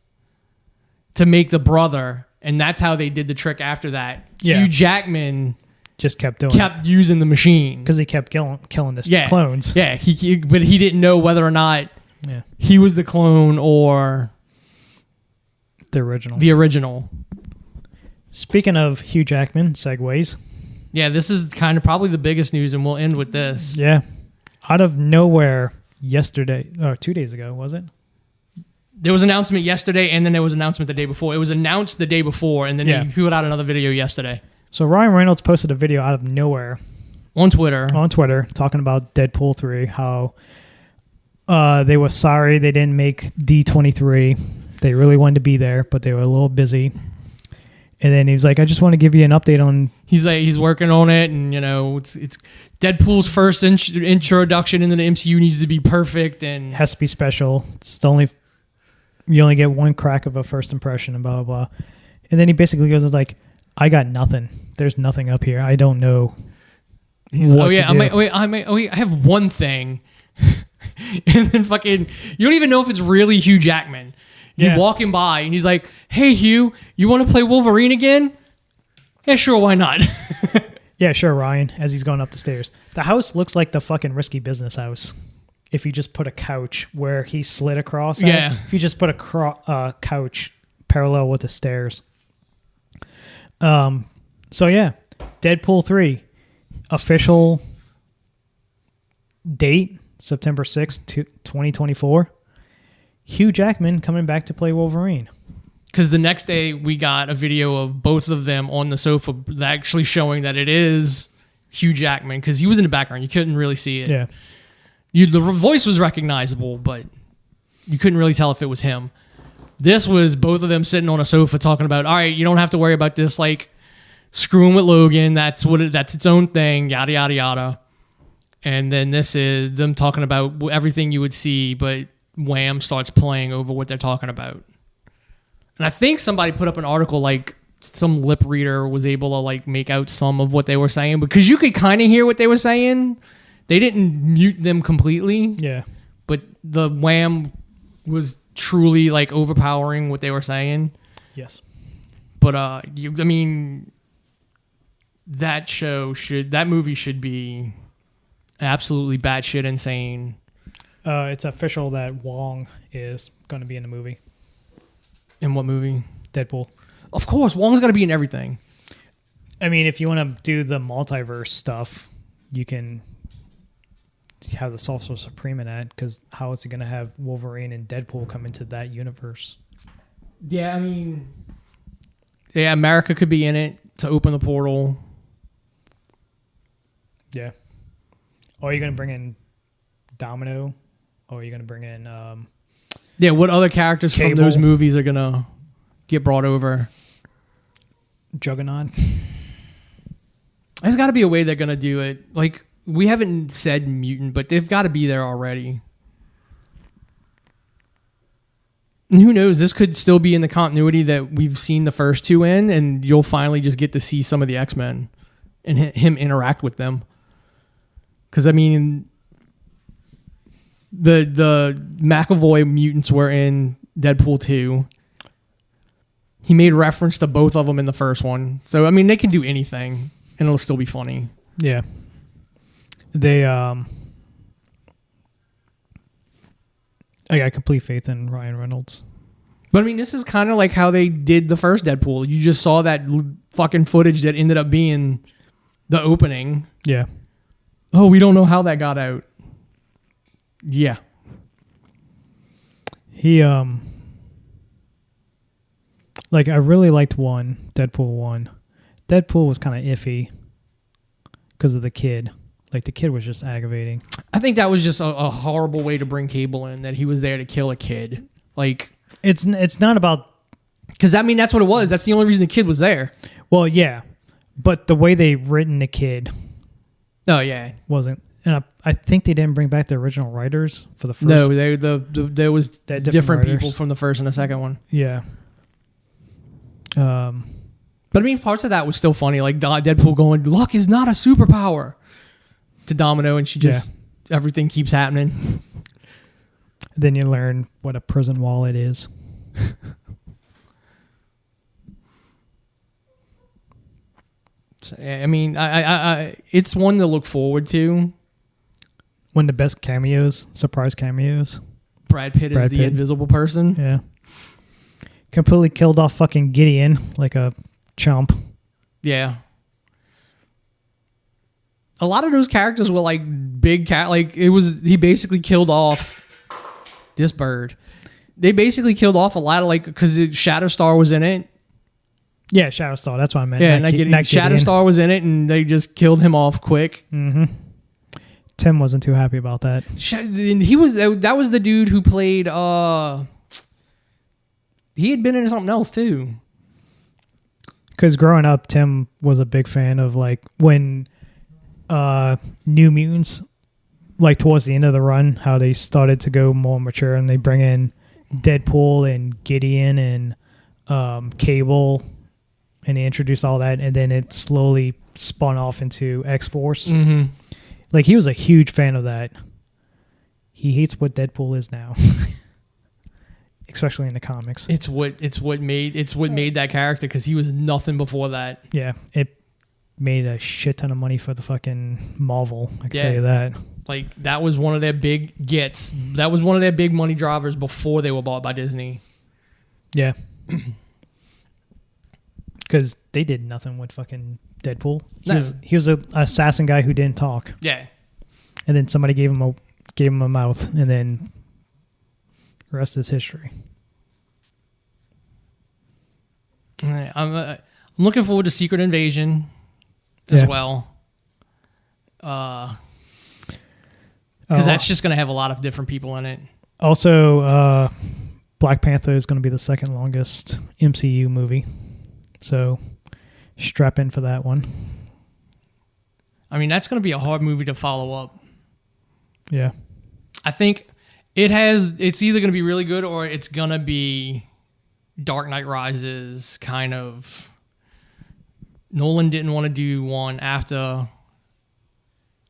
Speaker 2: to make the brother, and that's how they did the trick after that.
Speaker 1: Yeah.
Speaker 2: Hugh Jackman
Speaker 1: just kept
Speaker 2: using the machine
Speaker 1: because he kept killing his clones.
Speaker 2: Yeah, but he didn't know whether or not he was the clone or
Speaker 1: the original.
Speaker 2: The original.
Speaker 1: Speaking of Hugh Jackman, segues.
Speaker 2: Yeah, this is kind of probably the biggest news, and we'll end with this.
Speaker 1: Yeah, out of nowhere, yesterday or 2 days ago, was it?
Speaker 2: There was an announcement yesterday, and then there was an announcement the day before. It was announced the day before, and then they put out another video yesterday.
Speaker 1: So Ryan Reynolds posted a video out of nowhere
Speaker 2: on Twitter
Speaker 1: talking about Deadpool 3, how they were sorry they didn't make D23. They really wanted to be there, but they were a little busy. And then he was like, I just want to give you an update on...
Speaker 2: He's working on it, and, it's Deadpool's first introduction into the MCU needs to be perfect, and...
Speaker 1: Has to be special. It's the only... You only get one crack of a first impression, and blah, blah, blah. And then he basically goes like, I got nothing. There's nothing up here. I don't know what to do.
Speaker 2: I have one thing. And then fucking... You don't even know if it's really Hugh Jackman. You walk him by, and he's like, hey, Hugh, you want to play Wolverine again? Yeah, sure, why not?
Speaker 1: Yeah, sure, Ryan, as he's going up the stairs. The house looks like the fucking Risky Business house. If you just put a couch where he slid across. If you just put a couch parallel with the stairs. So, yeah, Deadpool 3. Official date, September 6th, 2024. Hugh Jackman coming back to play Wolverine.
Speaker 2: Because the next day we got a video of both of them on the sofa actually showing that it is Hugh Jackman, because he was in the background. You couldn't really see it.
Speaker 1: Yeah.
Speaker 2: The voice was recognizable, but you couldn't really tell if it was him. This was both of them sitting on a sofa talking about, all right, you don't have to worry about this, like, screwing with Logan. That's its own thing, yada, yada, yada. And then this is them talking about everything you would see, but Wham starts playing over what they're talking about. And I think somebody put up an article like some lip reader was able to like make out some of what they were saying, because you could kind of hear what they were saying. They didn't mute them completely.
Speaker 1: Yeah. But
Speaker 2: the Wham was truly like overpowering what they were saying.
Speaker 1: Yes.
Speaker 2: But that movie should be absolutely batshit insane.
Speaker 1: It's official that Wong is going to be in the movie.
Speaker 2: In what movie?
Speaker 1: Deadpool.
Speaker 2: Of course, Wong's got to be in everything.
Speaker 1: I mean, if you want to do the multiverse stuff, you can have the Sorcerer Supreme in that, because how is it going to have Wolverine and Deadpool come into that universe?
Speaker 2: Yeah, I mean... Yeah, America could be in it to open the portal.
Speaker 1: Yeah. Or are you going to bring in Domino? Or are you going to bring in...
Speaker 2: Yeah, what other characters
Speaker 1: Cable.
Speaker 2: from those movies are going to get brought over?
Speaker 1: Juggernaut.
Speaker 2: There's got to be a way they're going to do it. Like, we haven't said mutant, but they've got to be there already. And who knows? This could still be in the continuity that we've seen the first two in, and you'll finally just get to see some of the X-Men and him interact with them. Because, I mean... The McAvoy mutants were in Deadpool 2. He made reference to both of them in the first one. So, I mean, they can do anything, and it'll still be funny.
Speaker 1: Yeah. They, I got complete faith in Ryan Reynolds.
Speaker 2: But, I mean, this is kind of like how they did the first Deadpool. You just saw that fucking footage that ended up being the opening.
Speaker 1: Yeah.
Speaker 2: Oh, we don't know how that got out. Yeah.
Speaker 1: He, like, I really liked Deadpool 1. Deadpool was kind of iffy because of the kid. Like, the kid was just aggravating.
Speaker 2: I think that was just a horrible way to bring Cable in, that he was there to kill a kid. Like...
Speaker 1: It's not about...
Speaker 2: Because, I mean, that's what it was. That's the only reason the kid was there.
Speaker 1: Well, yeah. But the way they written the kid...
Speaker 2: Oh, yeah.
Speaker 1: Wasn't... And I think they didn't bring back the original writers for the first...
Speaker 2: No, there was different people from the first and the second one.
Speaker 1: Yeah.
Speaker 2: But I mean, parts of that was still funny. Like Deadpool going, luck is not a superpower, to Domino, and she just... Everything keeps happening.
Speaker 1: Then you learn what a prison wallet is.
Speaker 2: I mean, I it's one to look forward to.
Speaker 1: One of the best cameos, surprise cameos.
Speaker 2: Brad Pitt is the invisible person.
Speaker 1: Yeah. Completely killed off fucking Gideon like a chump.
Speaker 2: Yeah. A lot of those characters were like big cat. Like he basically killed off this bird. they basically killed off a lot of like because Shatterstar was in it.
Speaker 1: Yeah, Shatterstar. That's what I meant.
Speaker 2: Yeah, Shatterstar was in it, and they just killed him off quick.
Speaker 1: Mm-hmm. Tim wasn't too happy about that.
Speaker 2: That was the dude who played. He had been in something else too.
Speaker 1: Because growing up, Tim was a big fan of like when New Mutants, like towards the end of the run, how they started to go more mature and they bring in Deadpool and Gideon and Cable. And they introduced all that, and then it slowly spun off into X-Force.
Speaker 2: Mm-hmm.
Speaker 1: Like, he was a huge fan of that. He hates what Deadpool is now. Especially in the comics.
Speaker 2: It's what made that character, because he was nothing before that.
Speaker 1: Yeah, it made a shit ton of money for the fucking Marvel. I can tell you that.
Speaker 2: Like, that was one of their big gets. That was one of their big money drivers before they were bought by Disney.
Speaker 1: Yeah. Because they did nothing with fucking Deadpool. He was an assassin guy who didn't talk.
Speaker 2: Yeah. And
Speaker 1: then somebody gave him a mouth, and then the rest is history.
Speaker 2: I'm looking forward to Secret Invasion as well. Because that's just going to have a lot of different people in it.
Speaker 1: Also, Black Panther is going to be the second longest MCU movie. So strap in for that one.
Speaker 2: I mean, that's going to be a hard movie to follow up.
Speaker 1: Yeah.
Speaker 2: I think it's either going to be really good or it's going to be Dark Knight Rises kind of. Nolan didn't want to do one after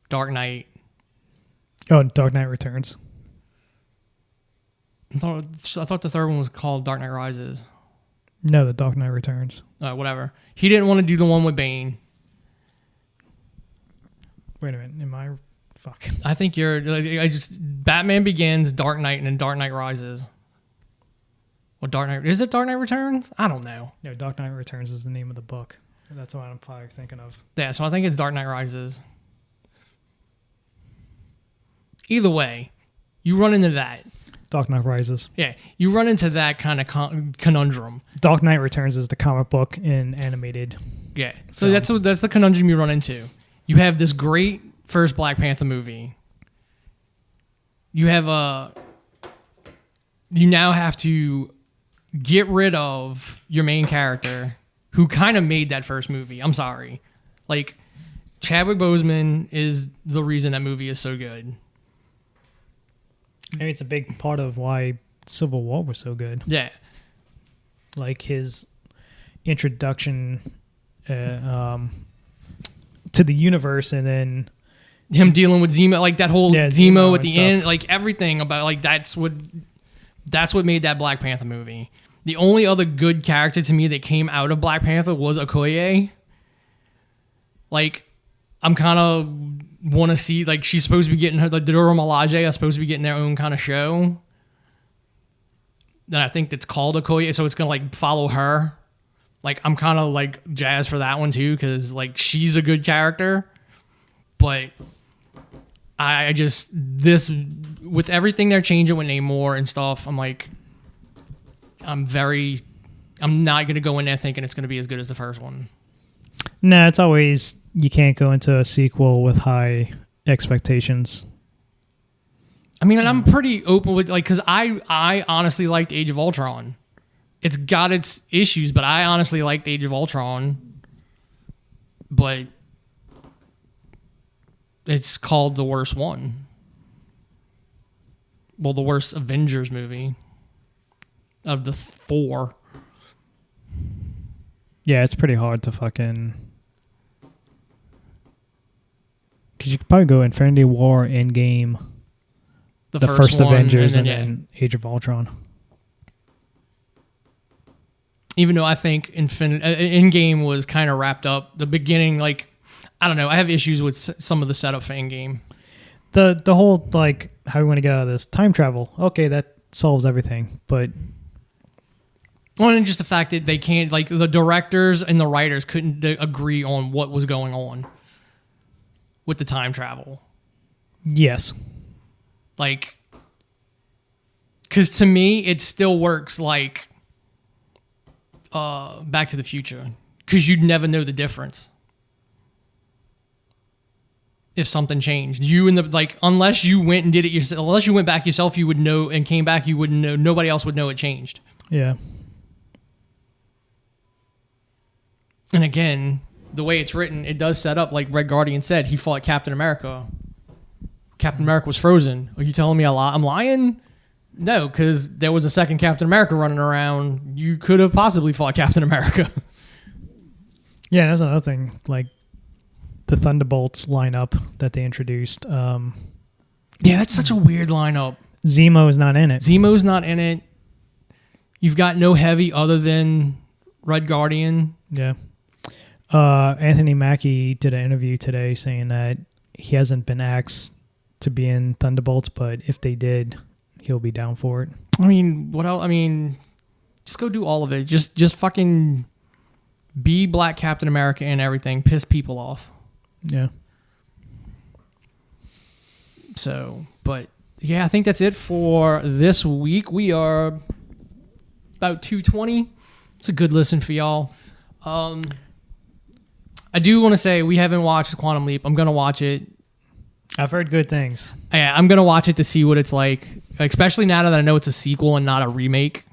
Speaker 2: Dark Knight.
Speaker 1: Oh, Dark Knight Returns.
Speaker 2: I thought the third one was called Dark Knight Rises.
Speaker 1: No, the Dark Knight Returns.
Speaker 2: Whatever. He didn't want to do the one with Bane.
Speaker 1: Wait a minute. Am I... Fuck.
Speaker 2: I think you're... Batman Begins, Dark Knight, and then Dark Knight Rises. Well, Dark Knight... Is it Dark Knight Returns? I don't know.
Speaker 1: No, Dark Knight Returns is the name of the book. That's what I'm probably thinking of.
Speaker 2: Yeah, so I think it's Dark Knight Rises. Either way, you run into that.
Speaker 1: Dark Knight Rises.
Speaker 2: Yeah, you run into that kind of conundrum.
Speaker 1: Dark Knight Returns is the comic book in animated.
Speaker 2: Yeah, so that's the conundrum you run into. You have this great first Black Panther movie. You now have to get rid of your main character, who kind of made that first movie. I'm sorry, like Chadwick Boseman is the reason that movie is so good.
Speaker 1: I mean, it's a big part of why Civil War was so good.
Speaker 2: Yeah.
Speaker 1: Like his introduction to the universe, and then
Speaker 2: him dealing with Zemo, like that whole Zemo at the
Speaker 1: stuff.
Speaker 2: end, like everything about, like that's what made that Black Panther movie. The only other good character to me that came out of Black Panther was Okoye. Like, I'm kind of want to see, like, she's supposed to be getting the Dora Milaje are supposed to be getting their own kind of show. Then I think it's called Okoye, so it's gonna like follow her. Like, I'm kind of like jazzed for that one too, because like she's a good character. But I just, this, with everything they're changing with Namor and stuff, I'm like, I'm not gonna go in there thinking it's gonna be as good as the first one.
Speaker 1: No, it's always, you can't go into a sequel with high expectations.
Speaker 2: I mean, and I'm pretty open with, like, because I honestly liked Age of Ultron. It's got its issues, but I honestly liked Age of Ultron. But it's called the worst one. Well, the worst Avengers movie of the four.
Speaker 1: Yeah, it's pretty hard to fucking... Because you could probably go Infinity War, Endgame, the first one, Avengers, and then Age of Ultron.
Speaker 2: Even though I think Endgame was kind of wrapped up. The beginning, like, I don't know. I have issues with some of the setup for Endgame.
Speaker 1: The whole, like, how we want to get out of this. Time travel. Okay, that solves everything. But...
Speaker 2: Well, and just the fact that they can't, like, the directors and the writers couldn't agree on what was going on with the time travel.
Speaker 1: Yes.
Speaker 2: Like, Because to me, it still works like Back to the Future. Because you'd never know the difference if something changed. Unless you went and did it yourself, unless you went back yourself, you would know, and came back, you wouldn't know. Nobody else would know it changed.
Speaker 1: Yeah.
Speaker 2: And again, the way it's written, it does set up, like Red Guardian said, he fought Captain America. Captain America was frozen. Are you telling me I'm lying? No, because there was a second Captain America running around. You could have possibly fought Captain America.
Speaker 1: Yeah, that's another thing. Like the Thunderbolts lineup that they introduced.
Speaker 2: Yeah, that's such a weird lineup.
Speaker 1: Zemo is not in it.
Speaker 2: Zemo's not in it. You've got no heavy other than Red Guardian.
Speaker 1: Yeah. Anthony Mackie did an interview today saying that he hasn't been asked to be in Thunderbolts, but if they did, he'll be down for it.
Speaker 2: I mean, what else? I mean, just go do all of it. Just fucking be Black Captain America and everything. Piss people off.
Speaker 1: Yeah.
Speaker 2: So, but yeah, I think that's it for this week. We are about 2:20. It's a good listen for y'all. I do want to say we haven't watched Quantum Leap. I'm going to watch it.
Speaker 1: I've heard good things.
Speaker 2: Yeah, I'm going to watch it to see what it's like, especially now that I know it's a sequel and not a remake.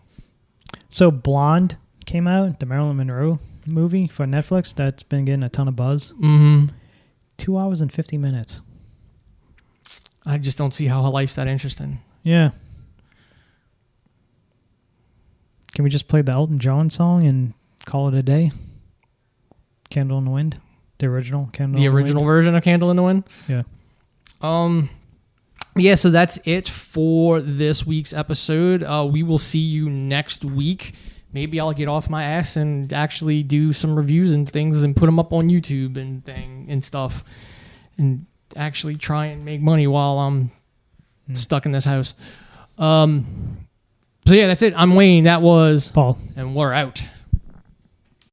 Speaker 1: So Blonde came out, the Marilyn Monroe movie for Netflix. That's been getting a ton of buzz.
Speaker 2: Mm-hmm.
Speaker 1: 2 hours and 50 minutes.
Speaker 2: I just don't see how her life's that interesting.
Speaker 1: Yeah. Can we just play the Elton John song and call it a day? Candle in the Wind, the original Candle.
Speaker 2: The original version of Candle in the Wind.
Speaker 1: Yeah.
Speaker 2: Yeah. So that's it for this week's episode. We will see you next week. Maybe I'll get off my ass and actually do some reviews and things and put them up on YouTube and stuff, and actually try and make money while I'm stuck in this house. So yeah, that's it. I'm Wayne. That was
Speaker 1: Paul,
Speaker 2: and we're out.